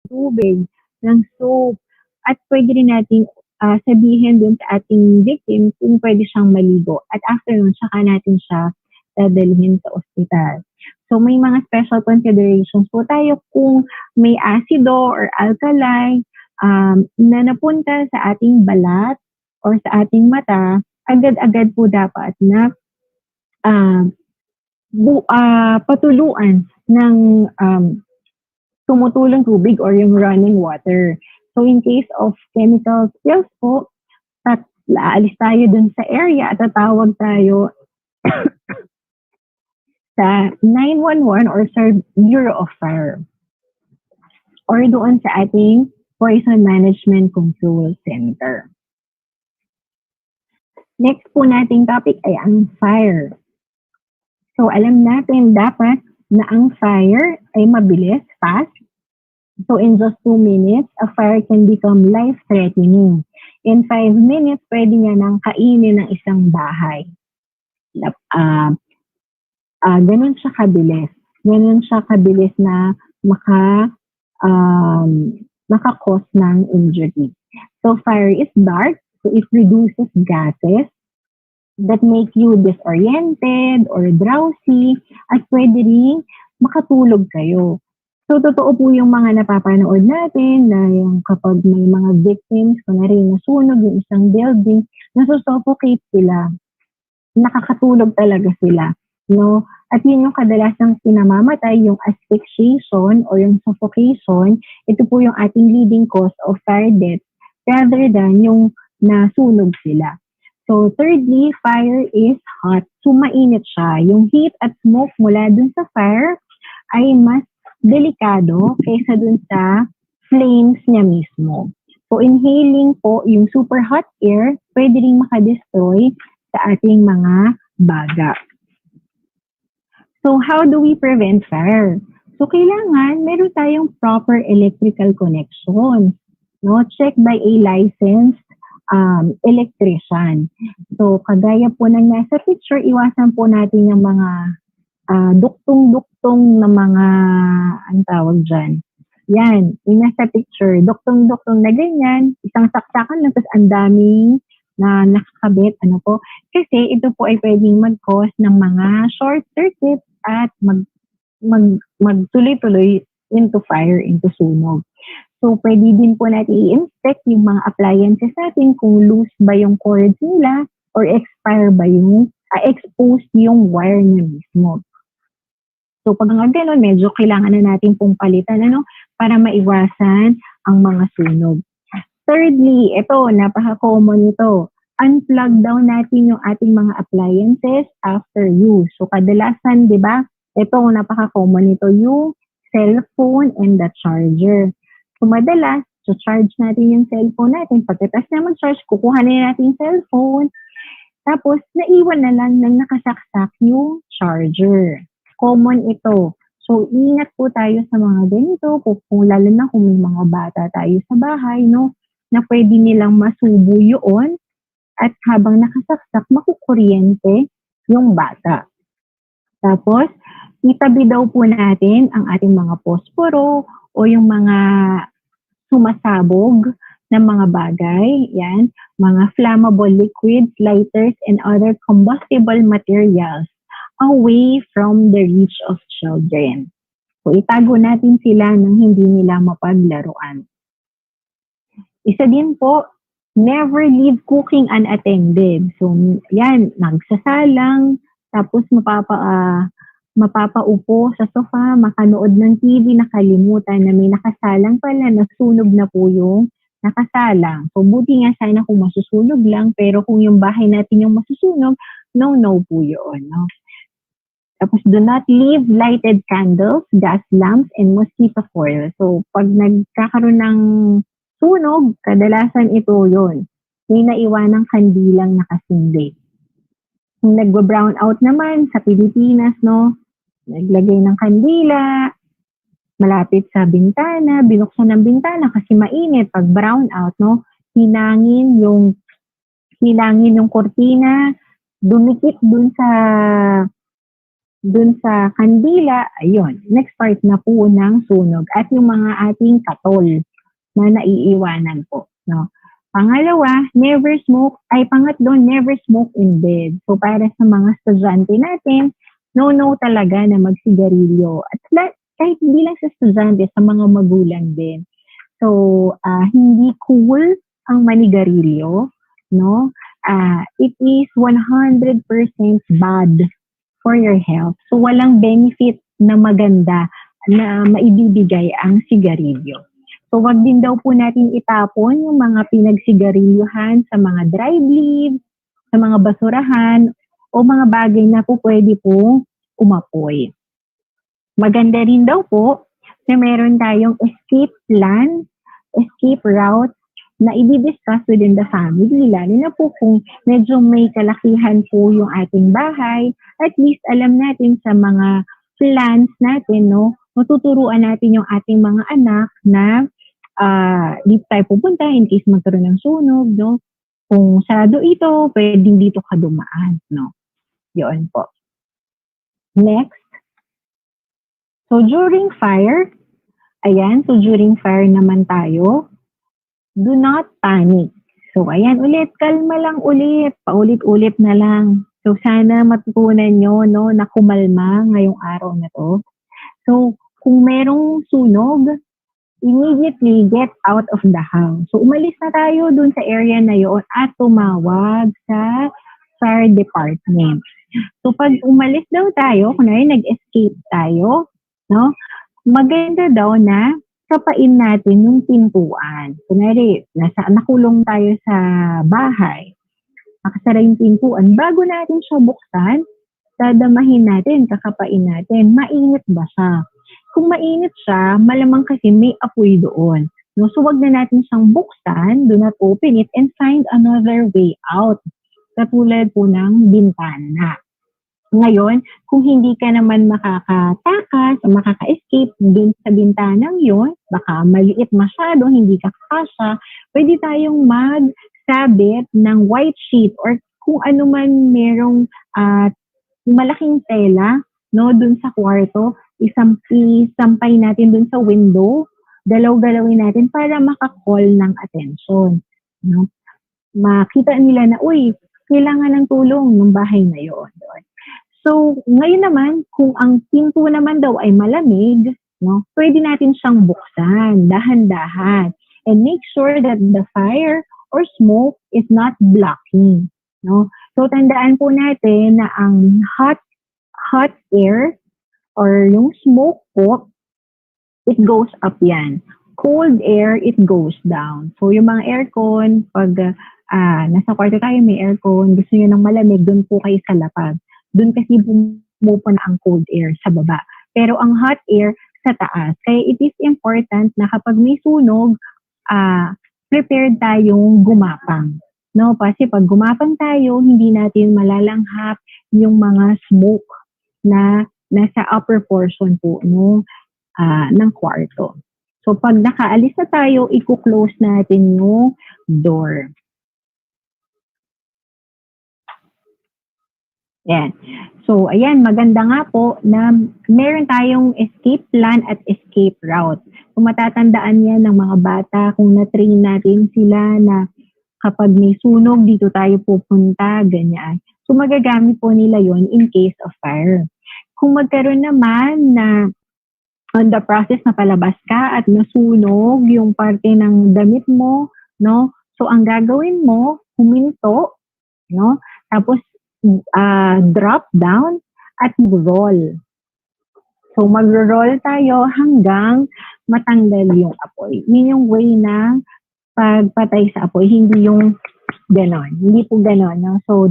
F: tubig, ng soap, at pwede rin natin sabihin dun sa ating victim kung pwede siyang maligo. At after nun, saka natin siya dadalhin sa ospital. So may mga special considerations po tayo kung may acido or alkali na napunta sa ating balat or sa ating mata, agad-agad po dapat na patuluan ng tumutulong tubig or yung running water. So in case of chemical spills po, aalis tayo dun sa area at tatawag tayo sa 911 or sa Bureau of Fire or doon sa ating Poison Management Control Center. Next po nating topic ay ang fire. So alam natin dapat na ang fire ay mabilis, fast. So in just 2 minutes, a fire can become life-threatening. In 5 minutes, pwede niya nang kainin ng isang bahay. Ganun siya kabilis. Ganun siya kabilis na maka-cause ng injury. So fire is dark, so it produces gases that make you disoriented or drowsy at pwede rin makatulog kayo. So, totoo po yung mga napapanood natin na yung kapag may mga victims, kunwari nasunog yung isang building, nasusuffocate sila. Nakakatulog talaga sila. No? At yun yung kadalasang pinamamatay, yung asphyxiation or yung suffocation, ito po yung ating leading cause of fire death rather than yung nasunog sila. So, thirdly, fire is hot. So, mainit siya. Yung heat at smoke mula dun sa fire ay mas delikado kaysa dun sa flames niya mismo. So, inhaling po yung super hot air, pwede rin makadestroy sa ating mga baga. So, how do we prevent fire? So, kailangan meron tayong proper electrical connection. No? Check by a licensed electrician. So, kagaya po ng nasa picture, iwasan po natin yung mga duktong-duktong na mga, ang tawag dyan. Yan, yung nasa picture, duktong-duktong na ganyan, isang saksakan lang, tapos ang daming na nakakabit, kasi ito po ay pwedeng mag-cause ng mga short circuit at magtuloy-tuloy into fire, into sunog. So, pwede din po natin i-inspect yung mga appliances natin kung loose ba yung cords nila or expire ba yung, exposed yung wire niya mismo. So, pag nga gano'n, medyo kailangan na natin pong palitan, para maiwasan ang mga sunog. Thirdly, ito, napaka-common ito. Unplug daw natin yung ating mga appliances after use. So, kadalasan, di ba, ito, napaka-common ito, yung cellphone and the charger. So, madalas, so charge natin yung cellphone natin. Pagkatapos na mag-charge, kukuha na natin yung cellphone. Tapos, naiwan na lang nang nakasaksak yung charger. Common ito. So, ingat po tayo sa mga ganito, kung lalo na kung may mga bata tayo sa bahay, no, na pwede nilang masubo yun at habang nakasaksak, makukuryente yung bata. Tapos, itabi daw po natin ang ating mga posporo o yung mga sumasabog na mga bagay, yan, mga flammable liquids, lighters, and other combustible materials away from the reach of children. So, itago natin sila nang hindi nila mapaglaruan. Isa din po, never leave cooking unattended. So, yan, nagsasalang, tapos mapapaupo sa sofa, makanood ng TV, nakalimutan na may nakasalang pala, nasunog na po yung nakasalang. So, buti nga sana kung masusunog lang, pero kung yung bahay natin yung masusunog, no po yun. No? Tapos, do not leave lighted candles, gas lamps, and mosquito coil. So, pag nagkakaroon ng sunog, kadalasan ito yun. May naiwanang kandilang nakasindi. Kung nagwa-brown out naman sa Pilipinas, no, naglagay ng kandila, malapit sa bintana, binuksan ng bintana kasi mainit. Pag brown out, no, hinangin yung kortina, dumikit dun sa kandila, ayun, next part na po ng sunog. At yung mga ating katol na naiiwanan po. No? Pangatlo, never smoke in bed. So, para sa mga estudyante natin, no talaga na magsigarilyo. At kahit hindi lang sa estudyante, sa mga magulang din. So, hindi cool ang manigarilyo. No? It is 100% bad for your health. So, walang benefit na maganda na maibibigay ang sigarilyo. So, wag din daw po natin itapon yung mga pinagsigarilyuhan sa mga dry leaves, sa mga basurahan, o mga bagay na po pwede pong umapoy. Maganda rin daw po na meron tayong escape plan, escape route na i-discuss within the family. Lalo na po kung medyo may kalakihan po yung ating bahay, at least alam natin sa mga plans natin, no, matuturuan natin yung ating mga anak na dito tayo pupunta in case magkaroon ng sunog, no? Kung sarado ito, pwedeng dito ka dumaan, no? Yun po. Next. So, during fire naman tayo, do not panic. So, ayan ulit, kalma lang ulit, paulit-ulit na lang. So, sana matutunan nyo, no, na kumalma ngayong araw na to. So, kung merong sunog, immediately get out of the house. So, umalis na tayo dun sa area na yon at tumawag sa fire department. So, pag umalis daw tayo, kunwari nag-escape tayo, no, maganda daw na kapain natin yung pintuan. Kunwari, nakulong tayo sa bahay, nakasara yung pintuan, bago natin siya buksan, dadamahin natin, kakapain natin, mainit ba siya? Kung mainit siya, malamang kasi may apoy doon. No? So, wag na natin siyang buksan, do not open it, and find another way out. Katulad po ng bintana. Ngayon, kung hindi ka naman makakatakas, makaka-escape dun sa bintanang yun, baka maliit masyado, hindi ka kasya, pwede tayong magsabit ng white sheet or kung ano man merong malaking tela, no, dun sa kwarto, isampay natin dun sa window, galaw-galawin natin para maka-call ng attention. No? Makita nila na, uy, kailangan ng tulong ng bahay na yun. So, ngayon naman, kung ang pinto naman daw ay malamig, no, pwede natin siyang buksan, dahan-dahan. And make sure that the fire or smoke is not blocking. No? So, tandaan po natin na ang hot air or yung smoke po, it goes up yan. cold air, it goes down. So yung mga aircon, pag nasa kwarto tayo may aircon, gusto niyo ng malamig, doon po kayo sa lapag. Doon kasi pumupuna ang cold air sa baba. Pero ang hot air sa taas. Kaya it is important na kapag may sunog, prepared tayong gumapang. No, kasi pag gumapang tayo, hindi natin malalanghap yung mga smoke na nasa upper portion po ng kwarto. So pag nakaalis na tayo, i-close natin yung door. Yan. So ayan, maganda nga po na meron tayong escape plan at escape route. Kung matatandaan yan ng mga bata, kung na-train natin sila na kapag may sunog, dito tayo pupunta, ganyan. So magagamit po nila yon in case of fire. Kung magkaroon naman na on the process na palabas ka at nasunog yung parte ng damit mo, no? So ang gagawin mo, huminto, no? Tapos drop down at roll. So mag-roll tayo hanggang matanggal yung apoy. Yun yung way ng pagpatay sa apoy, hindi yung ganon. Hindi po ganon. No? So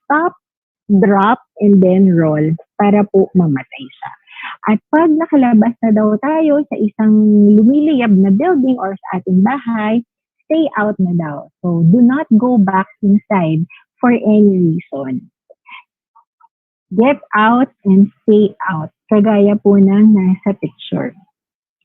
F: stop, drop, and then roll para po mamatay siya. At pag nakalabas na daw tayo sa isang lumiliyab na building or sa ating bahay, stay out na daw. So do not go back inside for any reason. Get out and stay out. Kagaya po ng nasa picture.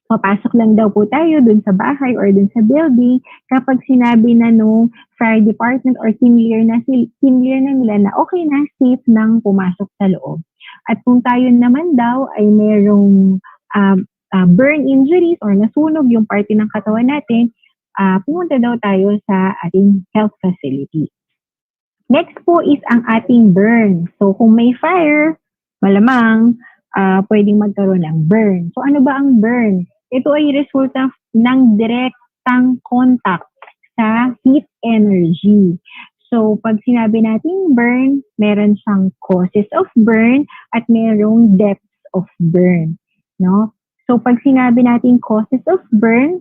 F: Papasok lang daw po tayo dun sa bahay or dun sa building kapag sinabi na nung fire department or team leader na nila na okay na, safe nang pumasok sa loob. At kung tayo naman daw ay merong burn injuries or nasunog yung parte ng katawan natin, pumunta daw tayo sa ating health facility. Next po is ang ating burn. So kung may fire, malamang pwedeng magkaroon ng burn. So ano ba ang burn? Ito ay resulta ng direktang contact sa heat energy. So pag sinabi natin burn, meron siyang causes of burn at merong depths of burn. No? So pag sinabi natin causes of burn,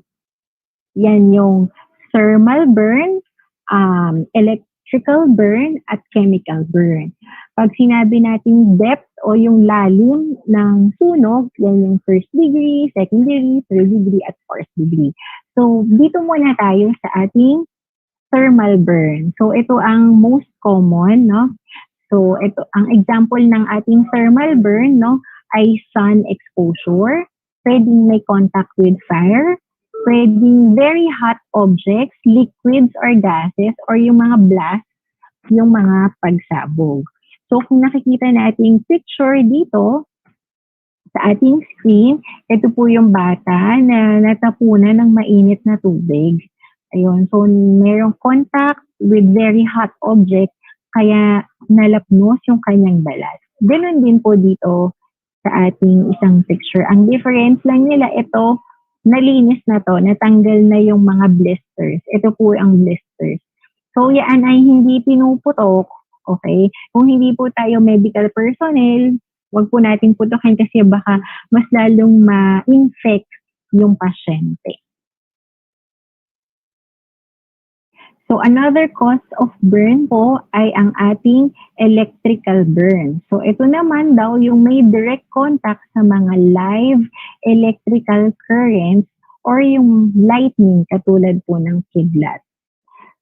F: yan yung thermal burn, electrical burn, at chemical burn. Pag sinabi natin depth o yung lalim ng sunog, yan yung first degree, second degree, third degree, at fourth degree. So, dito muna tayo sa ating thermal burn. So, ito ang most common, no? So, ito, ang example ng ating thermal burn, no, ay sun exposure, pwedeng may contact with fire, pwedeng very hot objects, liquids or gases, or yung mga blast, yung mga pagsabog. So kung nakikita natin picture dito sa ating screen, ito po yung bata na natapunan ng mainit na tubig. Ayun, so merong contact with very hot object, kaya nalapnos yung kanyang balat. Ganun din po dito sa ating isang picture. Ang difference lang nila, ito, nalinis na to, natanggal na yung mga blisters. Ito po ang blisters. So yan ay hindi pinuputok, okay? Kung hindi po tayo medical personnel, wag po natin putukin kasi baka mas lalong ma-infect yung pasyente. So another cause of burn po ay ang ating electrical burn. So ito naman daw yung may direct contact sa mga live electrical currents or yung lightning katulad po ng kidlat.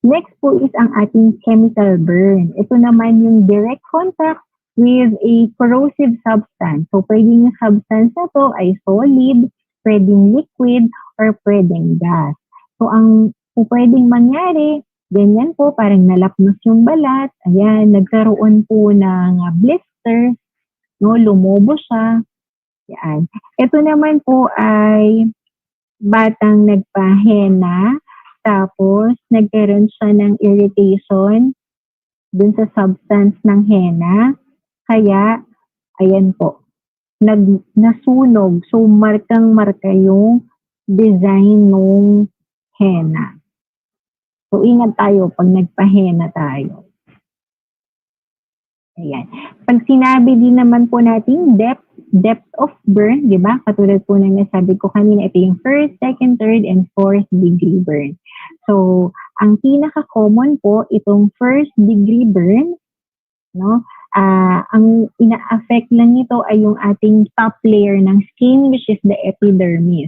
F: Next po is ang ating chemical burn. Ito naman yung direct contact with a corrosive substance. So pwedeng yung substance na to ay solid, pwedeng liquid, or pwedeng gas. So ang pwedeng mangyari, ganyan po, parang nalapnos yung balat, ayan, nagkaroon po ng blisters, no, lumobo siya. Yan. Ito naman po ay batang nagpahena, tapos nagkaroon siya ng irritation dun sa substance ng henna. Kaya, ayan po, nasunog. So, markang-marka yung design ng henna. So, ingat tayo pag nagpahena tayo. Ayan. Pag sinabi din naman po natin depth of burn, di ba? Katulad po ng nasabi ko kanina, ito yung first, second, third, and fourth degree burn. So, ang pinaka-common po, itong first degree burn, no? Ang ina-affect lang nito ay yung ating top layer ng skin, which is the epidermis.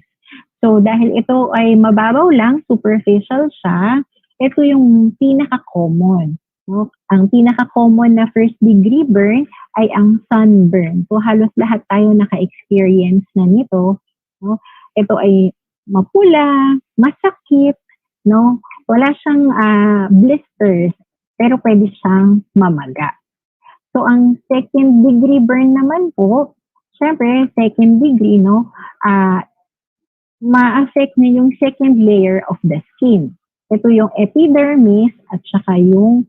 F: So, dahil ito ay mababaw lang, superficial siya, ito yung pinaka-common. No? Ang pinaka-common na first degree burn ay ang sunburn. So halos lahat tayo naka-experience na nito. No? Ito ay mapula, masakit, no? Wala siyang blisters, pero pwede siyang mamaga. So ang second degree burn naman po, syempre second degree, no? Ma-affect na yung second layer of the skin. Ito yung epidermis at saka yung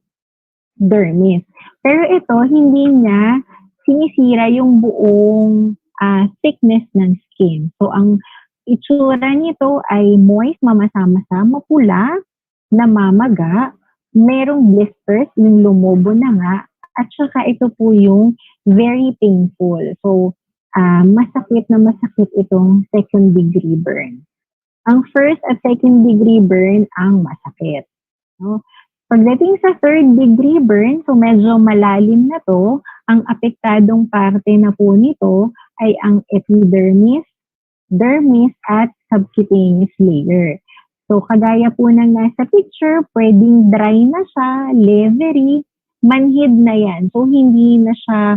F: dermis. Pero ito, hindi niya sinisira yung buong thickness ng skin. So, ang itsura nito ay moist, mamasa-masa, mapula, namamaga, merong blisters, yung lumobo na nga, at saka ito po yung very painful. So, masakit na masakit itong second degree burn. Ang first at second degree burn ang masakit. No? Pagdating sa third degree burn, so medyo malalim na to, ang apektadong parte na po nito ay ang epidermis, dermis, at subcutaneous layer. So kagaya po ng nasa picture, pwedeng dry na siya, leathery, manhid na yan. So hindi na siya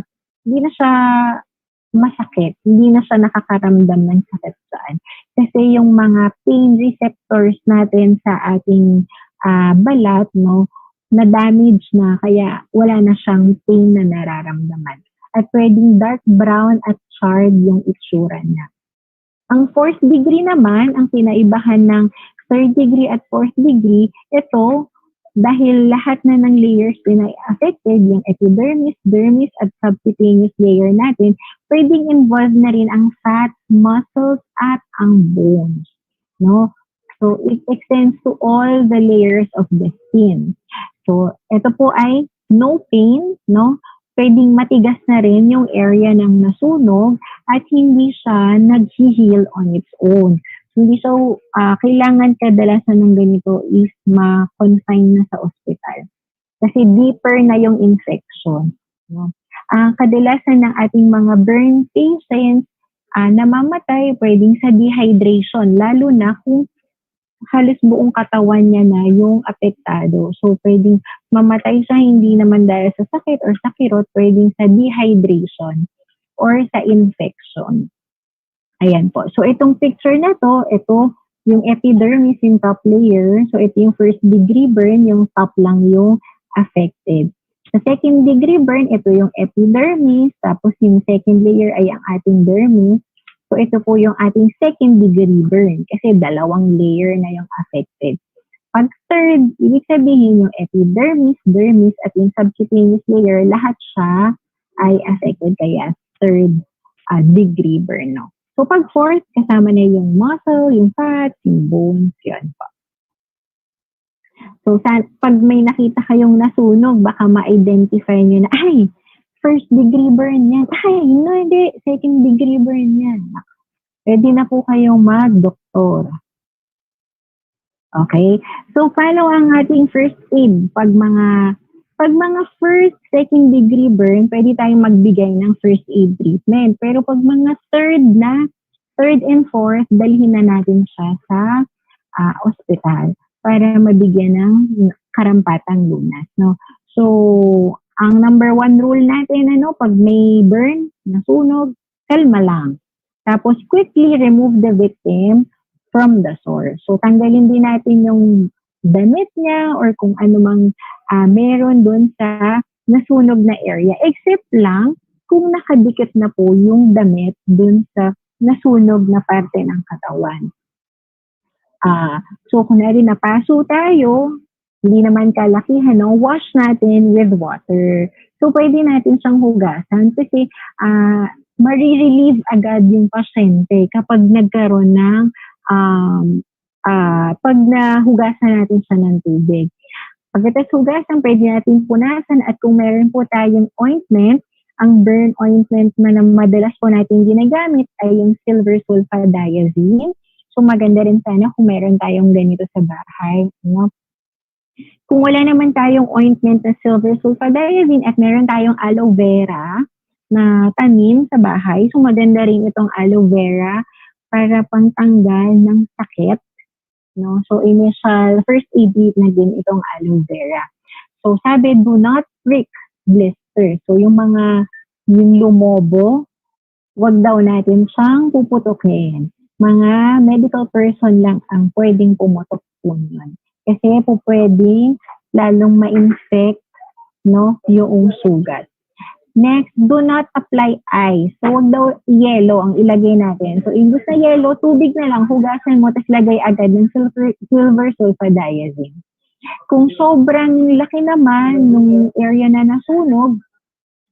F: masakit, hindi na siya nakakaramdam ng sakit saan. Kasi yung mga pain receptors natin sa ating balat, no, na damage na, kaya wala na siyang pain na nararamdaman. At pwedeng dark brown at charred yung itsura niya. Ang fourth degree naman, ang pinaibahan ng third degree at fourth degree, ito, dahil lahat na ng layers pinai-affected, yung epidermis, dermis, at subcutaneous layer natin, pwedeng involved na rin ang fat, muscles, at ang bones. No? So, it extends to all the layers of the skin. So, ito po ay no pain, no? Pwedeng matigas na rin yung area ng nasunog at hindi siya nag-heal on its own. So, hindi siya, kailangan kadalasan ng ganito is ma-confine na sa ospital. Kasi deeper na yung infection. No? Kadalasan ng ating mga burn patients, namamatay pwedeng sa dehydration, lalo na kung halos buong katawan niya na yung apektado. So, pwedeng mamatay siya hindi naman dahil sa sakit or sa kirot, pwedeng sa dehydration or sa infection. Ayan po. So, itong picture na to, ito yung epidermis, yung top layer. So, ito yung first degree burn, yung top lang yung affected. Sa second degree burn, ito yung epidermis, tapos yung second layer ay ang ating dermis. So, ito po yung ating second degree burn kasi dalawang layer na yung affected. Pag third, ibig sabihin yung epidermis, dermis, at yung subcutaneous layer, lahat siya ay affected kaya third degree burn. No? So, pag fourth, kasama na yung muscle, yung fat, yung bones, yun po. So, pag may nakita kayong nasunog, baka ma-identify nyo na, ay, first degree burn yan. Ay, no, hindi. Second degree burn yan. Pwede na po kayong mag-doktor. Okay? So, paano ang ating first aid? Pag mga first, second degree burn, pwede tayong magbigay ng first aid treatment. Pero pag mga third and fourth, dalhin na natin siya sa ospital para mabigyan ng karampatang lunas. No? So, ang number one rule natin, pag may burn, nasunog, kalma lang. Tapos, quickly remove the victim from the source. So, tanggalin din natin yung damit niya or kung ano mang meron doon sa nasunog na area. Except lang kung nakadikit na po yung damit doon sa nasunog na parte ng katawan. So, kunwari napaso tayo, hindi naman kalakihan, no? Wash natin with water. So, pwede natin siyang hugasan kasi ma-relieve agad yung pasyente kapag nagkaroon ng pag nahugasan natin siya ng tubig. Pagkatapos hugasan, pwede natin punasan at kung meron po tayong ointment, ang burn ointment na madalas po natin ginagamit ay yung silver sulfadiazine. So maganda rin sana kung meron tayong ganito sa bahay. No? Kung wala naman tayong ointment na silver sulfadiazine at meron tayong aloe vera na tanim sa bahay, so maganda rin itong aloe vera para pantanggal ng sakit. No? So initial first aid kit na din itong aloe vera. So sabi, do not prick blister. So yung lumobo, wag daw natin siyang puputukin. Mga medical person lang ang pwedeng pumutok po yun. Kasi po pwedeng lalong ma-infect, no, yung sugat. Next, do not apply ice. So, wag daw yellow ang ilagay natin. So, imbus na yellow, tubig na lang, hugasan mo, tapos lagay agad ng silver sulfadiazine. Kung sobrang laki naman ng area na nasunog,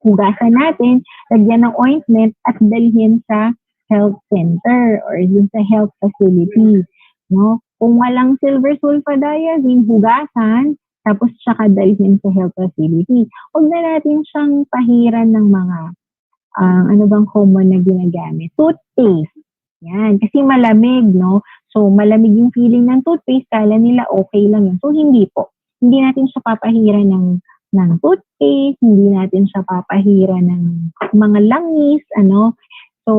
F: hugasan natin, lagyan ng ointment at dalhin sa health center or dun sa health facility. No? Kung walang silver sulfadiazine, hugasan, tapos tsaka dalhin sa health facility. Huwag na natin siyang pahiran ng mga, ano bang common na ginagamit? Toothpaste. Yan. Kasi malamig, no? So, malamig yung feeling ng toothpaste. Kala nila okay lang yun. So, hindi po. Hindi natin siya papahiran ng toothpaste. Hindi natin siya papahiran ng mga langis, ano? So,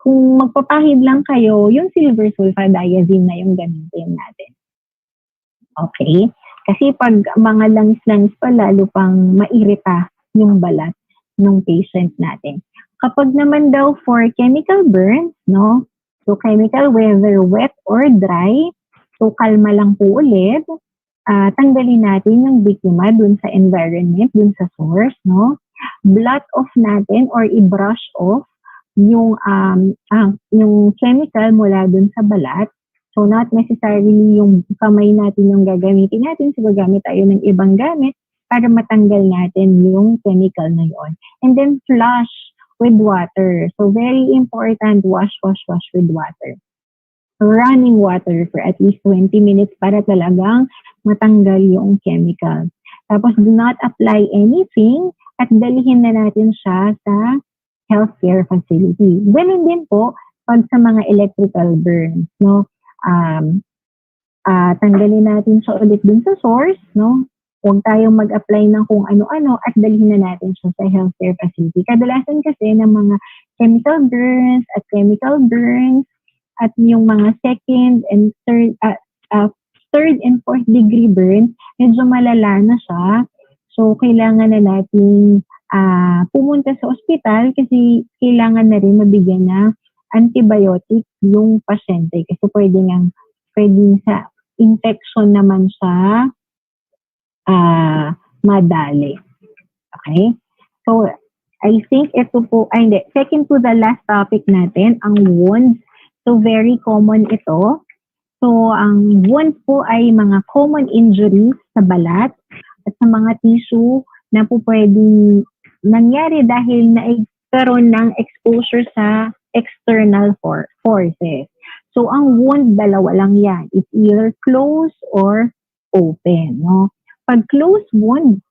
F: kung magpapahid lang kayo, yung silver sulfadiazine na yung gamitin natin. Okay? Kasi pag mga langis-langis pa, lalo pang mairita yung balat ng patient natin. Kapag naman daw for chemical burns, no? So chemical, whether wet or dry, so kalma lang po ulit. Tanggalin natin yung biktima dun sa environment, dun sa source, no? Blot off natin or i-brush off yung chemical mula dun sa balat. So not necessarily yung kamay natin yung gagamitin natin. So gagamit tayo ng ibang gamit para matanggal natin yung chemical na yun. And then flush with water. So very important, wash with water. Running water for at least 20 minutes para talagang matanggal yung chemical. Tapos do not apply anything at dalhin na natin siya sa healthcare facility. Ganun din po pag sa mga electrical burns, no? Tanggalin natin siya ulit dun sa source, no? Huwag tayong mag-apply ng kung ano-ano at dalhin na natin siya sa healthcare facility. Kadalasan kasi ng mga chemical burns at yung mga second and third and fourth degree burns, medyo malala na siya. So, kailangan na natin pumunta sa ospital kasi kailangan na rin mabigyan na antibiotic yung pasyente kasi pwedeng sa infection naman siya madali. Okay? So, I think ito po, second to the last topic natin, ang wounds. So, very common ito. So, ang wounds po ay mga common injuries sa balat at sa mga tissue na po pwedeng nangyari dahil nagkaroon ng exposure sa external forces. So, ang wound, dalawa lang yan. It's either closed or open. No? Pag closed wound,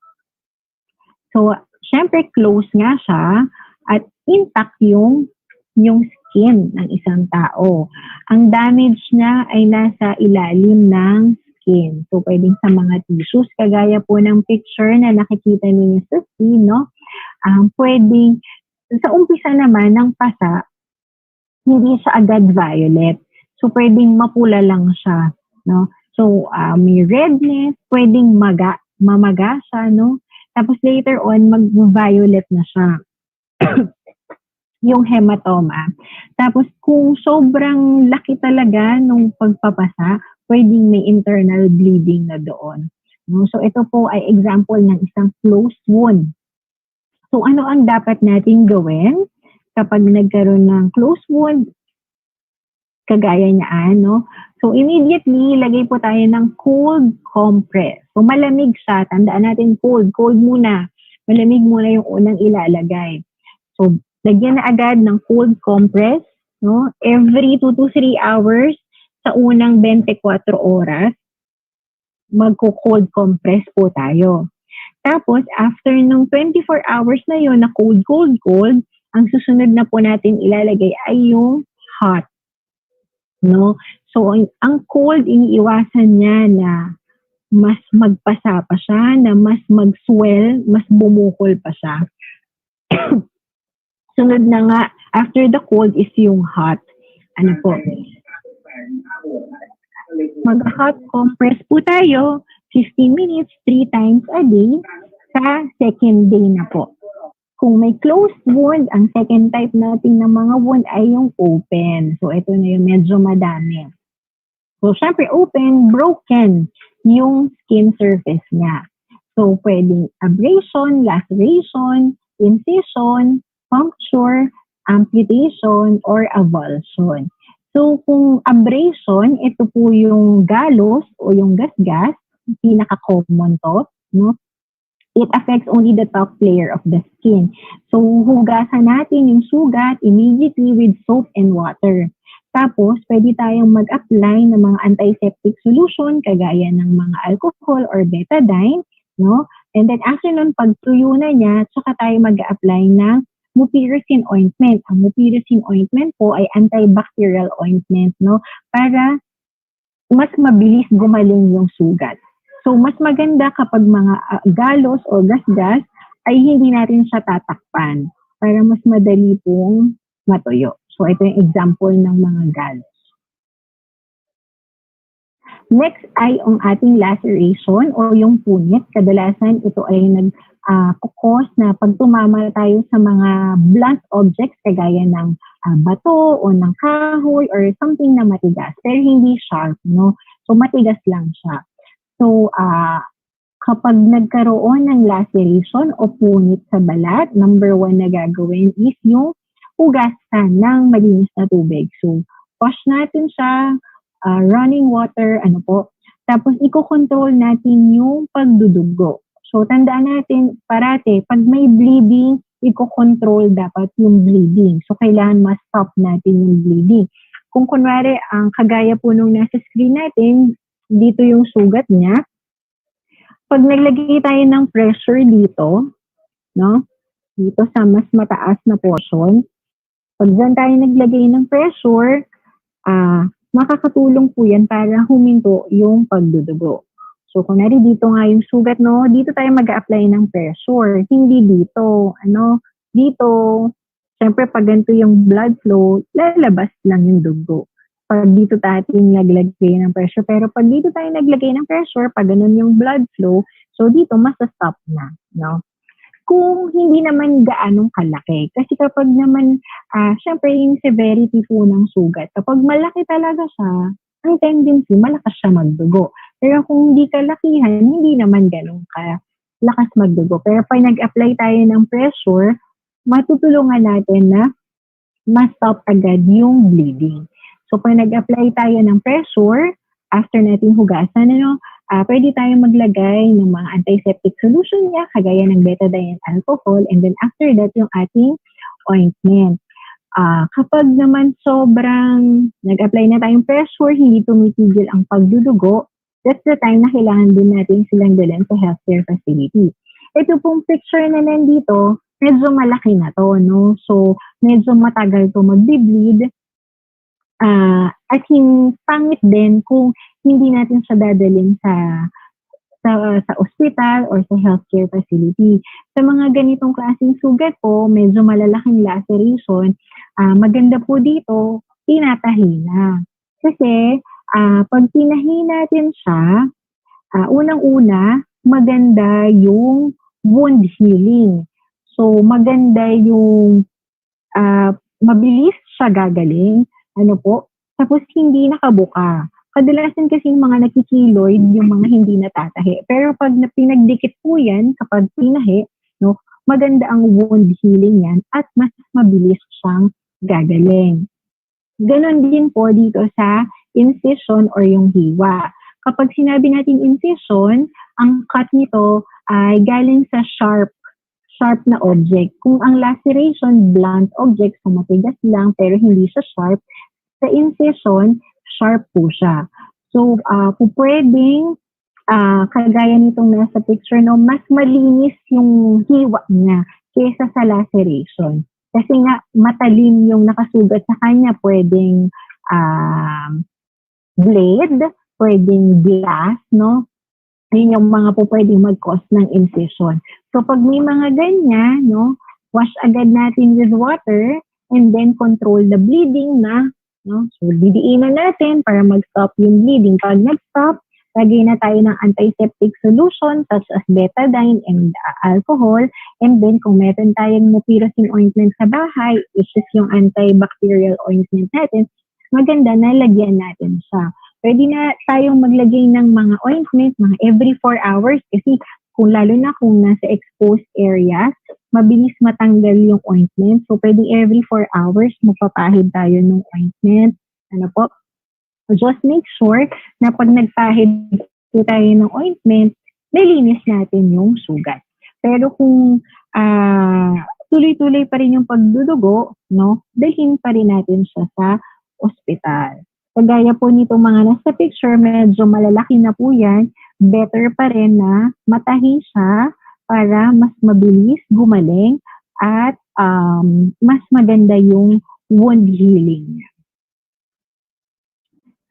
F: so, syempre closed nga siya at intact yung skin ng isang tao. Ang damage niya ay nasa ilalim ng skin. So, pwedeng sa mga tissues, kagaya po ng picture na nakikita ninyo sa screen, no? Pwedeng, sa umpisa naman ng pasa, hindi siya agad violet. So, pwedeng mapula lang siya, no? So, may redness, pwedeng mamaga siya, no? Tapos later on, mag-violet na siya. Yung hematoma. Tapos, kung sobrang laki talaga nung pagpapasa, pwedeng may internal bleeding na doon. No? So, ito po ay example ng isang closed wound. So, ano ang dapat nating gawin kapag nagkaroon ng closed wound? Kagaya niyan, no? So, immediately, lagay po tayo ng cold compress. So, malamig siya. Tandaan natin cold. Cold muna. Malamig muna yung unang ilalagay. So, lagyan na agad ng cold compress, no? Every 2 to 3 hours sa unang 24 oras. magko-cold compress po tayo. Tapos, after nung 24 hours na yon na cold, cold, cold, ang susunod na po natin ilalagay ay yung hot. No? So, ang cold, iniiwasan niya na mas magpasa pa siya, na mas mag-swell, mas bumukol pa siya. Sunod na nga, after the cold is yung hot. Ano po? Mag-hot compress po tayo, 15 minutes, 3 times a day, sa second day na po. Kung may closed wound, ang second type natin ng mga wound ay yung open. So, ito na yung medyo madami. So, syempre, open, broken yung skin surface niya. So, pwedeng abrasion, laceration, incision, puncture, amputation, or avulsion. So, kung abrasion, ito po yung galos o yung gasgas, pinaka-common to, no? It affects only the top layer of the skin. So, hugasan natin yung sugat immediately with soap and water. Tapos, pwede tayong mag-apply ng mga antiseptic solution kagaya ng mga alcohol or betadine, no? And then, after nun, pag tuyo na niya, saka tayo mag-apply ng mupirocin ointment. Ang mupirocin ointment po ay antibacterial ointment, no? Para mas mabilis gumaling yung sugat. So, mas maganda kapag mga galos o gasgas ay hindi natin siya tatakpan para mas madali pong matuyo. So, ito yung example ng mga galos. Next ay ang ating laceration o yung punit. Kadalasan ito ay nag-cause na pag tumama tayo sa mga blunt objects kagaya ng bato o ng kahoy or something na matigas. Pero hindi sharp, no? So, matigas lang siya. So, kapag nagkaroon ng laceration o punit sa balat, number 1 na gagawin is yung hugasan ng malinis na tubig. So, wash natin siya, running water, Tapos, iko-control natin yung pagdudugo. So, tandaan natin, parate, pag may bleeding, iko-control dapat yung bleeding. So, kailangan ma-stop natin yung bleeding. Kung kunwari, ang kagaya po nung nasa screen natin, dito yung sugat niya. Pag naglagay tayo ng pressure dito, no? Dito sa mas mataas na portion, pag dyan tayo naglagay ng pressure, makakatulong po yan para huminto yung pagdudugo. So, kunwari dito nga yung sugat, no? Dito tayo mag-a-apply ng pressure. Hindi dito. Dito, syempre pag ganito yung blood flow, lalabas lang yung dugo. Pag dito tayo naglagay ng pressure. Pero pag dito tayo naglagay ng pressure, pag ganun yung blood flow, so dito mas-stop na, no? Kung hindi naman gaanong kalaki. Kasi kapag naman, syempre yung severity po ng sugat, kapag malaki talaga siya, ang tendency, malakas siya magdugo. Pero kung hindi kalakihan, hindi naman ganun lakas magdugo. Pero pag nag-apply tayo ng pressure, matutulungan natin na ma-stop agad yung bleeding. So, pag nag-apply tayo ng pressure, after natin hugasan, pwede tayong maglagay ng mga antiseptic solution niya, kagaya ng betadine and alcohol, and then after that, yung ating ointment. Kapag naman sobrang nag-apply na tayong pressure, hindi tumitigil ang pagdudugo, that's the time na kailangan din natin silang dalhin sa healthcare facility. Ito pong picture na nandito, medyo malaki na to, no? So, medyo matagal to mag-bleed. At pangit din kung hindi natin siya dadalhin sa ospital or sa healthcare facility. Sa mga ganitong klaseng sugat po, medyo malalaking laceration, maganda po dito, tinatahi na. Kasi, pag tinahi natin siya, unang-una, maganda yung wound healing. So, maganda yung mabilis siya gagaling. Tapos hindi nakabuka. Kadalasan kasi yung mga nakikiloid, yung mga hindi natatahi. Pero pag pinagdikit po yan, kapag pinahi, no, maganda ang wound healing yan at mas mabilis siyang gagaling. Ganon din po dito sa incision or yung hiwa. Kapag sinabi natin incision, ang cut nito ay galing sa sharp na object. Kung ang laceration, blunt object, so matigas lang pero hindi siya sharp, sa incision, sharp po siya. So, pwedeng kagaya nitong nasa picture, no, mas malinis yung hiwa niya kaysa sa laceration. Kasi nga, matalim yung nakasugat sa kanya, pwedeng blade, pwedeng glass, no? Yun yung mga po pwedeng mag-cause ng incision. So, pag may mga ganyan, no, wash agad natin with water and then control the bleeding na, no? So, didiinan natin para mag-stop yung bleeding. Pag nag-stop, lagay na tayo ng antiseptic solution such as betadine and alcohol. And then, kung meron tayong mupirocin ointment sa bahay, which is yung antibacterial ointment natin, maganda na lagyan natin siya. Pwede na tayong maglagay ng mga ointment, mga every 4 hours kasi lalo na kung nasa exposed areas, mabilis matanggal yung ointment. So, pwede every 4 hours magpapahid tayo ng ointment. Ano po? Just make sure na pag nagpahid tayo ng ointment, nalinis natin yung sugat. Pero kung tuloy-tuloy pa rin yung pagdudugo, no, dalhin pa rin natin siya sa ospital. Kagaya po nitong mga nasa picture, medyo malalaki na po yan, better pa rin na matahi siya para mas mabilis gumaling at mas maganda yung wound healing niya.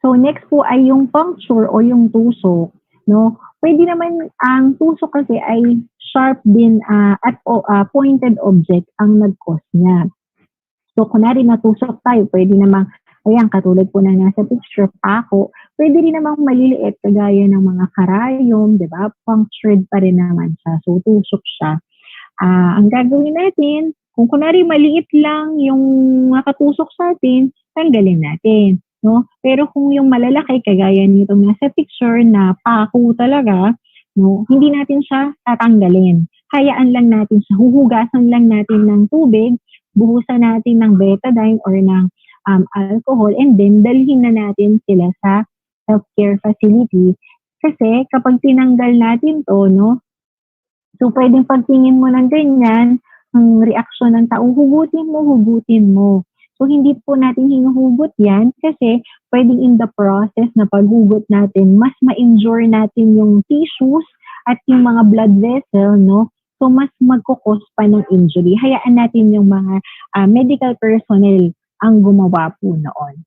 F: So next po ay yung puncture o yung tusok, no? Pwede naman ang tusok kasi ay sharp din at pointed object ang nag-cause niya. So kunwari natusok tayo, pwede namang ayan, katulad po na nasa picture, pako, pwede rin namang maliliit kagaya ng mga karayom, di ba? Punctured pa rin naman siya. So, tusok siya. Ang gagawin natin, kung kunwari maliit lang yung nakatusok sa atin, tanggalin natin. No? Pero kung yung malalaki, kagaya nitong nasa picture na pako talaga, no, hindi natin siya tatanggalin. Hayaan lang natin siya, huhugasan lang natin ng tubig, buhusan natin ng betadine or ng alcohol, and then dalhin na natin sila sa healthcare facility. Kasi kapag tinanggal natin to, no, so pwedeng pagtingin mo ng ganyan, ang reaksyon ng tao, hugutin mo. So hindi po natin hinuhugot yan kasi pwedeng in the process na paghugot natin, mas ma-injure natin yung tissues at yung mga blood vessel, no? So mas magkukos pa ng injury. Hayaan natin yung mga medical personnel ang gumawa po noon.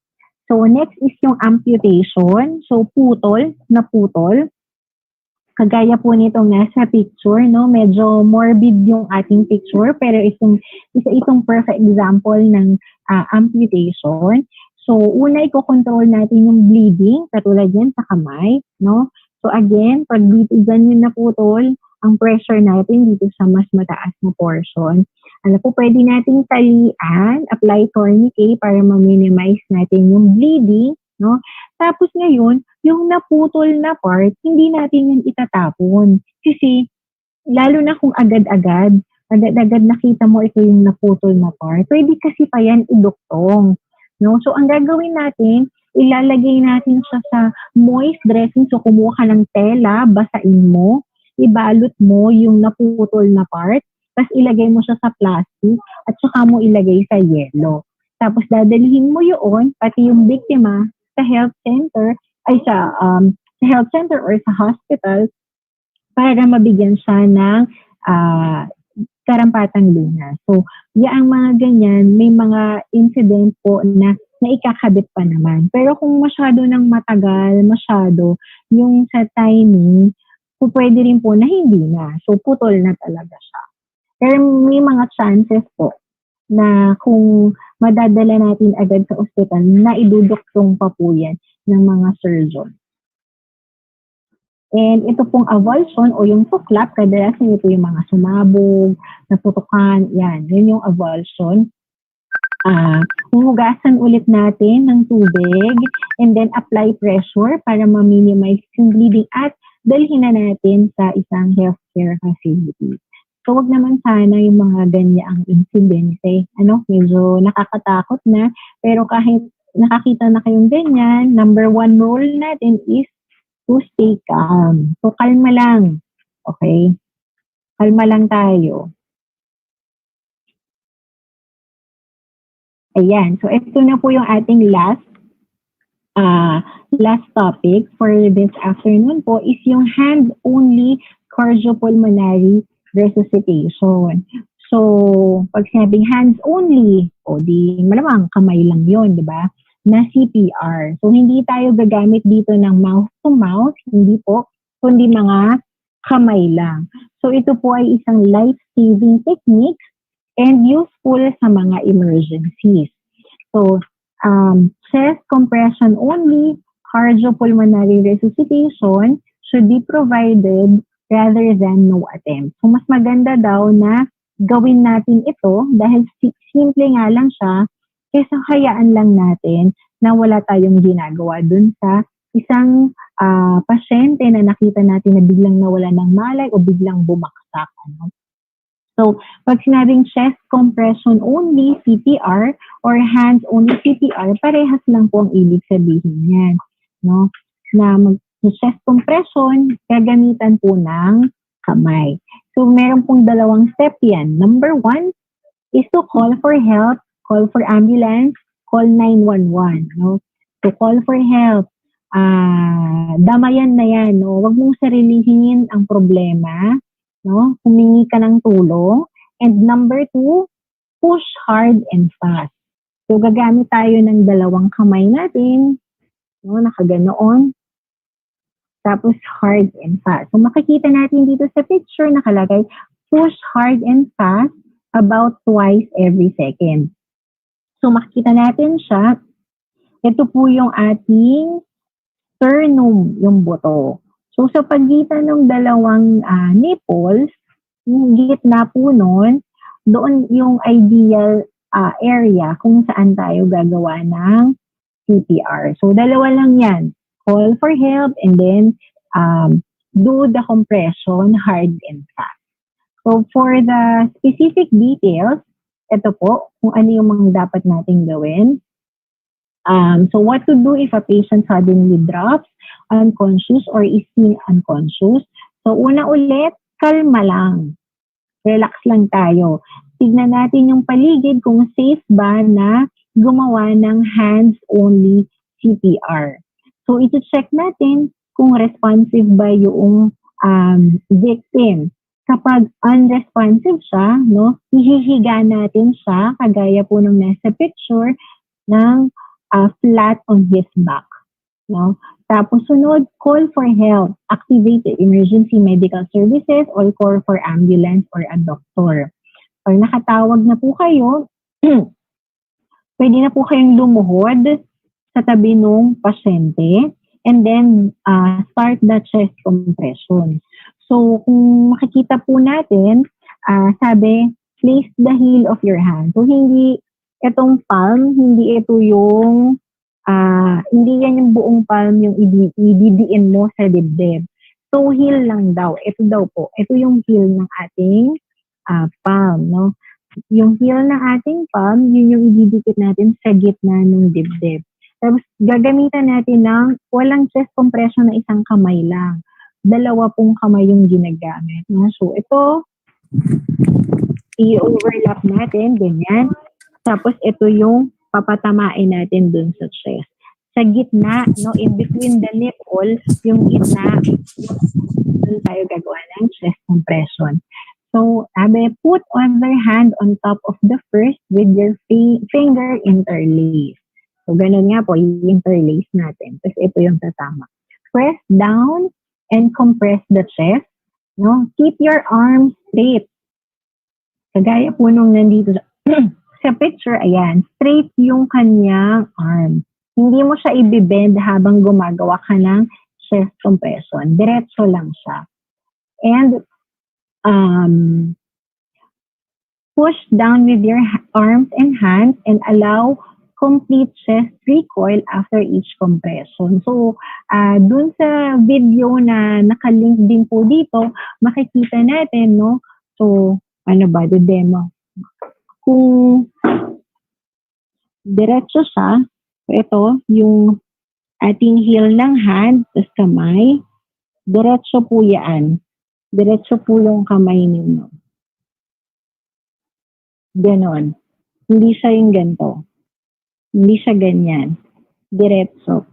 F: So, next is yung amputation. So, putol. Kagaya po nitong nasa picture, no? Medyo morbid yung ating picture, pero itong perfect example ng amputation. So, una, i-control natin yung bleeding, katulad yan sa kamay, no? So, again, pag dito ganyan na putol, ang pressure natin dito sa mas mataas na portion. Pwede nating talian, apply tourniquet para ma-minimize natin yung bleeding, no? Tapos ngayon, yung naputol na part, hindi natin yung itatapon. Kasi, lalo na kung agad-agad nakita mo ito yung naputol na part, pwede kasi pa yan iduktong, no? So, ang gagawin natin, ilalagay natin siya sa moist dressing. So, kumuha ka ng tela, basain mo, ibalot mo yung naputol na part, tapos ilagay mo siya sa plastic at saka mo ilagay sa yelo. Tapos dadalhin mo yun, pati yung biktima, sa health center, sa health center or sa hospital para mabigyan siya ng karampatang lunas. So, yung mga ganyan, may mga incident po na ikakabit pa naman. Pero kung masyado nang matagal, yung sa timing, pwede rin po na hindi na. So, putol na talaga siya. Pero may mga chances po na kung madadala natin agad sa ospital, na iduduktong pa po yan ng mga surgeon. And ito pong avulsion o yung tuklap, kadalasan ito yung mga sumabog, naputukan, yan yung avulsion. Huhugasan ulit natin ng tubig and then apply pressure para ma-minimize yung bleeding at dalhin na natin sa isang healthcare facility. So, wag naman sana yung mga ganyang insidente. Medyo nakakatakot na. Pero kahit nakakita na kayong ganyan, number 1 rule natin is to stay calm. So, kalma lang. Okay? Kalma lang tayo. Ayan. So, ito na po yung ating last
M: last topic for this afternoon po is yung hand-only cardiopulmonary resuscitation. So, pag sinabing hands-only, o di malamang kamay lang yon, di ba? Na CPR. So, hindi tayo gagamit dito ng mouth-to-mouth, hindi po, kundi mga kamay lang. So, ito po ay isang life-saving technique and useful sa mga emergencies. So, chest compression only, cardiopulmonary resuscitation should be provided rather than no attempt. So, mas maganda daw na gawin natin ito dahil simple nga lang siya kaysa hayaan lang natin na wala tayong ginagawa dun sa isang pasyente na nakita natin na biglang nawala ng malay o biglang bumaksak. Ano? So, pag sinabing chest compression only CPR or hands only CPR, parehas lang po ang ibig sabihin yan. No? Na chest compression, gagamitan po ng kamay. So, meron pong dalawang step yan. Number 1 is to call for help, call for ambulance, call 911. No? To call for help, damayan na yan. No? Huwag mong sarilihin ang problema. No? Humingi ka ng tulong. And number 2, push hard and fast. So, gagamit tayo ng dalawang kamay natin. No? Nakaganoon. Tapos hard and fast. So, makikita natin dito sa picture nakalagay, push hard and fast about twice every second. So, makikita natin siya. Ito po yung ating sternum, yung buto. So, sa pagitan ng dalawang nipples, yung gitna po nun, doon yung ideal area kung saan tayo gagawa ng CPR. So, dalawa lang yan. Call for help and then do the compression hard and fast. So, for the specific details, ito po, kung ano yung mga dapat nating gawin. So, what to do if a patient suddenly drops unconscious or is seen unconscious? So, una ulit, kalma lang. Relax lang tayo. Tignan natin yung paligid kung safe ba na gumawa ng hands-only CPR. So, ito-check natin kung responsive ba yung victim. Kapag unresponsive siya, no, ihihiga natin siya, kagaya po ng nasa picture, ng flat on his back. No? Tapos sunod, call for help. Activate the emergency medical services or call for ambulance or a doctor. Pag nakatawag na po kayo, pwede na po kayong lumuhod sa tabi ng pasyente and then start the chest compression. So, kung makikita po natin, sabi, place the heel of your hand. So, hindi itong palm, hindi ito yung, hindi yan yung buong palm yung ididiin mo sa dibdib. So, heel lang daw. Ito daw po. Ito yung heel ng ating palm, no? Yung heel ng ating palm, yun yung ididikit natin sa gitna ng dibdib. Tapos, gagamitan natin ng walang chest compression na isang kamay lang. Dalawa pong kamay yung ginagamit. No? So, ito, i-overlap natin, ganyan. Tapos, ito yung papatamain natin dun sa chest. Sa gitna, no, in between the nipple, yung gitna, dun tayo gagawa ng chest compression. So, sabi, put other hand on top of the first with your finger interlace. So, ganun nga po, i-interlace natin. Tapos, ito yung tatama. Press down and compress the chest. No? Keep your arms straight. Kagaya po nung nandito sa picture, ayan, straight yung kanyang arm. Hindi mo siya i-bend habang gumagawa ka ng chest compression. Diretso lang siya. And push down with your arms and hands and allow complete chest recoil after each compression. So, dun sa video na nakalink din po dito, makikita natin, no? So, ano ba, the demo? Kung diretso siya, ito, yung ating heel ng hand, tapos kamay, diretso po yan. Diretso po yung kamay ninyo. Ganon. Hindi siya yung ganito. Hindi siya ganyan. Diretso.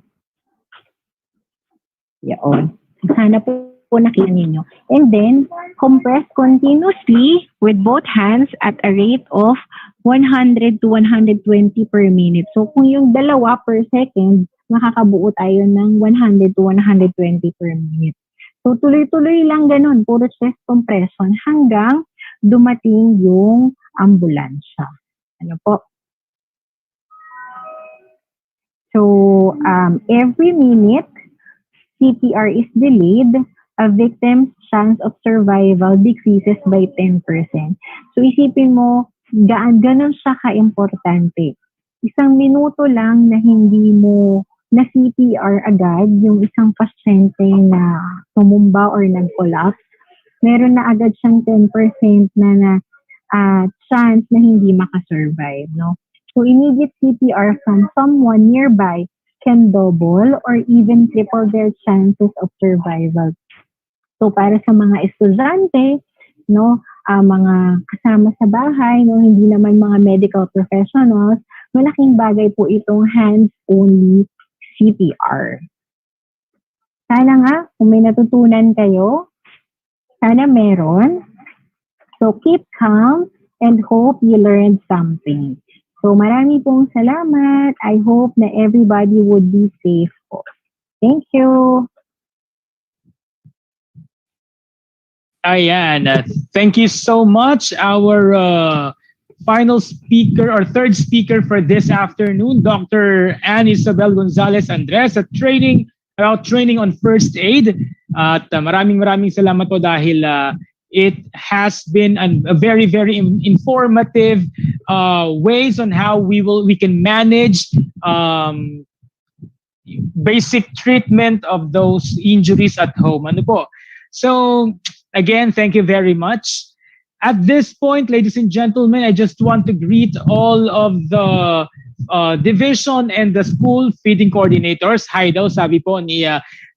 M: Yaon. Sana po nakita ninyo. And then, compress continuously with both hands at a rate of 100 to 120 per minute. So, kung yung dalawa per second, makakabuo tayo ng 100 to 120 per minute. So, tuloy-tuloy lang ganun, puro chest compression hanggang dumating yung ambulansya. Ano po? So, every minute CPR is delayed, a victim's chance of survival decreases by 10%. So, isipin mo, ganun siya ka-importante. Isang minuto lang na hindi mo na CPR agad, yung isang pasyente na tumumba or nag-collapse, meron na agad siyang 10% na chance na hindi makasurvive, no? So, immediate CPR from someone nearby can double or even triple their chances of survival. So, para sa mga estudyante, no, mga kasama sa bahay, no, hindi naman mga medical professionals, malaking bagay po itong hands-only CPR. Sana nga, kung may natutunan kayo, sana meron. So, keep calm and hope you learned something. So, marami pong salamat. I hope na everybody would be safe po. Thank you.
A: Ayan. Thank you so much. Our final speaker or third speaker for this afternoon, Dr. Anne Isabel Gonzalez Andres at about training on first aid. At maraming salamat po dahil it has been a very informative ways on how we can manage basic treatment of those injuries at home. Ano po? So again, thank you very much. At this point, ladies and gentlemen, I just want to greet all of the division and the school feeding coordinators. Hi daw, sabi po ni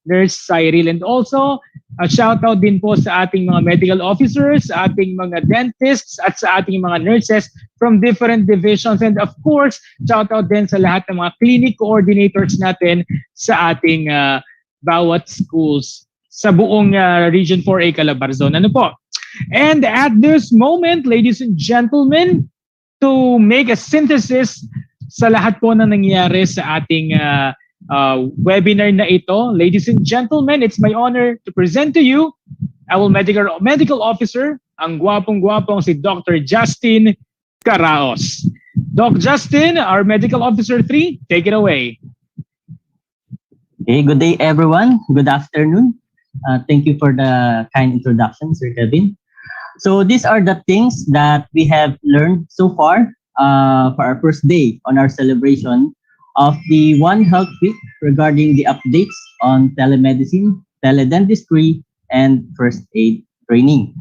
A: Nurse Cyril. And also, shout out din po sa ating mga medical officers, sa ating mga dentists, at sa ating mga nurses from different divisions. And of course, shout out din sa lahat ng mga clinic coordinators natin sa ating bawat schools sa buong Region 4A Calabarzon. Ano po? And at this moment, ladies and gentlemen, to make a synthesis sa lahat po na nangyayari sa ating webinar na ito, ladies and gentlemen, it's my honor to present to you our medical officer, ang gwapong-gwapong si Dr. Justin Caraos. Doc Justin, our medical officer 3, take it away.
N: Okay, good day everyone. Good afternoon. Thank you for the kind introduction, Sir Kevin. So these are the things that we have learned so far for our first day on our celebration of the One Health Week regarding the updates on telemedicine, teledentistry, and first aid training.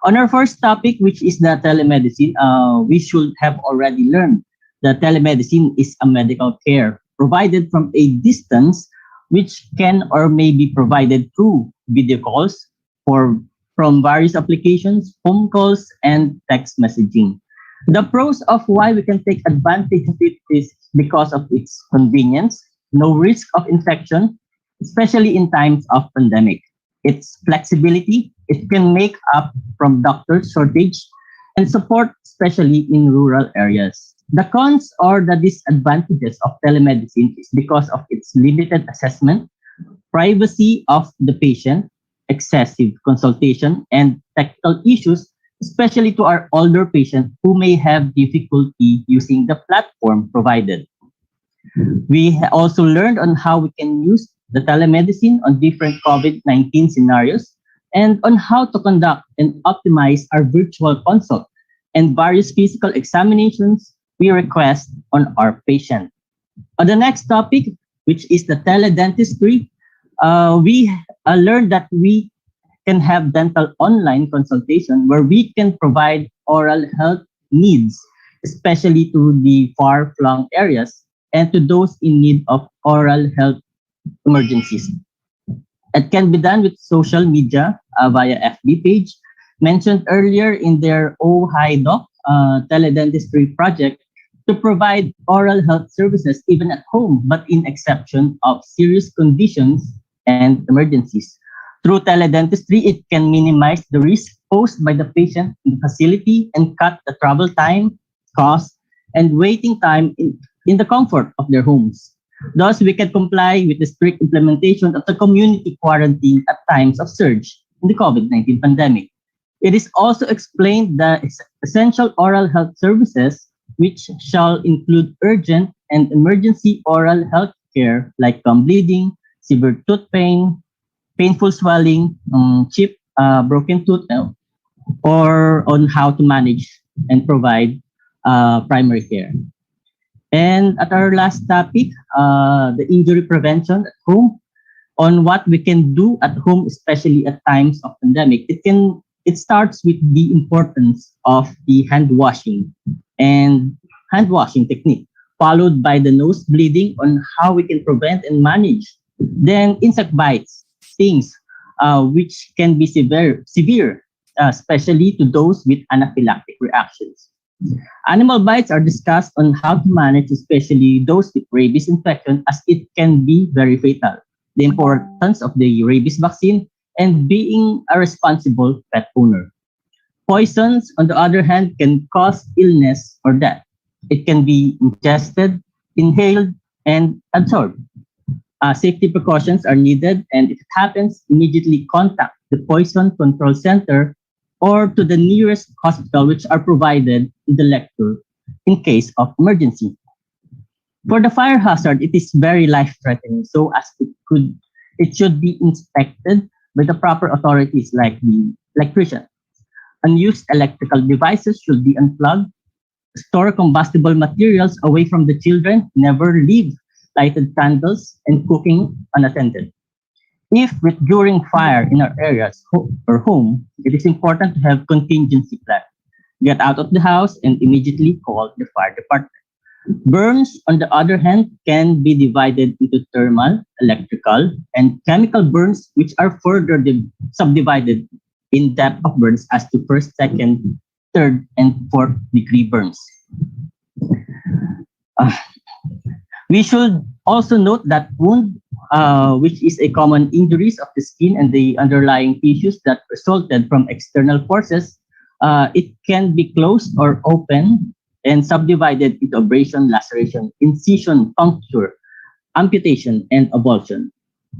N: On our first topic, which is the telemedicine, we should have already learned that telemedicine is a medical care provided from a distance, which can or may be provided through video calls from various applications, phone calls, and text messaging. The pros of why we can take advantage of it is because of its convenience, no risk of infection, especially in times of pandemic. Its flexibility, it can make up from doctor shortage and support, especially in rural areas. The cons or the disadvantages of telemedicine is because of its limited assessment, privacy of the patient, excessive consultation, and technical issues, especially to our older patients who may have difficulty using the platform provided. We also learned on how we can use the telemedicine on different COVID-19 scenarios and on how to conduct and optimize our virtual consult and various physical examinations we request on our patient. On the next topic, which is the teledentistry, we learned that we can have dental online consultation where we can provide oral health needs, especially to the far-flung areas and to those in need of oral health emergencies. It can be done with social media via FB page. Mentioned earlier in their Oh Hi Doc teledentistry project to provide oral health services even at home, but in exception of serious conditions and emergencies. Through teledentistry, it can minimize the risk posed by the patient in the facility and cut the travel time, cost, and waiting time in the comfort of their homes. Thus, we can comply with the strict implementation of the community quarantine at times of surge in the COVID-19 pandemic. It is also explained that essential oral health services, which shall include urgent and emergency oral health care like gum bleeding, severe tooth pain, painful swelling, chip, broken tooth, or on how to manage and provide primary care. And at our last topic, the injury prevention at home, on what we can do at home, especially at times of pandemic. It starts with the importance of the hand washing and hand washing technique, followed by the nose bleeding on how we can prevent and manage. Then insect bites, stings, which can be severe, especially to those with anaphylactic reactions. Animal bites are discussed on how to manage, especially those with rabies infection, as it can be very fatal. The importance of the rabies vaccine and being a responsible pet owner. Poisons, on the other hand, can cause illness or death. It can be ingested, inhaled, and absorbed. Safety precautions are needed, and if it happens, immediately contact the Poison Control Center or to the nearest hospital, which are provided in the lecture in case of emergency. For the fire hazard, it is very life-threatening, so as it should be inspected by the proper authorities like the electrician. Unused electrical devices should be unplugged. Store combustible materials away from the children. Never leave lighted candles and cooking unattended. If during fire in our areas or home, it is important to have contingency plan. Get out of the house and immediately call the fire department. Burns, on the other hand, can be divided into thermal, electrical, and chemical burns, which are further subdivided in depth of burns as to first, second, third, and fourth degree burns. We should also note that wound, which is a common injuries of the skin and the underlying tissues that resulted from external forces, it can be closed or open and subdivided into abrasion, laceration, incision, puncture, amputation, and avulsion.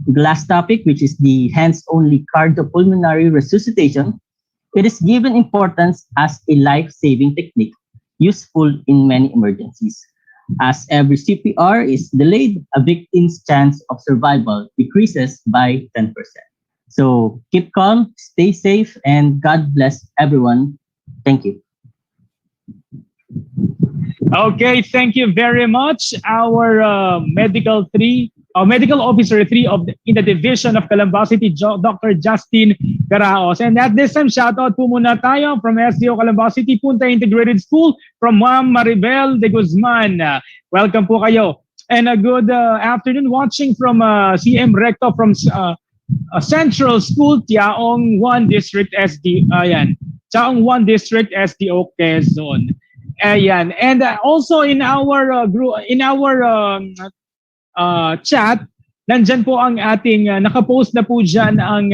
N: The last topic, which is the hands-only cardiopulmonary resuscitation, it is given importance as a life-saving technique useful in many emergencies. As every CPR is delayed, a victim's chance of survival decreases by 10%. So keep calm, stay safe, and God bless everyone. Thank you.
A: Okay, thank you very much. Our medical officer 3 in the division of Calambasity, Dr. Justin Caraos. And at this time, shoutout po muna tayo from SDO Calambasity, Punta Integrated School, from Ma'am Maribel de Guzman. Welcome po kayo. And a good afternoon watching from CM Recto from Central School, Tiaong 1 District SD. Ayan. Tiaong 1 District SDO Quezon. Ayan. And also in our chat, nandyan po ang ating, nakapost na po dyan ang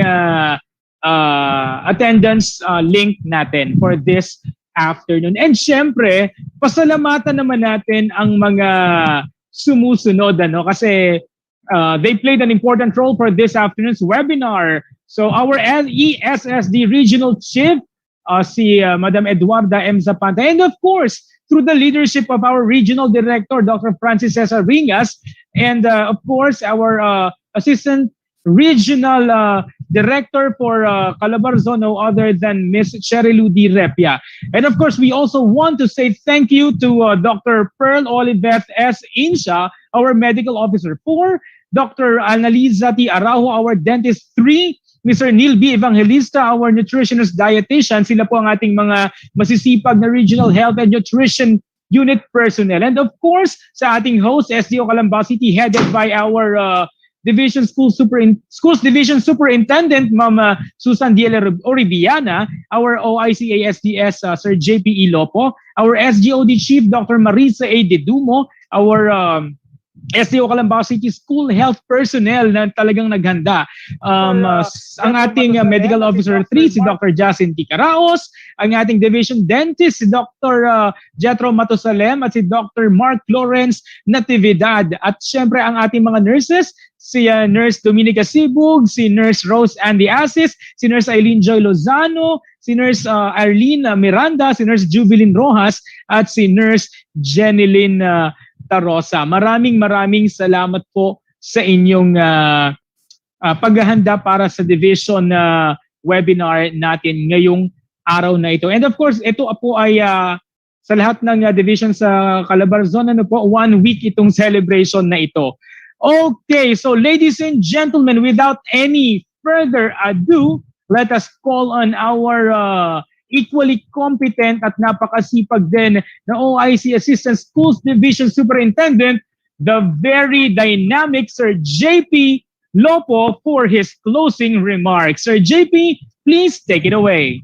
A: attendance link natin for this afternoon. And syempre, pasalamatan naman natin ang mga sumusunod, kasi they played an important role for this afternoon's webinar. So our ESSD Regional Chief, si Madam Eduarda M. Zapanta, and of course, through the leadership of our Regional Director, Dr. Francis Cesar Ringas, and of course, our Assistant Regional Director for Calabarzon, no other than Ms. Cherilu Di Repia. And of course, we also want to say thank you to Dr. Pearl Olivet S. Insha, our Medical Officer 4, Dr. Annalisa T. Araujo, our Dentist 3, Mr. Neil B. Evangelista, our nutritionist dietitian. Sila po ang ating mga masisipag na regional health and nutrition unit personnel. And of course, sa ating host, SDO Calambasity, headed by our Schools Division Superintendent, Ma'am Susan Diela Oribiana, our OICA SDS, Sir JP Ilopo, our SGOD Chief, Dr. Marisa A. Dedumo, our SDO Calambao City School Health Personnel na talagang naghanda. Ang ating Medical Officer 3, si Dr. Jacinti Caraos, ang ating Division Dentist, si Dr. Jetro Matusalem, at si Dr. Mark Lawrence Natividad. At syempre ang ating mga nurses, si Nurse Dominica Sibug, si Nurse Rose Andy Asis, si Nurse Eileen Joy Lozano, si Nurse Arlene Miranda, si Nurse Jubilin Rojas, at si Nurse Jenilyn Tarosa. Maraming salamat po sa inyong paghahanda para sa division webinar natin ngayong araw na ito. And of course, ito po ay sa lahat ng division sa Calabarzon, 1 week itong celebration na ito. Okay, so ladies and gentlemen, without any further ado, let us call on our equally competent at napakasipag din na OIC Assistant Schools Division Superintendent, the very dynamic Sir JP Lopo, for his closing remarks. Sir JP, please take it away.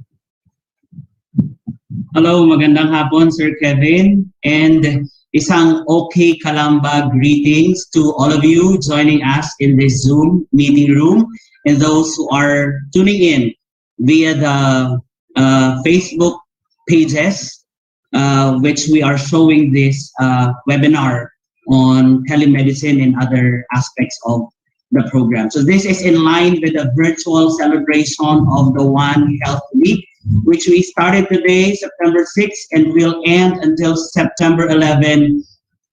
O: Hello, magandang hapon, Sir Kevin, and isang okay Kalamba greetings to all of you joining us in this Zoom meeting room and those who are tuning in via the Facebook pages, which we are showing this webinar on telemedicine and other aspects of the program. So this is in line with the virtual celebration of the One Health Week, which we started today, September 6th, and will end until September 11,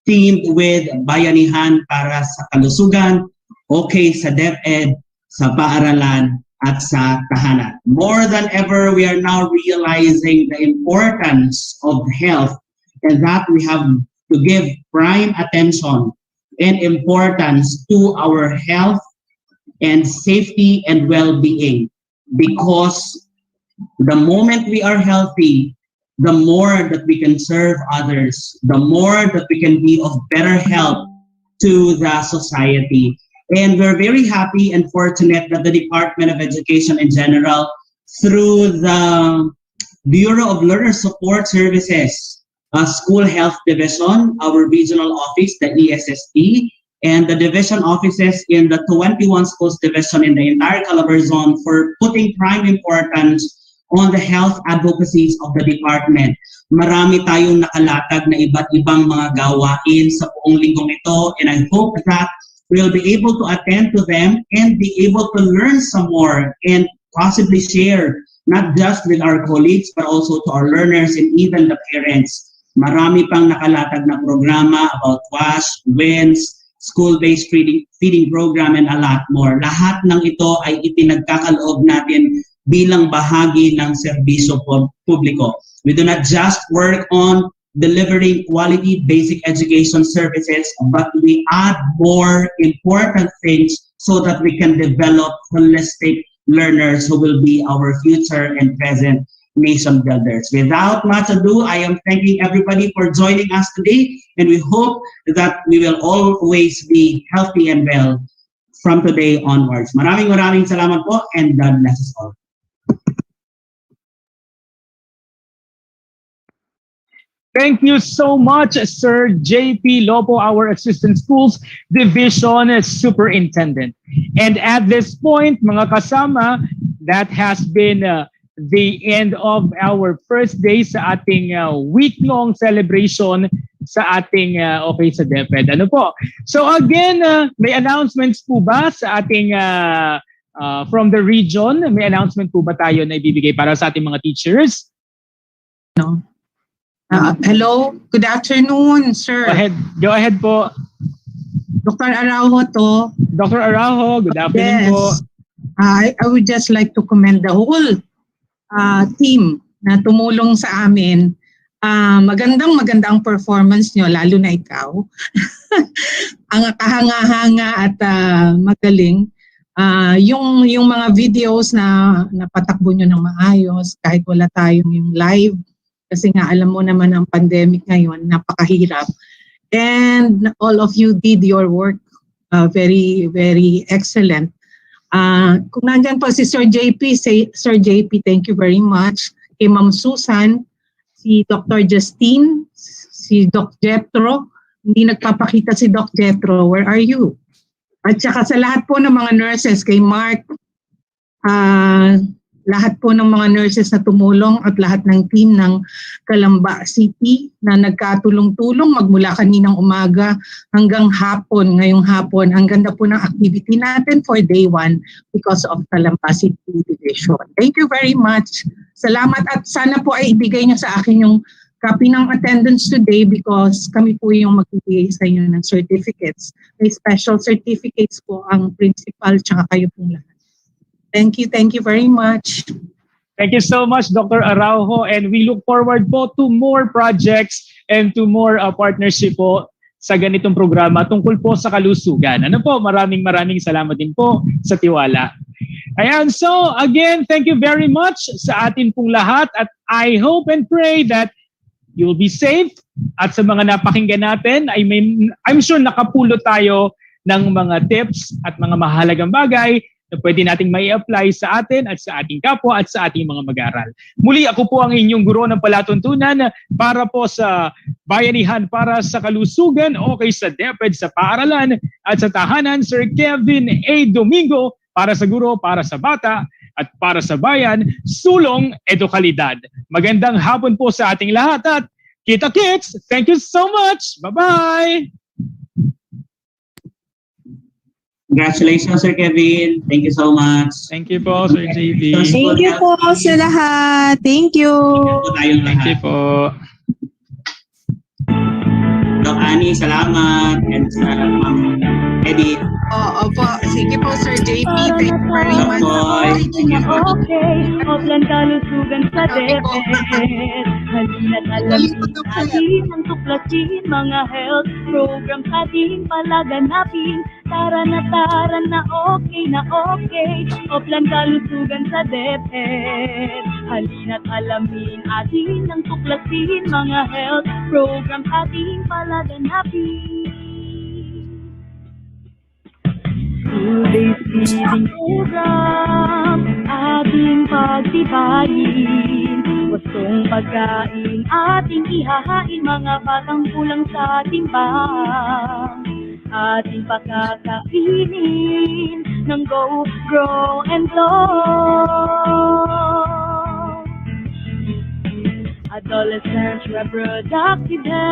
O: themed with Bayanihan para sa Kalusugan, okay sa DepEd, sa paaralan, at sa tahanan. More than ever, we are now realizing the importance of health and that we have to give prime attention and importance to our health and safety and well-being, because the moment we are healthy, the more that we can serve others, the more that we can be of better help to the society. And we're very happy and fortunate that the Department of Education in general, through the Bureau of Learner Support Services, School Health Division, our regional office, the ESSP, and the division offices in the 21 schools division in the entire Calabarzon, for putting prime importance on the health advocacies of the department. Marami tayong nakalatag na iba't ibang mga gawain sa buong linggong ito, and I hope that we'll be able to attend to them and be able to learn some more and possibly share, not just with our colleagues, but also to our learners and even the parents. Marami pang nakalatag na programa about WASH, WINS, school-based feeding program, and a lot more. Lahat ng ito ay ipinagkakaloob natin bilang bahagi ng serbisyo publiko. We do not just work on delivering quality basic education services, but we add more important things so that we can develop holistic learners who will be our future and present nation builders. Without much ado, I am thanking everybody for joining us today, and we hope that we will always be healthy and well from today onwards. Maraming salamat po, and God bless us all.
A: Thank you so much, Sir JP Lopo, our Assistant Schools Division Superintendent. And at this point, mga kasama, that has been the end of our first day sa ating week-long celebration sa ating Okay sa DepEd. Ano po? So again, may announcements po ba sa ating from the region? May announcement po ba tayo na ibibigay para sa ating mga teachers?
C: No. Hello, good afternoon, sir.
A: Go ahead po.
C: Dr. Araujo to.
A: Dr. Araujo, good afternoon po.
C: I would just like to commend the whole team na tumulong sa amin. Magandang performance nyo, lalo na ikaw. Ang kahanga-hanga at magaling. Yung mga videos na napatakbo nyo ng maayos kahit wala tayong yung live. Kasi nga alam mo naman ang pandemic ngayon, napakahirap. And all of you did your work very, very excellent. Kung nandyan po si Sir JP, Sir JP, thank you very much. Kay Ma'am Susan, si Dr. Justine, si Doc Jetro, hindi nagpapakita si Doc Jetro. Where are you? At saka sa lahat po ng mga nurses, kay Mark, lahat po ng mga nurses na tumulong at lahat ng team ng Calamba City na nagkatulong-tulong magmula kaninang umaga hanggang hapon, ngayong hapon. Ang ganda po ng activity natin for day 1 because of Calamba City Division. Thank you very much. Salamat at sana po ay ibigay niyo sa akin yung copy ng attendance today because kami po yung magbibigay sa inyo ng certificates. May special certificates po ang principal tsaka kayo pong lahat. Thank you very much.
A: Thank you so much, Dr. Araujo, and we look forward po to more projects and to more partnership po sa ganitong programa tungkol po sa kalusugan. Ano po, maraming salamat din po sa tiwala. Ayan, so again, thank you very much sa atin pong lahat at I hope and pray that you will be safe at sa mga napakinggan natin, I'm sure nakapulot tayo ng mga tips at mga mahalagang bagay na pwede nating may apply sa atin at sa ating kapwa at sa ating mga mag-aaral. Muli, ako po ang inyong guro ng palatuntunan para po sa bayanihan, para sa kalusugan, okay sa DepEd, sa paaralan at sa tahanan, Sir Kevin A. Domingo, para sa guro, para sa bata, at para sa bayan, sulong edukalidad. Magandang hapon po sa ating lahat at kita-kits! Thank you so much! Bye-bye!
O: Congratulations, Sir Kevin. Thank you so much.
A: Thank you po, Sir JB.
P: Thank you po sa lahat. Thank you.
A: Thank you po.
O: Doc Annie, salamat. And sa Ma'am Edith.
C: Opo. Sige po, Sir JP. Thank you very much.
O: Thank you po.
B: Okay, Oplan kalusugan sa DepEd. Halina't alamin natin ang tuklasin, mga health programs ating palaganapin. Tara na okay na okay. Oplan kalusugan sa DepEd. Halina't alamin atin ang tuklasin, mga health programs ating palaganapin. School-based feeding program, ating pagtibayin. Gustong pagkain, ating ihahain, mga batang kulang sa timbang. Ating pakakainin ng Go, Grow, and Glow. Adolescents reproductive health.